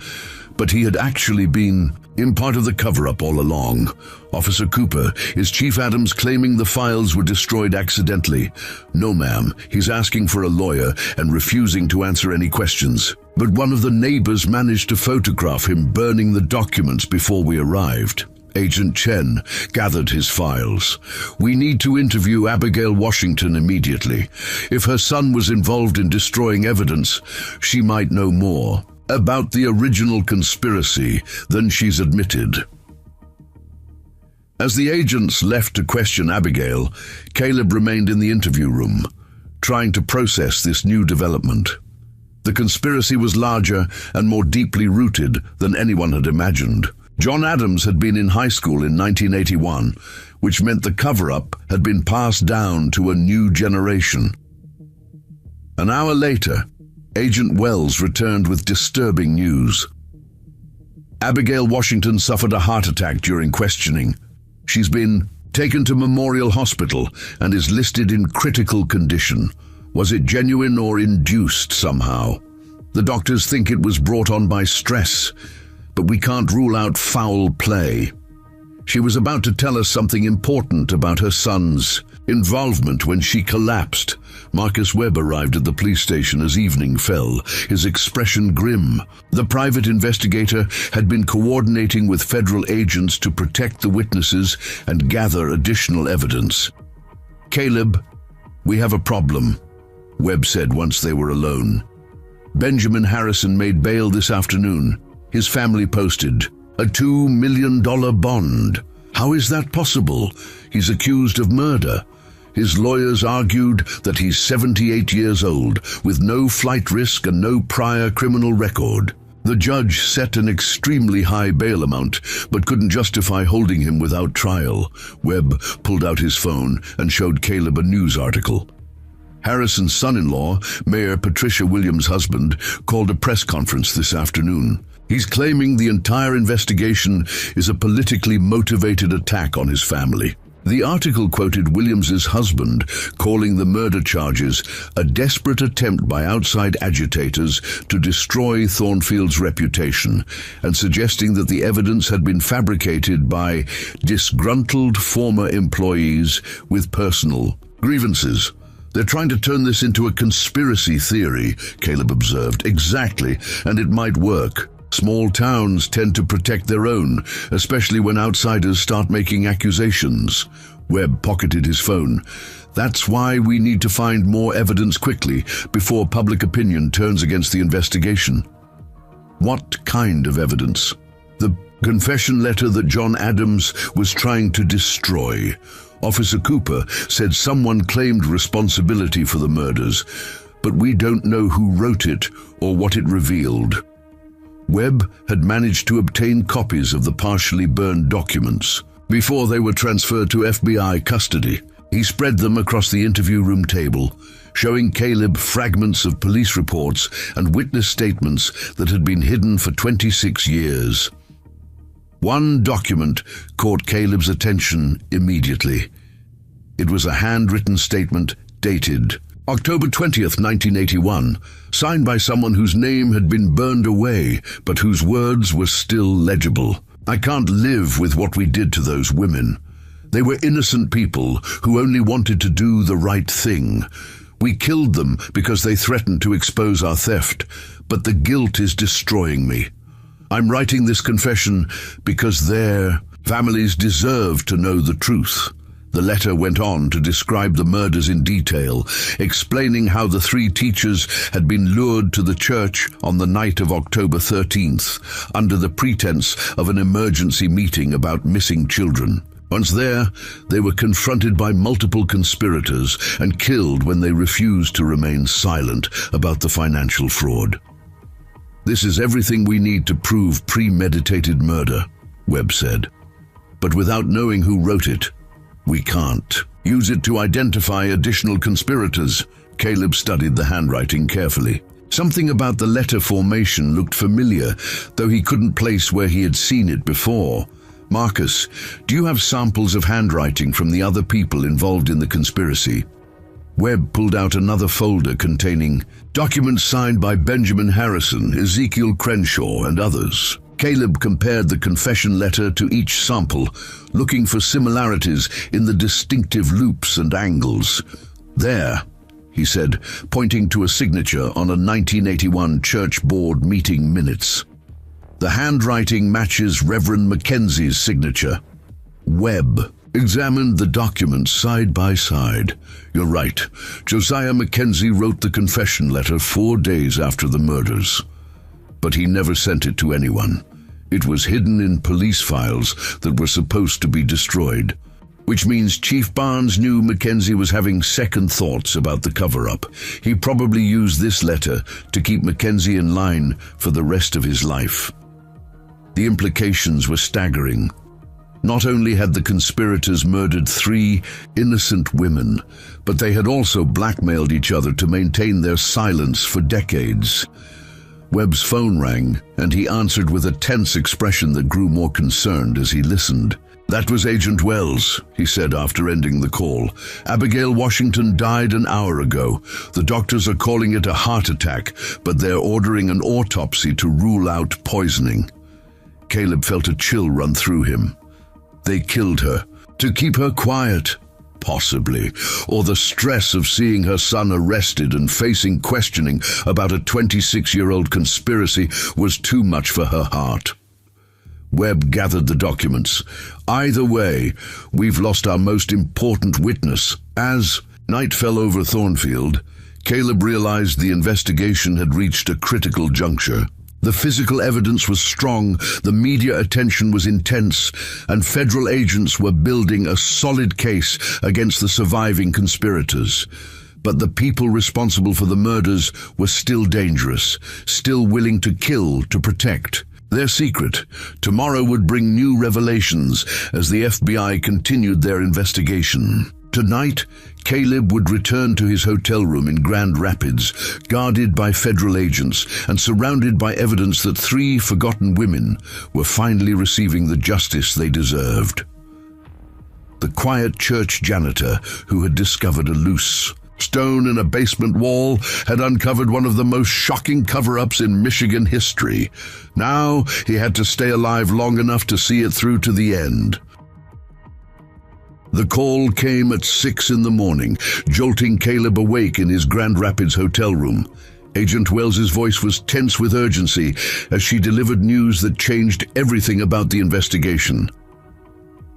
but he had actually been in part of the cover-up all along. Officer Cooper, is Chief Adams claiming the files were destroyed accidentally? No, ma'am. He's asking for a lawyer and refusing to answer any questions. But one of the neighbors managed to photograph him burning the documents before we arrived. Agent Chen gathered his files. We need to interview Abigail Washington immediately. If her son was involved in destroying evidence, she might know more about the original conspiracy than she's admitted. As the agents left to question Abigail, Caleb remained in the interview room, trying to process this new development. The conspiracy was larger and more deeply rooted than anyone had imagined. John Adams had been in high school in 1981, which meant the cover-up had been passed down to a new generation. An hour later, Agent Wells returned with disturbing news. Abigail Washington suffered a heart attack during questioning. She's been taken to Memorial Hospital and is listed in critical condition. Was it genuine or induced somehow? The doctors think it was brought on by stress, but we can't rule out foul play. She was about to tell us something important about her son's involvement when she collapsed. Marcus Webb arrived at the police station as evening fell, his expression grim. The private investigator had been coordinating with federal agents to protect the witnesses and gather additional evidence. Caleb, we have a problem, Webb said once they were alone. Benjamin Harrison made bail this afternoon. His family posted a $2 million bond. How is that possible? He's accused of murder. His lawyers argued that he's 78 years old, with no flight risk and no prior criminal record. The judge set an extremely high bail amount, but couldn't justify holding him without trial. Webb pulled out his phone and showed Caleb a news article. Harrison's son-in-law, Mayor Patricia Williams' husband, called a press conference this afternoon. He's claiming the entire investigation is a politically motivated attack on his family. The article quoted Williams's husband, calling the murder charges a desperate attempt by outside agitators to destroy Thornfield's reputation, and suggesting that the evidence had been fabricated by disgruntled former employees with personal grievances. They're trying to turn this into a conspiracy theory, Caleb observed. Exactly, and it might work. Small towns tend to protect their own, especially when outsiders start making accusations. Webb pocketed his phone. That's why we need to find more evidence quickly before public opinion turns against the investigation. What kind of evidence? The confession letter that John Adams was trying to destroy. Officer Cooper said someone claimed responsibility for the murders, but we don't know who wrote it or what it revealed. Webb had managed to obtain copies of the partially burned documents. Before they were transferred to FBI custody, he spread them across the interview room table, showing Caleb fragments of police reports and witness statements that had been hidden for 26 years. One document caught Caleb's attention immediately. It was a handwritten statement dated October 20th, 1981, signed by someone whose name had been burned away, but whose words were still legible. I can't live with what we did to those women. They were innocent people who only wanted to do the right thing. We killed them because they threatened to expose our theft, but the guilt is destroying me. I'm writing this confession because their families deserve to know the truth. The letter went on to describe the murders in detail, explaining how the 3 teachers had been lured to the church on the night of October 13th, under the pretense of an emergency meeting about missing children. Once there, they were confronted by multiple conspirators and killed when they refused to remain silent about the financial fraud. This is everything we need to prove premeditated murder, Webb said. But without knowing who wrote it, we can't. Use it to identify additional conspirators. Caleb studied the handwriting carefully. Something about the letter formation looked familiar, though he couldn't place where he had seen it before. Marcus, do you have samples of handwriting from the other people involved in the conspiracy? Webb pulled out another folder containing documents signed by Benjamin Harrison, Ezekiel Crenshaw, and others. Caleb compared the confession letter to each sample, looking for similarities in the distinctive loops and angles. There, he said, pointing to a signature on a 1981 church board meeting minutes. The handwriting matches Reverend Mackenzie's signature. Webb examined the documents side by side. You're right. Josiah Mackenzie wrote the confession letter 4 days after the murders. But he never sent it to anyone. It was hidden in police files that were supposed to be destroyed, which means Chief Barnes knew Mackenzie was having second thoughts about the cover-up. He probably used this letter to keep Mackenzie in line for the rest of his life. The implications were staggering. Not only had the conspirators murdered 3 innocent women, but they had also blackmailed each other to maintain their silence for decades. Webb's phone rang, and he answered with a tense expression that grew more concerned as he listened. That was Agent Wells, he said after ending the call. Abigail Washington died an hour ago. The doctors are calling it a heart attack, but they're ordering an autopsy to rule out poisoning. Caleb felt a chill run through him. They killed her to keep her quiet. Possibly, or the stress of seeing her son arrested and facing questioning about a 26-year-old conspiracy was too much for her heart. Webb gathered the documents. Either way, we've lost our most important witness. As night fell over Thornfield, Caleb realized the investigation had reached a critical juncture. The physical evidence was strong, the media attention was intense, and federal agents were building a solid case against the surviving conspirators. But the people responsible for the murders were still dangerous, still willing to kill to protect. Their secret, tomorrow, would bring new revelations as the FBI continued their investigation. Tonight, Caleb would return to his hotel room in Grand Rapids, guarded by federal agents and surrounded by evidence that 3 forgotten women were finally receiving the justice they deserved. The quiet church janitor who had discovered a loose stone in a basement wall had uncovered one of the most shocking cover-ups in Michigan history. Now he had to stay alive long enough to see it through to the end. The call came at 6 in the morning, jolting Caleb awake in his Grand Rapids hotel room. Agent Wells's voice was tense with urgency as she delivered news that changed everything about the investigation.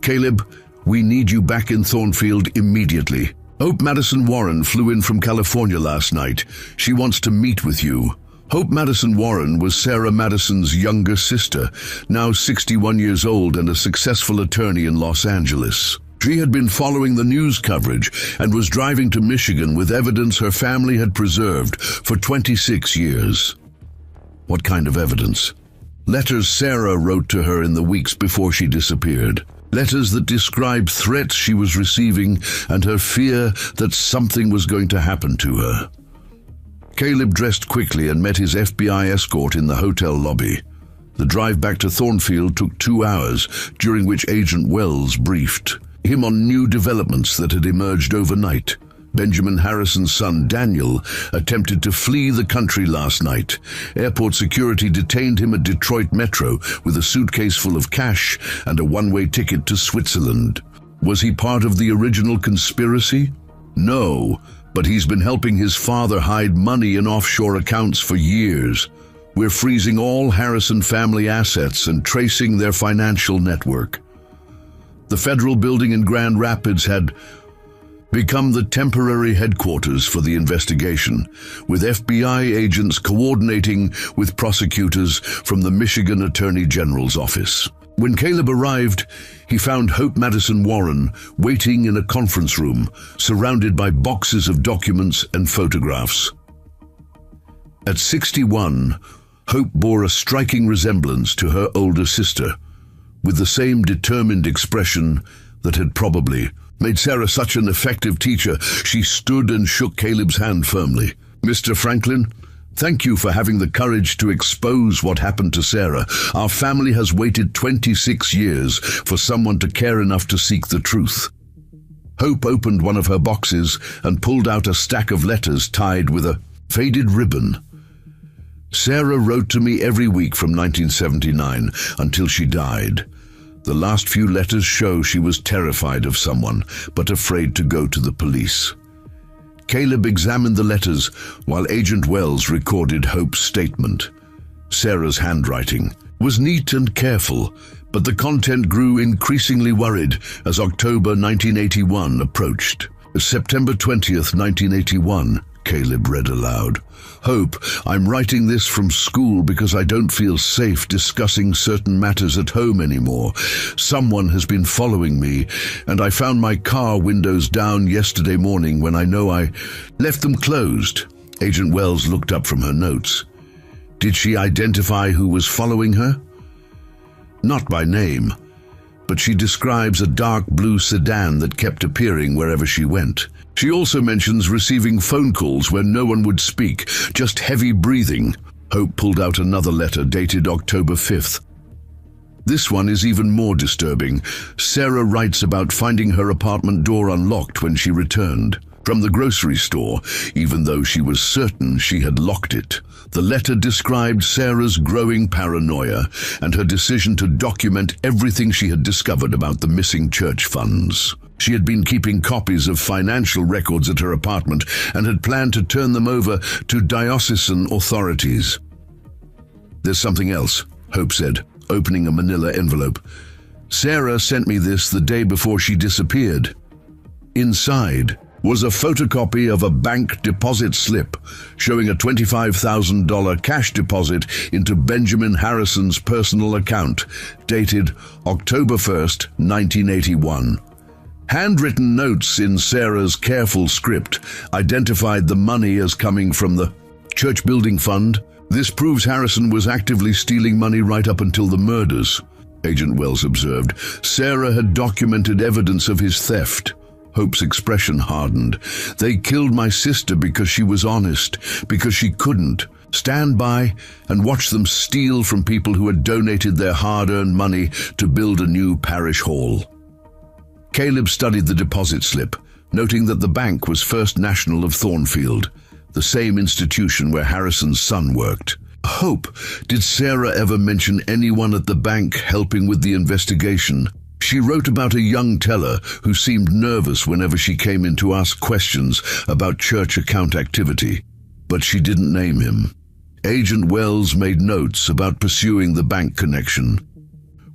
Caleb, We need you back in Thornfield immediately. Hope Madison Warren flew in from California last night. She wants to meet with you. Hope Madison Warren was Sarah Madison's younger sister, now 61 years old and a successful attorney in Los Angeles. She had been following the news coverage and was driving to Michigan with evidence her family had preserved for 26 years. What kind of evidence? Letters Sarah wrote to her in the weeks before she disappeared. Letters that described threats she was receiving and her fear that something was going to happen to her. Caleb dressed quickly and met his FBI escort in the hotel lobby. The drive back to Thornfield took 2 hours, during which Agent Wells briefed him on new developments that had emerged overnight. Benjamin Harrison's son, Daniel, attempted to flee the country last night. Airport security detained him at Detroit Metro with a suitcase full of cash and a one-way ticket to Switzerland. Was he part of the original conspiracy? No, but he's been helping his father hide money in offshore accounts for years. We're freezing all Harrison family assets and tracing their financial network. The federal building in Grand Rapids had become the temporary headquarters for the investigation, with FBI agents coordinating with prosecutors from the Michigan Attorney General's office. When Caleb arrived, he found Hope Madison Warren waiting in a conference room, surrounded by boxes of documents and photographs. At 61, Hope bore a striking resemblance to her older sister, with the same determined expression that had probably made Sarah such an effective teacher. She stood and shook Caleb's hand firmly. "Mr. Franklin, thank you for having the courage to expose what happened to Sarah. Our family has waited 26 years for someone to care enough to seek the truth." Hope opened one of her boxes and pulled out a stack of letters tied with a faded ribbon. "Sarah wrote to me every week from 1979 until she died. The last few letters show she was terrified of someone, but afraid to go to the police." Caleb examined the letters while Agent Wells recorded Hope's statement. Sarah's handwriting was neat and careful, but the content grew increasingly worried as October 1981 approached. "September 20th, 1981, Caleb read aloud. "Hope, I'm writing this from school because I don't feel safe discussing certain matters at home anymore. Someone has been following me, and I found my car windows down yesterday morning when I know I left them closed." Agent Wells looked up from her notes. "Did she identify who was following her?" "Not by name, but she describes a dark blue sedan that kept appearing wherever she went. She also mentions receiving phone calls where no one would speak, just heavy breathing." Hope pulled out another letter dated October 5th. This one is even more disturbing. Sarah writes about finding her apartment door unlocked when she returned from the grocery store, even though she was certain she had locked it. The letter described Sarah's growing paranoia and her decision to document everything she had discovered about the missing church funds. She had been keeping copies of financial records at her apartment and had planned to turn them over to diocesan authorities. "There's something else," Hope said, opening a manila envelope. "Sarah sent me this the day before she disappeared." Inside was a photocopy of a bank deposit slip showing a $25,000 cash deposit into Benjamin Harrison's personal account, dated October 1st, 1981. Handwritten notes in Sarah's careful script identified the money as coming from the church building fund. "This proves Harrison was actively stealing money right up until the murders," Agent Wells observed. "Sarah had documented evidence of his theft." Hope's expression hardened. "They killed my sister because she was honest, because she couldn't stand by and watch them steal from people who had donated their hard-earned money to build a new parish hall." Caleb studied the deposit slip, noting that the bank was First National of Thornfield, the same institution where Harrison's son worked. "Hope, did Sarah ever mention anyone at the bank helping with the investigation?" She wrote about a young teller who seemed nervous whenever she came in to ask questions about church account activity, but she didn't name him. Agent Wells made notes about pursuing the bank connection.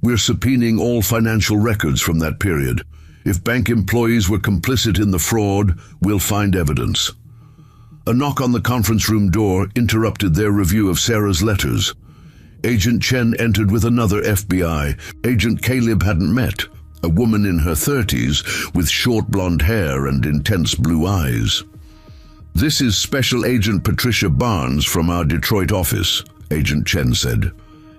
"We're subpoenaing all financial records from that period. If bank employees were complicit in the fraud, we'll find evidence." A knock on the conference room door interrupted their review of Sarah's letters. Agent Chen entered with another FBI agent Caleb hadn't met, a woman in her 30s with short blonde hair and intense blue eyes. "This is Special Agent Patricia Barnes from our Detroit office," Agent Chen said.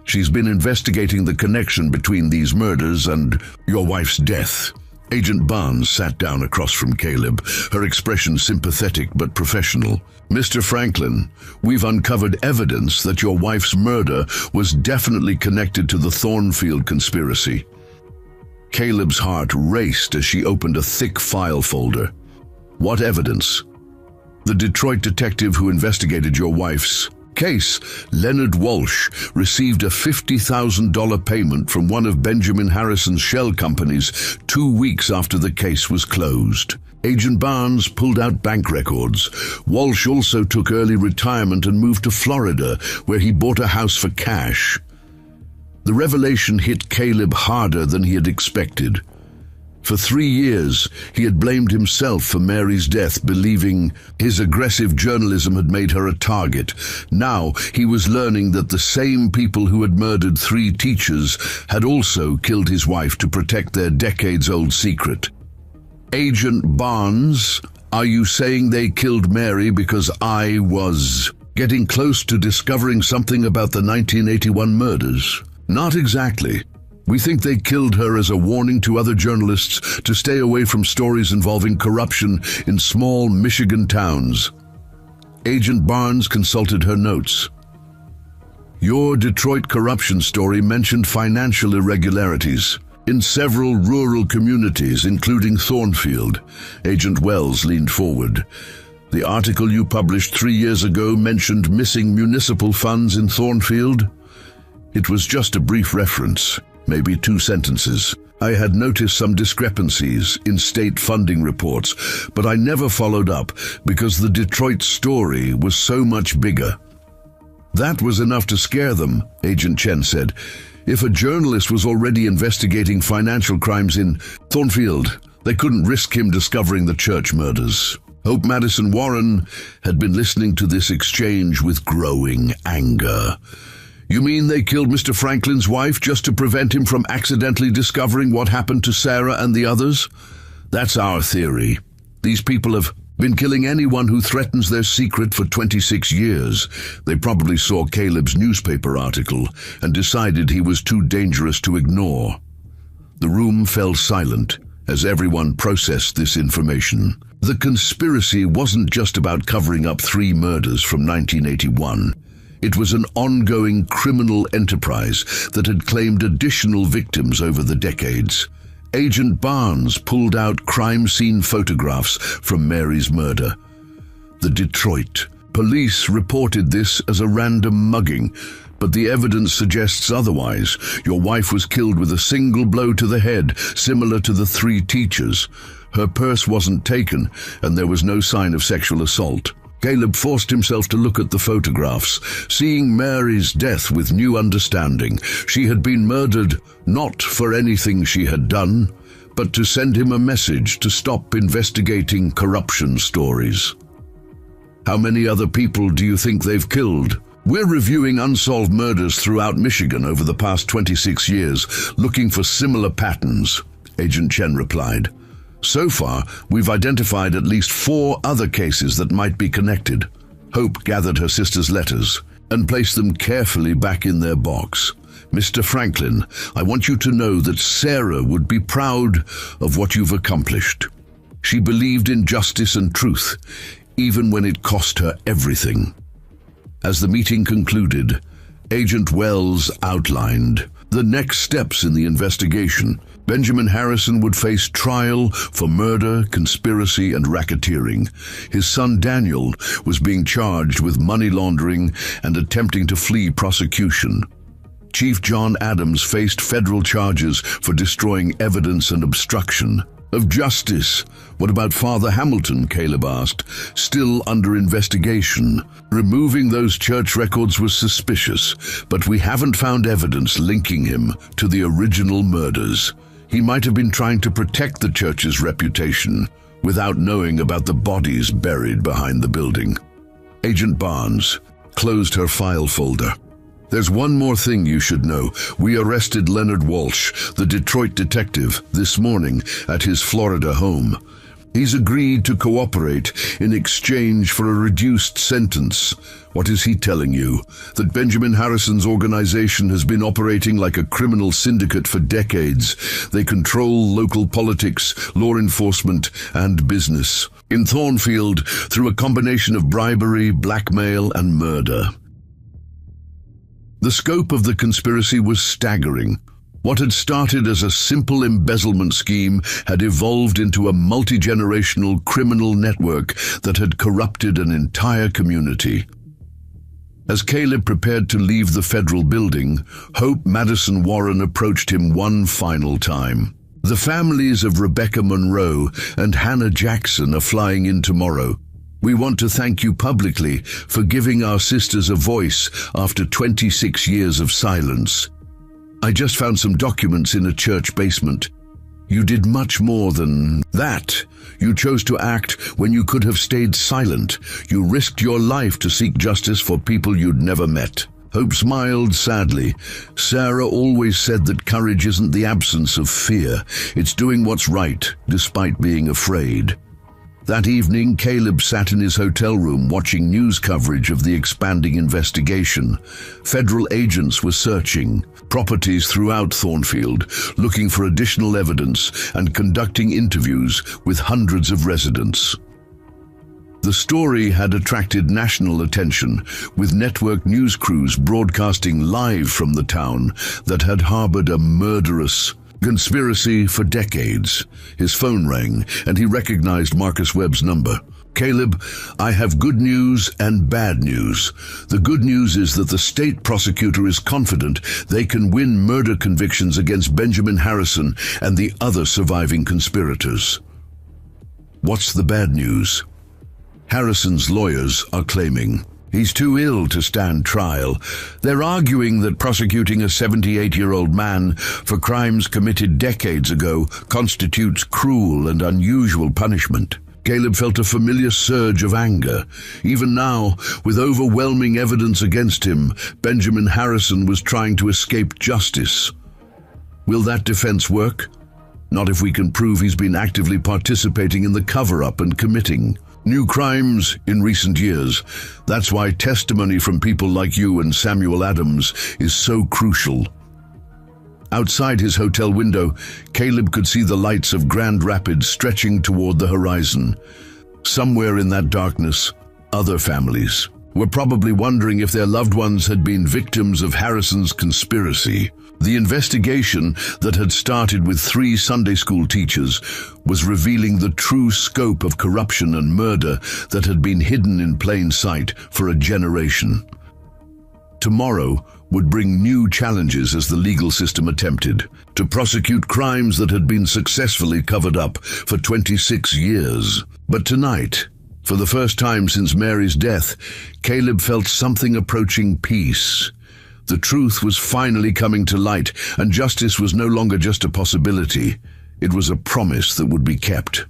"She's been investigating the connection between these murders and your wife's death." Agent Barnes sat down across from Caleb, her expression sympathetic but professional. "Mr. Franklin, we've uncovered evidence that your wife's murder was definitely connected to the Thornfield conspiracy." Caleb's heart raced as she opened a thick file folder. "What evidence?" "The Detroit detective who investigated your wife's case, Leonard Walsh, received a $50,000 payment from one of Benjamin Harrison's shell companies 2 weeks after the case was closed." Agent Barnes pulled out bank records. Walsh also took early retirement and moved to Florida, where he bought a house for cash. The revelation hit Caleb harder than he had expected. For 3 years, he had blamed himself for Mary's death, believing his aggressive journalism had made her a target. Now, he was learning that the same people who had murdered 3 teachers had also killed his wife to protect their decades-old secret. "Agent Barnes, are you saying they killed Mary because I was getting close to discovering something about the 1981 murders?" "Not exactly. We think they killed her as a warning to other journalists to stay away from stories involving corruption in small Michigan towns." Agent Barnes consulted her notes. "Your Detroit corruption story mentioned financial irregularities in several rural communities, including Thornfield." Agent Wells leaned forward. "The article you published 3 years ago mentioned missing municipal funds in Thornfield?" "It was just a brief reference. Maybe 2 sentences. I had noticed some discrepancies in state funding reports, but I never followed up because the Detroit story was so much bigger." "That was enough to scare them," Agent Chen said. "If a journalist was already investigating financial crimes in Thornfield, they couldn't risk him discovering the church murders." Hope Madison Warren had been listening to this exchange with growing anger. "You mean they killed Mr. Franklin's wife just to prevent him from accidentally discovering what happened to Sarah and the others?" "That's our theory. These people have been killing anyone who threatens their secret for 26 years. They probably saw Caleb's newspaper article and decided he was too dangerous to ignore." The room fell silent as everyone processed this information. The conspiracy wasn't just about covering up 3 murders from 1981. It was an ongoing criminal enterprise that had claimed additional victims over the decades. Agent Barnes pulled out crime scene photographs from Mary's murder. The Detroit police reported this as a random mugging, but the evidence suggests otherwise. Your wife was killed with a single blow to the head, similar to the 3 teachers. Her purse wasn't taken, and there was no sign of sexual assault. Caleb forced himself to look at the photographs, seeing Mary's death with new understanding. She had been murdered not for anything she had done, but to send him a message to stop investigating corruption stories. "How many other people do you think they've killed?" "We're reviewing unsolved murders throughout Michigan over the past 26 years, looking for similar patterns," Agent Chen replied. "So far, we've identified at least 4 other cases that might be connected." Hope gathered her sister's letters and placed them carefully back in their box. "Mr. Franklin, I want you to know that Sarah would be proud of what you've accomplished. She believed in justice and truth, even when it cost her everything." As the meeting concluded, Agent Wells outlined the next steps in the investigation. Benjamin Harrison would face trial for murder, conspiracy, and racketeering. His son Daniel was being charged with money laundering and attempting to flee prosecution. Chief John Adams faced federal charges for destroying evidence and obstruction of justice. "What about Father Hamilton?" Caleb asked. "Still under investigation. Removing those church records was suspicious, but we haven't found evidence linking him to the original murders. He might have been trying to protect the church's reputation without knowing about the bodies buried behind the building. Agent Barnes closed her file folder. There's one more thing you should know. We arrested Leonard Walsh, the Detroit detective, this morning at his Florida home. He's agreed to cooperate in exchange for a reduced sentence. What is he telling you? That Benjamin Harrison's organization has been operating like a criminal syndicate for decades. They control local politics, law enforcement, and business. In Thornfield, through a combination of bribery, blackmail, and murder. The scope of the conspiracy was staggering. What had started as a simple embezzlement scheme had evolved into a multi-generational criminal network that had corrupted an entire community. As Caleb prepared to leave the federal building, Hope Madison Warren approached him one final time. The families of Rebecca Monroe and Hannah Jackson are flying in tomorrow. We want to thank you publicly for giving our sisters a voice after 26 years of silence. I just found some documents in a church basement. You did much more than that. You chose to act when you could have stayed silent. You risked your life to seek justice for people you'd never met. Hope smiled sadly. Sarah always said that courage isn't the absence of fear. It's doing what's right, despite being afraid. That evening, Caleb sat in his hotel room watching news coverage of the expanding investigation. Federal agents were searching properties throughout Thornfield, looking for additional evidence and conducting interviews with hundreds of residents. The story had attracted national attention, with network news crews broadcasting live from the town that had harbored a murderous conspiracy for decades. His phone rang, and he recognized Marcus Webb's number. Caleb, I have good news and bad news. The good news is that the state prosecutor is confident they can win murder convictions against Benjamin Harrison and the other surviving conspirators. What's the bad news? Harrison's lawyers are claiming he's too ill to stand trial. They're arguing that prosecuting a 78-year-old man for crimes committed decades ago constitutes cruel and unusual punishment. Caleb felt a familiar surge of anger. Even now, with overwhelming evidence against him, Benjamin Harrison was trying to escape justice. Will that defense work? Not if we can prove he's been actively participating in the cover-up and committing new crimes in recent years. That's why testimony from people like you and Samuel Adams is so crucial. Outside his hotel window, Caleb could see the lights of Grand Rapids stretching toward the horizon. Somewhere in that darkness, other families were probably wondering if their loved ones had been victims of Harrison's conspiracy. The investigation that had started with 3 Sunday school teachers was revealing the true scope of corruption and murder that had been hidden in plain sight for a generation. Tomorrow would bring new challenges as the legal system attempted to prosecute crimes that had been successfully covered up for 26 years. But tonight, for the first time since Mary's death, Caleb felt something approaching peace. The truth was finally coming to light, and justice was no longer just a possibility. It was a promise that would be kept.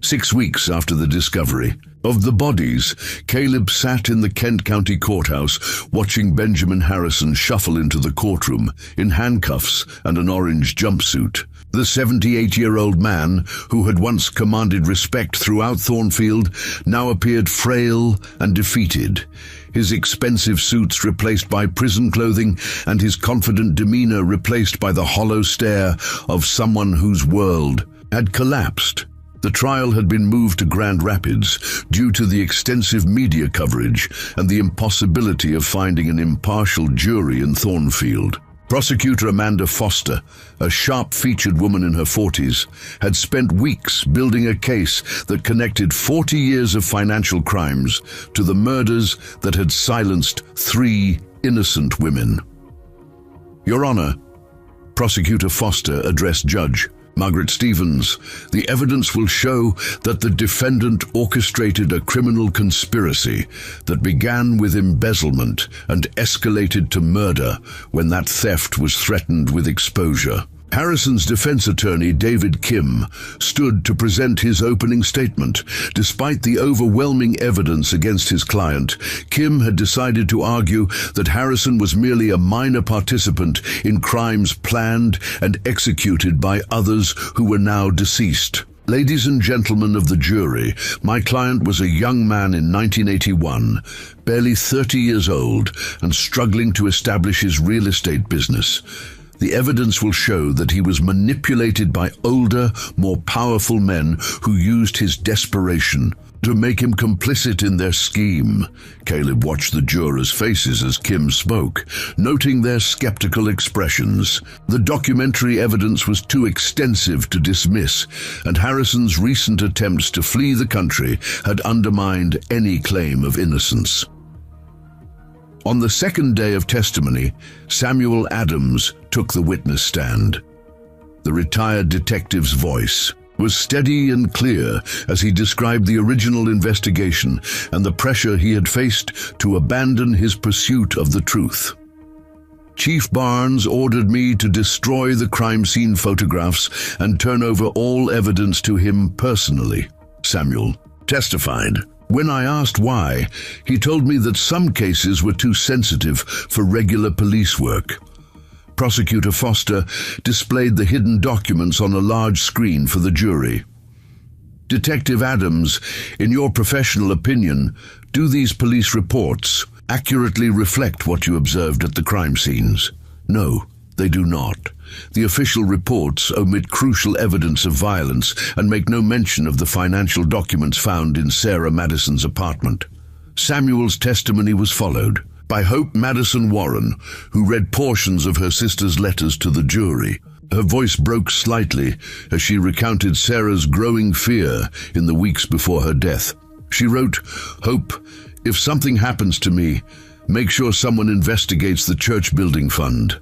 6 weeks after the discovery of the bodies, Caleb sat in the Kent County Courthouse watching Benjamin Harrison shuffle into the courtroom in handcuffs and an orange jumpsuit. The 78-year-old man, who had once commanded respect throughout Thornfield, now appeared frail and defeated. His expensive suits replaced by prison clothing, and his confident demeanor replaced by the hollow stare of someone whose world had collapsed. The trial had been moved to Grand Rapids due to the extensive media coverage and the impossibility of finding an impartial jury in Thornfield. Prosecutor Amanda Foster, a sharp-featured woman in her 40s, had spent weeks building a case that connected 40 years of financial crimes to the murders that had silenced 3 innocent women. Your Honor, Prosecutor Foster addressed Judge Margaret Stevens, the evidence will show that the defendant orchestrated a criminal conspiracy that began with embezzlement and escalated to murder when that theft was threatened with exposure. Harrison's defense attorney, David Kim, stood to present his opening statement. Despite the overwhelming evidence against his client, Kim had decided to argue that Harrison was merely a minor participant in crimes planned and executed by others who were now deceased. Ladies and gentlemen of the jury, my client was a young man in 1981, barely 30 years old, and struggling to establish his real estate business. The evidence will show that he was manipulated by older, more powerful men who used his desperation to make him complicit in their scheme. Caleb watched the jurors' faces as Kim spoke, noting their skeptical expressions. The documentary evidence was too extensive to dismiss, and Harrison's recent attempts to flee the country had undermined any claim of innocence. On the second day of testimony, Samuel Adams took the witness stand. The retired detective's voice was steady and clear as he described the original investigation and the pressure he had faced to abandon his pursuit of the truth. Chief Barnes ordered me to destroy the crime scene photographs and turn over all evidence to him personally, Samuel testified. When I asked why, he told me that some cases were too sensitive for regular police work. Prosecutor Foster displayed the hidden documents on a large screen for the jury. Detective Adams, in your professional opinion, do these police reports accurately reflect what you observed at the crime scenes? No, they do not. The official reports omit crucial evidence of violence and make no mention of the financial documents found in Sarah Madison's apartment. Samuel's testimony was followed by Hope Madison Warren, who read portions of her sister's letters to the jury. Her voice broke slightly as she recounted Sarah's growing fear in the weeks before her death. She wrote, "Hope, if something happens to me, make sure someone investigates the church building fund.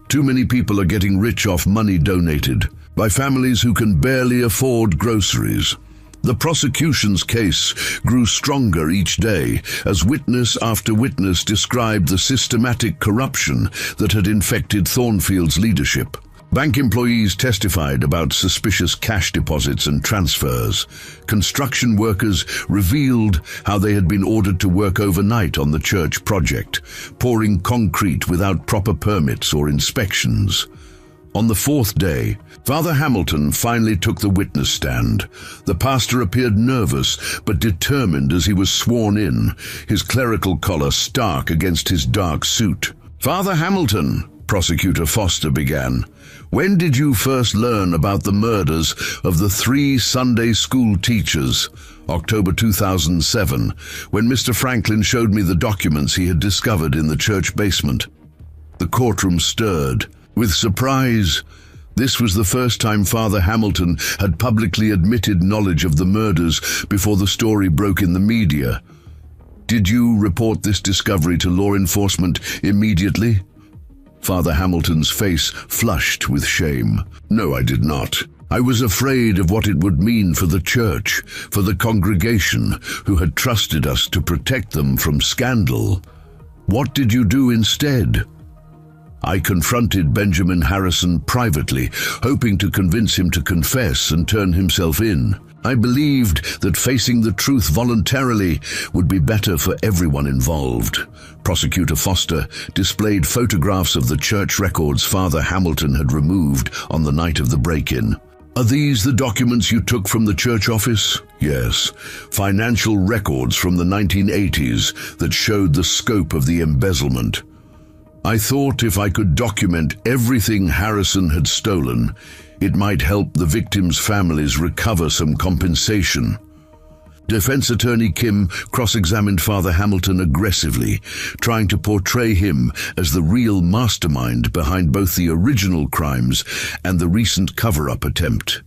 Too many people are getting rich off money donated by families who can barely afford groceries." The prosecution's case grew stronger each day as witness after witness described the systematic corruption that had infected Thornfield's leadership. Bank employees testified about suspicious cash deposits and transfers. Construction workers revealed how they had been ordered to work overnight on the church project, pouring concrete without proper permits or inspections. On the fourth day, Father Hamilton finally took the witness stand. The pastor appeared nervous but determined as he was sworn in, his clerical collar stark against his dark suit. "Father Hamilton," Prosecutor Foster began, "when did you first learn about the murders of the 3 Sunday school teachers?" "October 2007, when Mr. Franklin showed me the documents he had discovered in the church basement." The courtroom stirred. With surprise, this was the first time Father Hamilton had publicly admitted knowledge of the murders before the story broke in the media. "Did you report this discovery to law enforcement immediately?" Father Hamilton's face flushed with shame. "No, I did not. I was afraid of what it would mean for the church, for the congregation who had trusted us to protect them from scandal." "What did you do instead?" "I confronted Benjamin Harrison privately, hoping to convince him to confess and turn himself in. I believed that facing the truth voluntarily would be better for everyone involved." Prosecutor Foster displayed photographs of the church records Father Hamilton had removed on the night of the break-in. "Are these the documents you took from the church office?" "Yes, financial records from the 1980s that showed the scope of the embezzlement. I thought if I could document everything Harrison had stolen, it might help the victims' families recover some compensation." Defense attorney Kim cross-examined Father Hamilton aggressively, trying to portray him as the real mastermind behind both the original crimes and the recent cover-up attempt.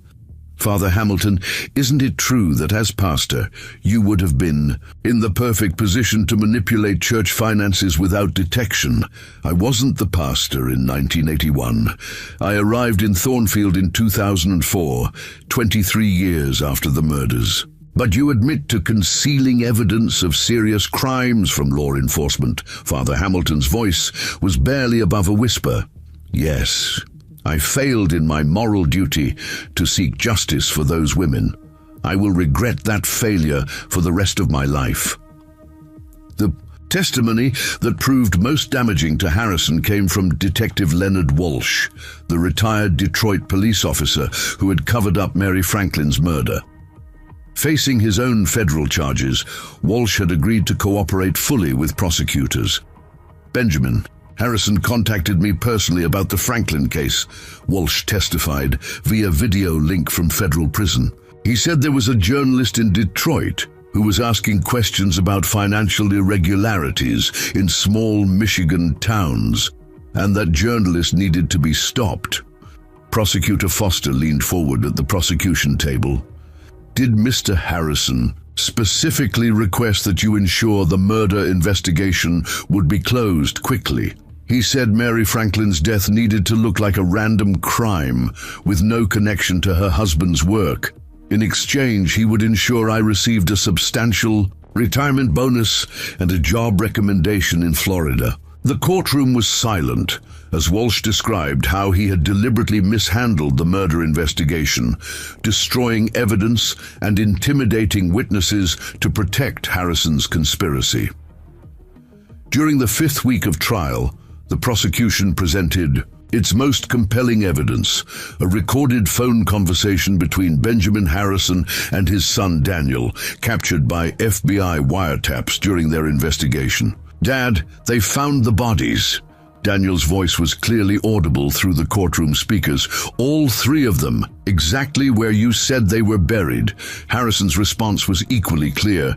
Father Hamilton, isn't it true that as pastor, you would have been in the perfect position to manipulate church finances without detection? I wasn't the pastor in 1981. I arrived in Thornfield in 2004, 23 years after the murders. But you admit to concealing evidence of serious crimes from law enforcement. Father Hamilton's voice was barely above a whisper. Yes, I failed in my moral duty to seek justice for those women. I will regret that failure for the rest of my life. The testimony that proved most damaging to Harrison came from Detective Leonard Walsh, the retired Detroit police officer who had covered up Mary Franklin's murder. Facing his own federal charges, Walsh had agreed to cooperate fully with prosecutors. Benjamin, Harrison contacted me personally about the Franklin case, Walsh testified via video link from federal prison. He said there was a journalist in Detroit who was asking questions about financial irregularities in small Michigan towns, and that journalist needed to be stopped. Prosecutor Foster leaned forward at the prosecution table. Did Mr. Harrison specifically request that you ensure the murder investigation would be closed quickly? He said Mary Franklin's death needed to look like a random crime with no connection to her husband's work. In exchange, he would ensure I received a substantial retirement bonus and a job recommendation in Florida. The courtroom was silent as Walsh described how he had deliberately mishandled the murder investigation, destroying evidence and intimidating witnesses to protect Harrison's conspiracy. During the 5th week of trial, the prosecution presented its most compelling evidence, a recorded phone conversation between Benjamin Harrison and his son Daniel, captured by FBI wiretaps during their investigation. "Dad, they found the bodies." Daniel's voice was clearly audible through the courtroom speakers. "All 3 of them, exactly where you said they were buried." Harrison's response was equally clear.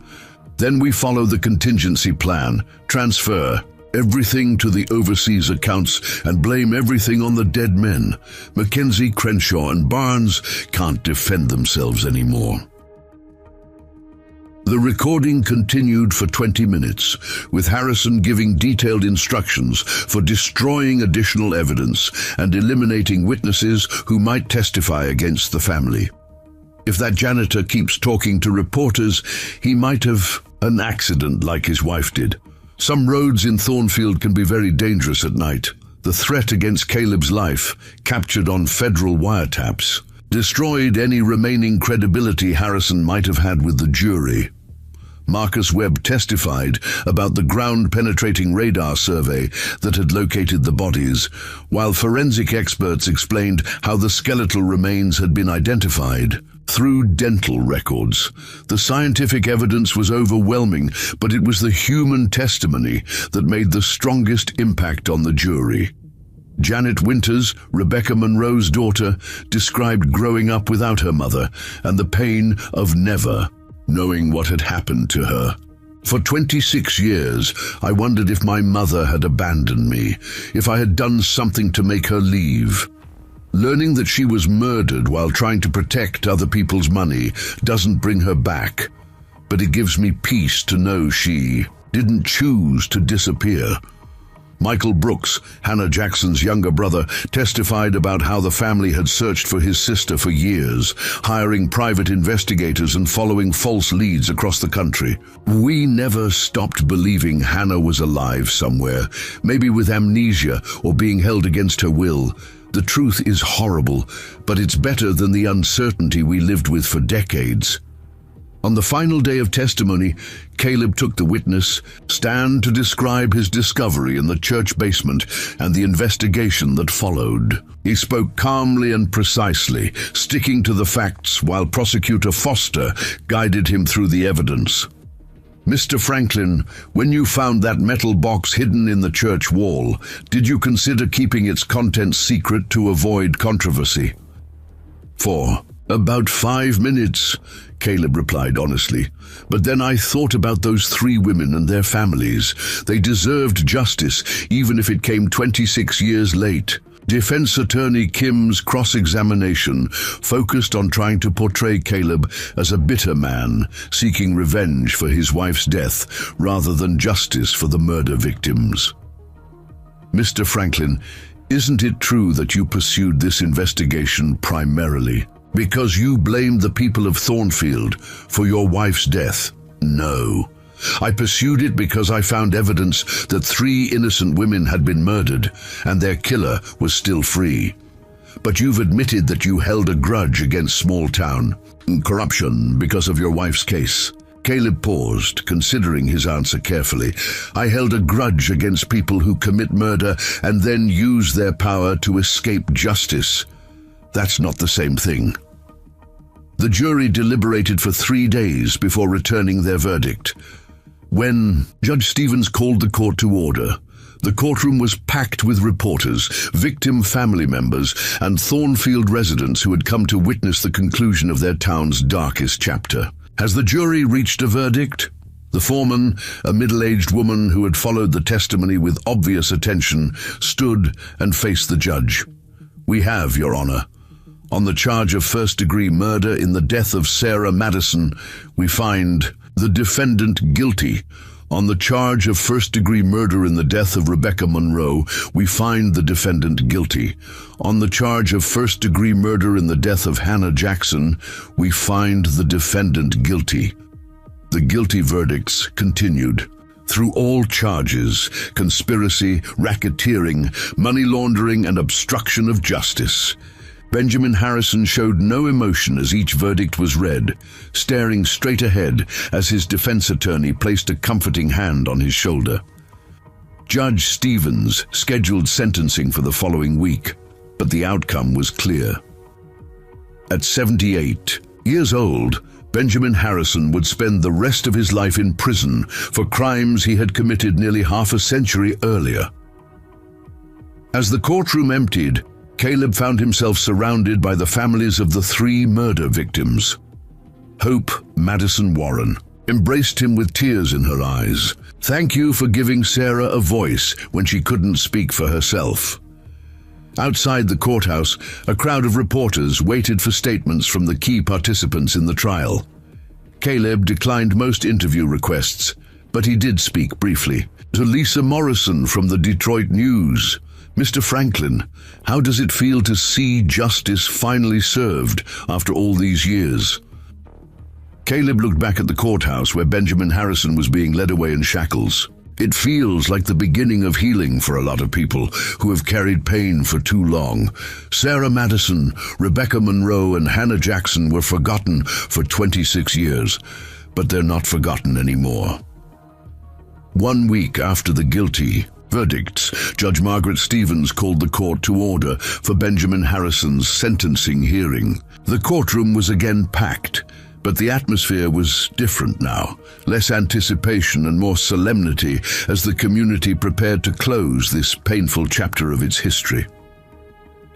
"Then we follow the contingency plan. Transfer everything to the overseas accounts and blame everything on the dead men. Mackenzie, Crenshaw, and Barnes can't defend themselves anymore." The recording continued for 20 minutes, with Harrison giving detailed instructions for destroying additional evidence and eliminating witnesses who might testify against the family. If that janitor keeps talking to reporters, he might have an accident like his wife did. Some roads in Thornfield can be very dangerous at night. The threat against Caleb's life, captured on federal wiretaps, destroyed any remaining credibility Harrison might have had with the jury. Marcus Webb testified about the ground-penetrating radar survey that had located the bodies, while forensic experts explained how the skeletal remains had been identified through dental records. The scientific evidence was overwhelming, but it was the human testimony that made the strongest impact on the jury. Janet Winters, Rebecca Monroe's daughter, described growing up without her mother and the pain of never knowing what had happened to her. "For 26 years, I wondered if my mother had abandoned me, if I had done something to make her leave. Learning that she was murdered while trying to protect other people's money doesn't bring her back, but it gives me peace to know she didn't choose to disappear." Michael Brooks, Hannah Jackson's younger brother, testified about how the family had searched for his sister for years, hiring private investigators and following false leads across the country. "We never stopped believing Hannah was alive somewhere, maybe with amnesia or being held against her will. The truth is horrible, but it's better than the uncertainty we lived with for decades." On the final day of testimony, Caleb took the witness stand to describe his discovery in the church basement and the investigation that followed. He spoke calmly and precisely, sticking to the facts while Prosecutor Foster guided him through the evidence. "Mr. Franklin, when you found that metal box hidden in the church wall, did you consider keeping its contents secret to avoid controversy?" "For about 5 minutes, Caleb replied honestly. "But then I thought about those 3 women and their families. They deserved justice, even if it came 26 years late. Defense attorney Kim's cross-examination focused on trying to portray Caleb as a bitter man seeking revenge for his wife's death rather than justice for the murder victims. Mr. Franklin, isn't it true that you pursued this investigation primarily because you blamed the people of Thornfield for your wife's death? No. I pursued it because I found evidence that 3 innocent women had been murdered and their killer was still free. But you've admitted that you held a grudge against small-town corruption because of your wife's case. Caleb paused, considering his answer carefully. I held a grudge against people who commit murder and then use their power to escape justice. That's not the same thing. The jury deliberated for 3 days before returning their verdict. When Judge Stevens called the court to order, the courtroom was packed with reporters, victim family members, and Thornfield residents who had come to witness the conclusion of their town's darkest chapter. Has the jury reached a verdict? The foreman, a middle-aged woman who had followed the testimony with obvious attention, stood and faced the judge. We have, Your Honor. On the charge of first-degree murder in the death of Sarah Madison, we find the defendant guilty. On the charge of first-degree murder in the death of Rebecca Monroe, we find the defendant guilty. On the charge of first-degree murder in the death of Hannah Jackson, we find the defendant guilty. The guilty verdicts continued. Through all charges, conspiracy, racketeering, money laundering, and obstruction of justice, Benjamin Harrison showed no emotion as each verdict was read, staring straight ahead as his defense attorney placed a comforting hand on his shoulder. Judge Stevens scheduled sentencing for the following week, but the outcome was clear. At 78 years old, Benjamin Harrison would spend the rest of his life in prison for crimes he had committed nearly half a century earlier. As the courtroom emptied, Caleb found himself surrounded by the families of the 3 murder victims. Hope Madison Warren embraced him with tears in her eyes. Thank you for giving Sarah a voice when she couldn't speak for herself. Outside the courthouse, a crowd of reporters waited for statements from the key participants in the trial. Caleb declined most interview requests, but he did speak briefly. To Lisa Morrison from the Detroit News, Mr. Franklin, how does it feel to see justice finally served after all these years? Caleb looked back at the courthouse where Benjamin Harrison was being led away in shackles. It feels like the beginning of healing for a lot of people who have carried pain for too long. Sarah Madison, Rebecca Monroe, and Hannah Jackson were forgotten for 26 years, but they're not forgotten anymore. 1 week after the guilty verdicts, Judge Margaret Stevens called the court to order for Benjamin Harrison's sentencing hearing. The courtroom was again packed, but the atmosphere was different now, less anticipation and more solemnity as the community prepared to close this painful chapter of its history.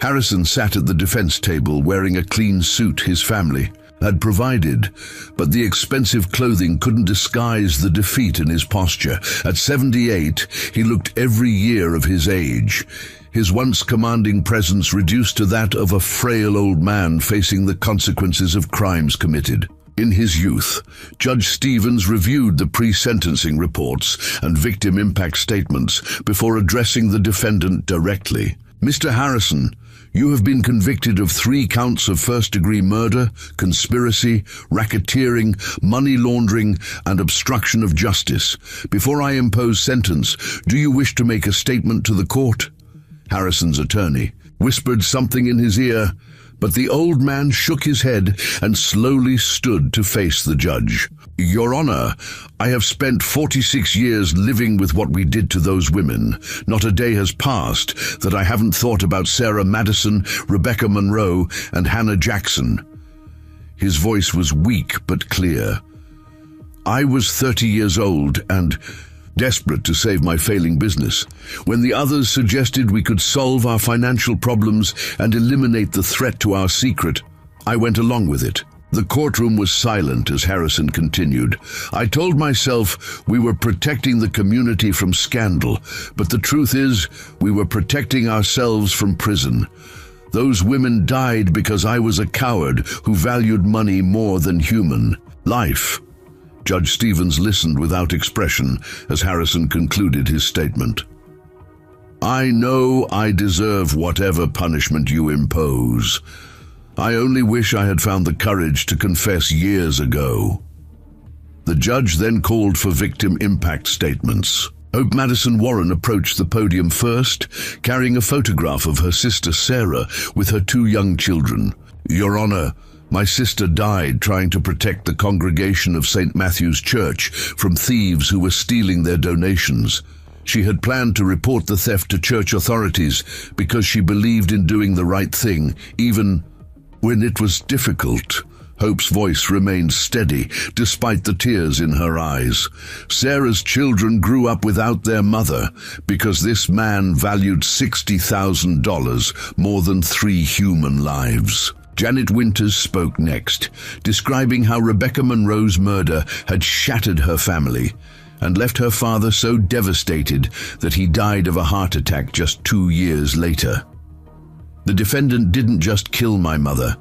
Harrison sat at the defense table wearing a clean suit his family had provided, but the expensive clothing couldn't disguise the defeat in his posture. At 78, he looked every year of his age, his once commanding presence reduced to that of a frail old man facing the consequences of crimes committed. In his youth, Judge Stevens reviewed the pre-sentencing reports and victim impact statements before addressing the defendant directly. Mr. Harrison, you have been convicted of 3 counts of first-degree murder, conspiracy, racketeering, money laundering, and obstruction of justice. Before I impose sentence, do you wish to make a statement to the court? Harrison's attorney whispered something in his ear, but the old man shook his head and slowly stood to face the judge. Your Honor, I have spent 46 years living with what we did to those women. Not a day has passed that I haven't thought about Sarah Madison, Rebecca Monroe, and Hannah Jackson. His voice was weak but clear. I was 30 years old and desperate to save my failing business. When the others suggested we could solve our financial problems and eliminate the threat to our secret, I went along with it. The courtroom was silent as Harrison continued. I told myself we were protecting the community from scandal, but the truth is, we were protecting ourselves from prison. Those women died because I was a coward who valued money more than human life. Judge Stevens listened without expression as Harrison concluded his statement. I know I deserve whatever punishment you impose. I only wish I had found the courage to confess years ago. The judge then called for victim impact statements. Hope Madison Warren approached the podium first, carrying a photograph of her sister Sarah with her 2 young children. Your Honor, my sister died trying to protect the congregation of St. Matthew's Church from thieves who were stealing their donations. She had planned to report the theft to church authorities because she believed in doing the right thing, even when it was difficult. Hope's voice remained steady, despite the tears in her eyes. Sarah's children grew up without their mother because this man valued $60,000 more than 3 human lives. Janet Winters spoke next, describing how Rebecca Monroe's murder had shattered her family and left her father so devastated that he died of a heart attack just 2 years later. The defendant didn't just kill my mother.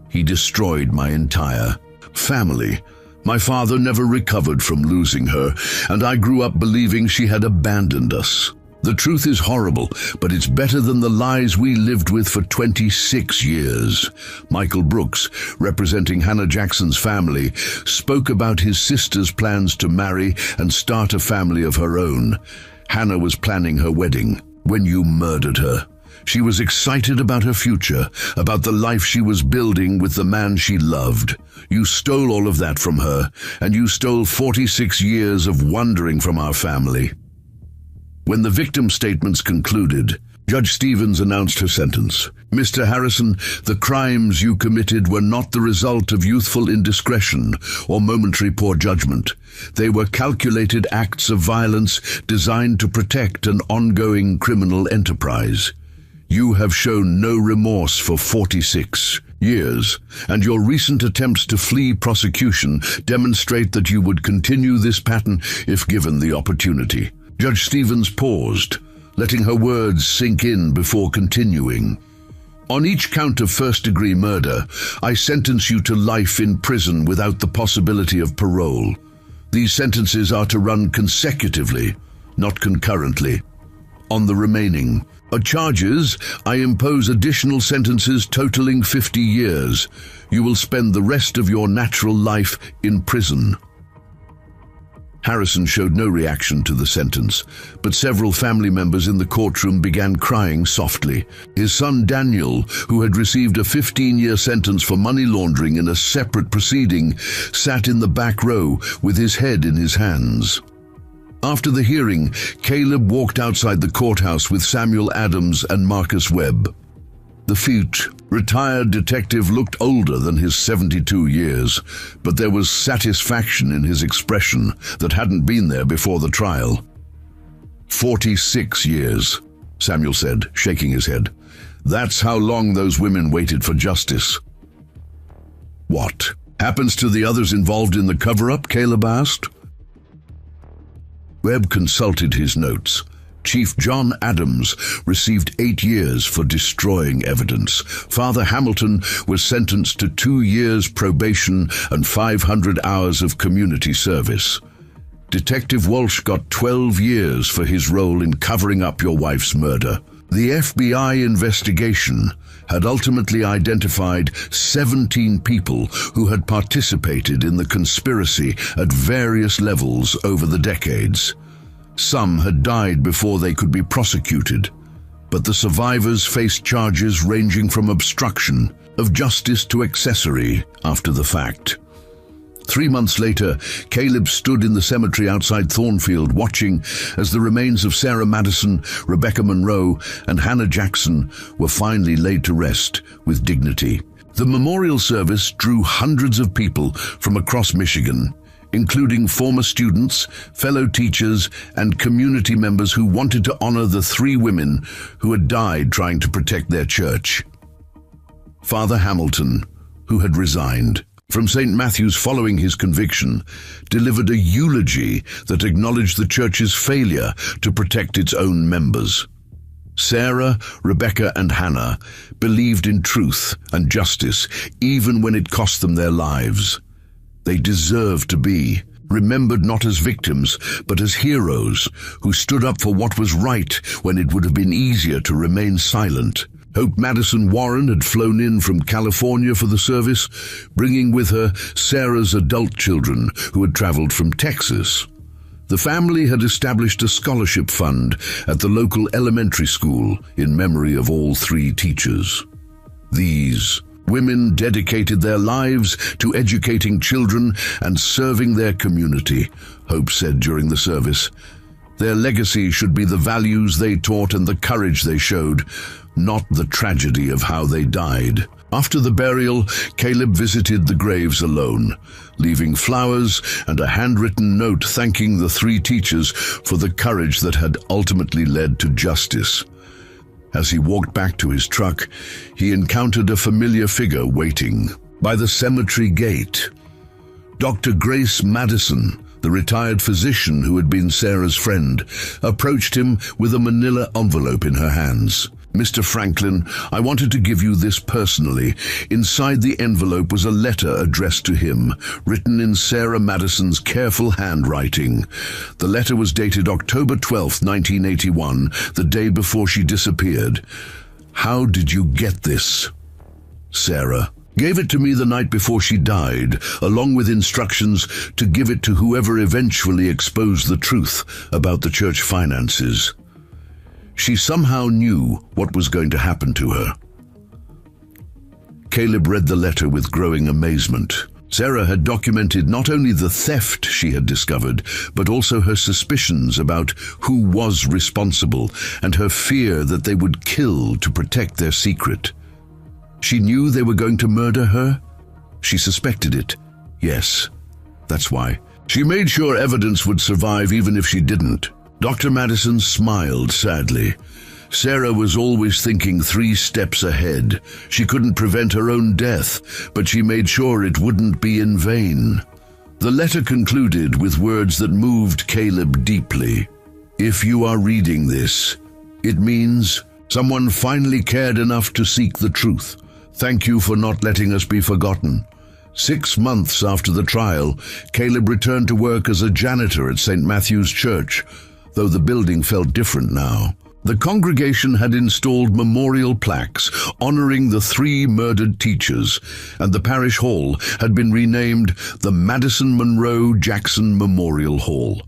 He destroyed my entire family. My father never recovered from losing her, and I grew up believing she had abandoned us. The truth is horrible, but it's better than the lies we lived with for 26 years. Michael Brooks, representing Hannah Jackson's family, spoke about his sister's plans to marry and start a family of her own. Hannah was planning her wedding when you murdered her. She was excited about her future, about the life she was building with the man she loved. You stole all of that from her, and you stole 46 years of wandering from our family. When the victim statements concluded, Judge Stevens announced her sentence. Mr. Harrison, the crimes you committed were not the result of youthful indiscretion or momentary poor judgment. They were calculated acts of violence designed to protect an ongoing criminal enterprise. You have shown no remorse for 46 years, and your recent attempts to flee prosecution demonstrate that you would continue this pattern if given the opportunity. Judge Stevens paused, letting her words sink in before continuing. On each count of first-degree murder, I sentence you to life in prison without the possibility of parole. These sentences are to run consecutively, not concurrently. On the remaining charges, I impose additional sentences totaling 50 years. You will spend the rest of your natural life in prison. Harrison showed no reaction to the sentence, but several family members in the courtroom began crying softly. His son Daniel, who had received a 15-year sentence for money laundering in a separate proceeding, sat in the back row with his head in his hands. After the hearing, Caleb walked outside the courthouse with Samuel Adams and Marcus Webb. The retired detective looked older than his 72 years, but there was satisfaction in his expression that hadn't been there before the trial. 46 years, Samuel said, shaking his head. That's how long those women waited for justice. What happens to the others involved in the cover-up? Caleb asked. Webb consulted his notes. Chief John Adams received 8 years for destroying evidence. Father Hamilton was sentenced to 2 years probation and 500 hours of community service. Detective Walsh got 12 years for his role in covering up your wife's murder. The FBI investigation had ultimately identified 17 people who had participated in the conspiracy at various levels over the decades. Some had died before they could be prosecuted, but the survivors faced charges ranging from obstruction of justice to accessory after the fact. 3 months later, Caleb stood in the cemetery outside Thornfield watching as the remains of Sarah Madison, Rebecca Monroe, and Hannah Jackson were finally laid to rest with dignity. The memorial service drew hundreds of people from across Michigan, including former students, fellow teachers, and community members who wanted to honor the 3 women who had died trying to protect their church. Father Hamilton, who had resigned, from St. Matthew's following his conviction, delivered a eulogy that acknowledged the church's failure to protect its own members. Sarah, Rebecca, and Hannah believed in truth and justice even when it cost them their lives. They deserved to be remembered not as victims, but as heroes who stood up for what was right when it would have been easier to remain silent. Hope Madison Warren had flown in from California for the service, bringing with her Sarah's adult children who had traveled from Texas. The family had established a scholarship fund at the local elementary school in memory of all three teachers. These women dedicated their lives to educating children and serving their community, Hope said during the service. Their legacy should be the values they taught and the courage they showed, not the tragedy of how they died. After the burial, Caleb visited the graves alone, leaving flowers and a handwritten note thanking the three teachers for the courage that had ultimately led to justice. As he walked back to his truck, he encountered a familiar figure waiting by the cemetery gate. Dr. Grace Madison, the retired physician who had been Sarah's friend, approached him with a manila envelope in her hands. "Mr. Franklin, I wanted to give you this personally." Inside the envelope was a letter addressed to him, written in Sarah Madison's careful handwriting. The letter was dated October 12, 1981, the day before she disappeared. "How did you get this?" Sarah gave it to me the night before she died, along with instructions to give it to whoever eventually exposed the truth about the church finances. She somehow knew what was going to happen to her. Caleb read the letter with growing amazement. Sarah had documented not only the theft she had discovered, but also her suspicions about who was responsible and her fear that they would kill to protect their secret. She knew they were going to murder her? She suspected it. Yes, that's why. She made sure evidence would survive even if she didn't. Dr. Madison smiled sadly. Sarah was always thinking 3 steps ahead. She couldn't prevent her own death, but she made sure it wouldn't be in vain. The letter concluded with words that moved Caleb deeply. "If you are reading this, it means someone finally cared enough to seek the truth. Thank you for not letting us be forgotten." 6 months after the trial, Caleb returned to work as a janitor at St. Matthew's Church, though the building felt different now. The congregation had installed memorial plaques honoring the 3 murdered teachers, and the parish hall had been renamed the Madison Monroe Jackson Memorial Hall.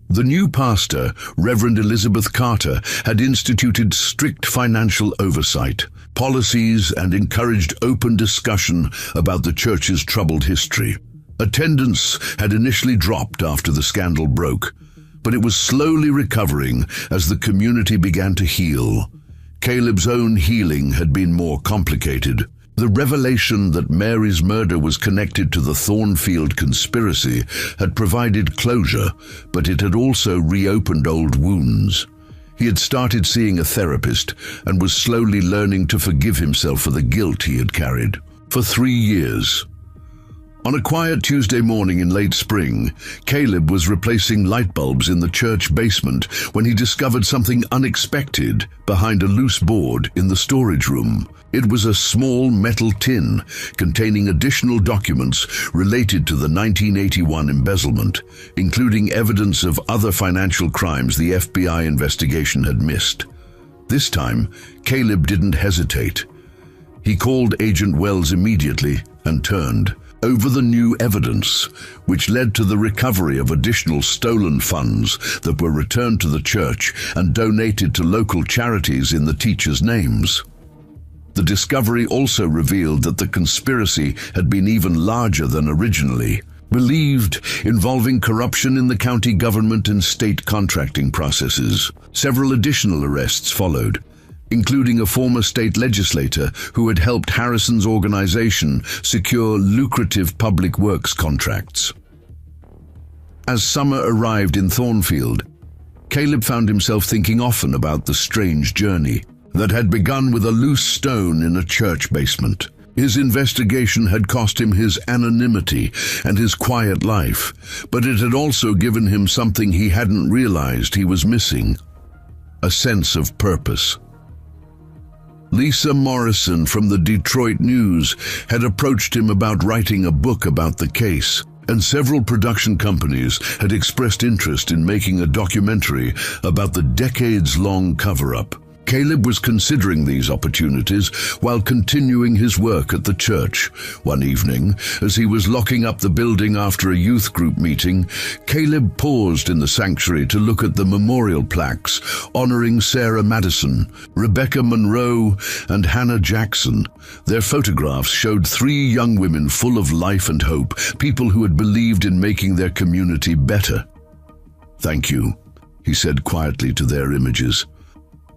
The new pastor, Reverend Elizabeth Carter, had instituted strict financial oversight, policies, and encouraged open discussion about the church's troubled history. Attendance had initially dropped after the scandal broke, but it was slowly recovering as the community began to heal. Caleb's own healing had been more complicated. The revelation that Mary's murder was connected to the Thornfield conspiracy had provided closure, but it had also reopened old wounds. He had started seeing a therapist and was slowly learning to forgive himself for the guilt he had carried. For 3 years. On a quiet Tuesday morning in late spring, Caleb was replacing light bulbs in the church basement when he discovered something unexpected behind a loose board in the storage room. It was a small metal tin containing additional documents related to the 1981 embezzlement, including evidence of other financial crimes the FBI investigation had missed. This time, Caleb didn't hesitate. He called Agent Wells immediately and turned over the new evidence, which led to the recovery of additional stolen funds that were returned to the church and donated to local charities in the teachers' names. The discovery also revealed that the conspiracy had been even larger than originally believed, involving corruption in the county government and state contracting processes. Several additional arrests followed, including a former state legislator who had helped Harrison's organization secure lucrative public works contracts. As summer arrived in Thornfield, Caleb found himself thinking often about the strange journey that had begun with a loose stone in a church basement. His investigation had cost him his anonymity and his quiet life, but it had also given him something he hadn't realized he was missing: a sense of purpose. Lisa Morrison from the Detroit News had approached him about writing a book about the case, and several production companies had expressed interest in making a documentary about the decades-long cover-up. Caleb was considering these opportunities while continuing his work at the church. One evening, as he was locking up the building after a youth group meeting, Caleb paused in the sanctuary to look at the memorial plaques honoring Sarah Madison, Rebecca Monroe, and Hannah Jackson. Their photographs showed 3 young women full of life and hope, people who had believed in making their community better. "Thank you," he said quietly to their images.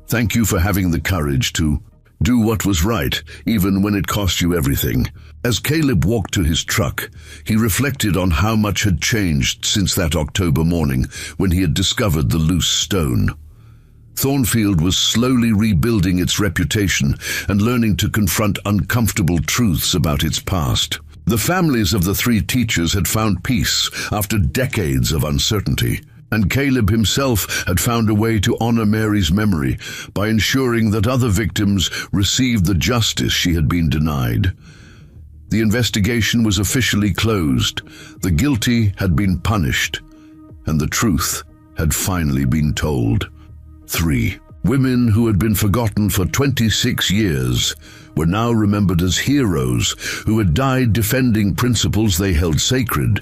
"Thank you for having the courage to do what was right, even when it cost you everything." As Caleb walked to his truck, he reflected on how much had changed since that October morning when he had discovered the loose stone. Thornfield was slowly rebuilding its reputation and learning to confront uncomfortable truths about its past. The families of the 3 teachers had found peace after decades of uncertainty, and Caleb himself had found a way to honor Mary's memory by ensuring that other victims received the justice she had been denied. The investigation was officially closed, the guilty had been punished, and the truth had finally been told. 3 women who had been forgotten for 26 years were now remembered as heroes who had died defending principles they held sacred.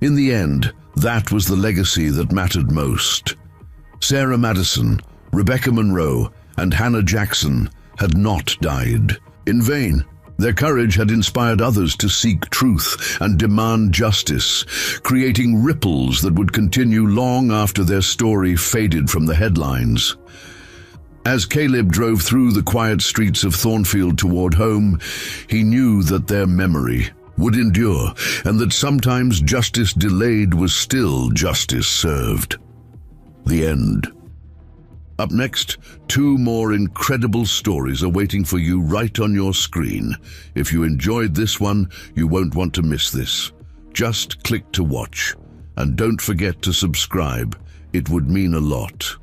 In the end, that was the legacy that mattered most. Sarah Madison, Rebecca Monroe, and Hannah Jackson had not died in vain. Their courage had inspired others to seek truth and demand justice, creating ripples that would continue long after their story faded from the headlines. As Caleb drove through the quiet streets of Thornfield toward home, he knew that their memory would endure, and that sometimes justice delayed was still justice served. The end. Up next, 2 more incredible stories are waiting for you right on your screen. If you enjoyed this one, you won't want to miss this. Just click to watch, and don't forget to subscribe. It would mean a lot.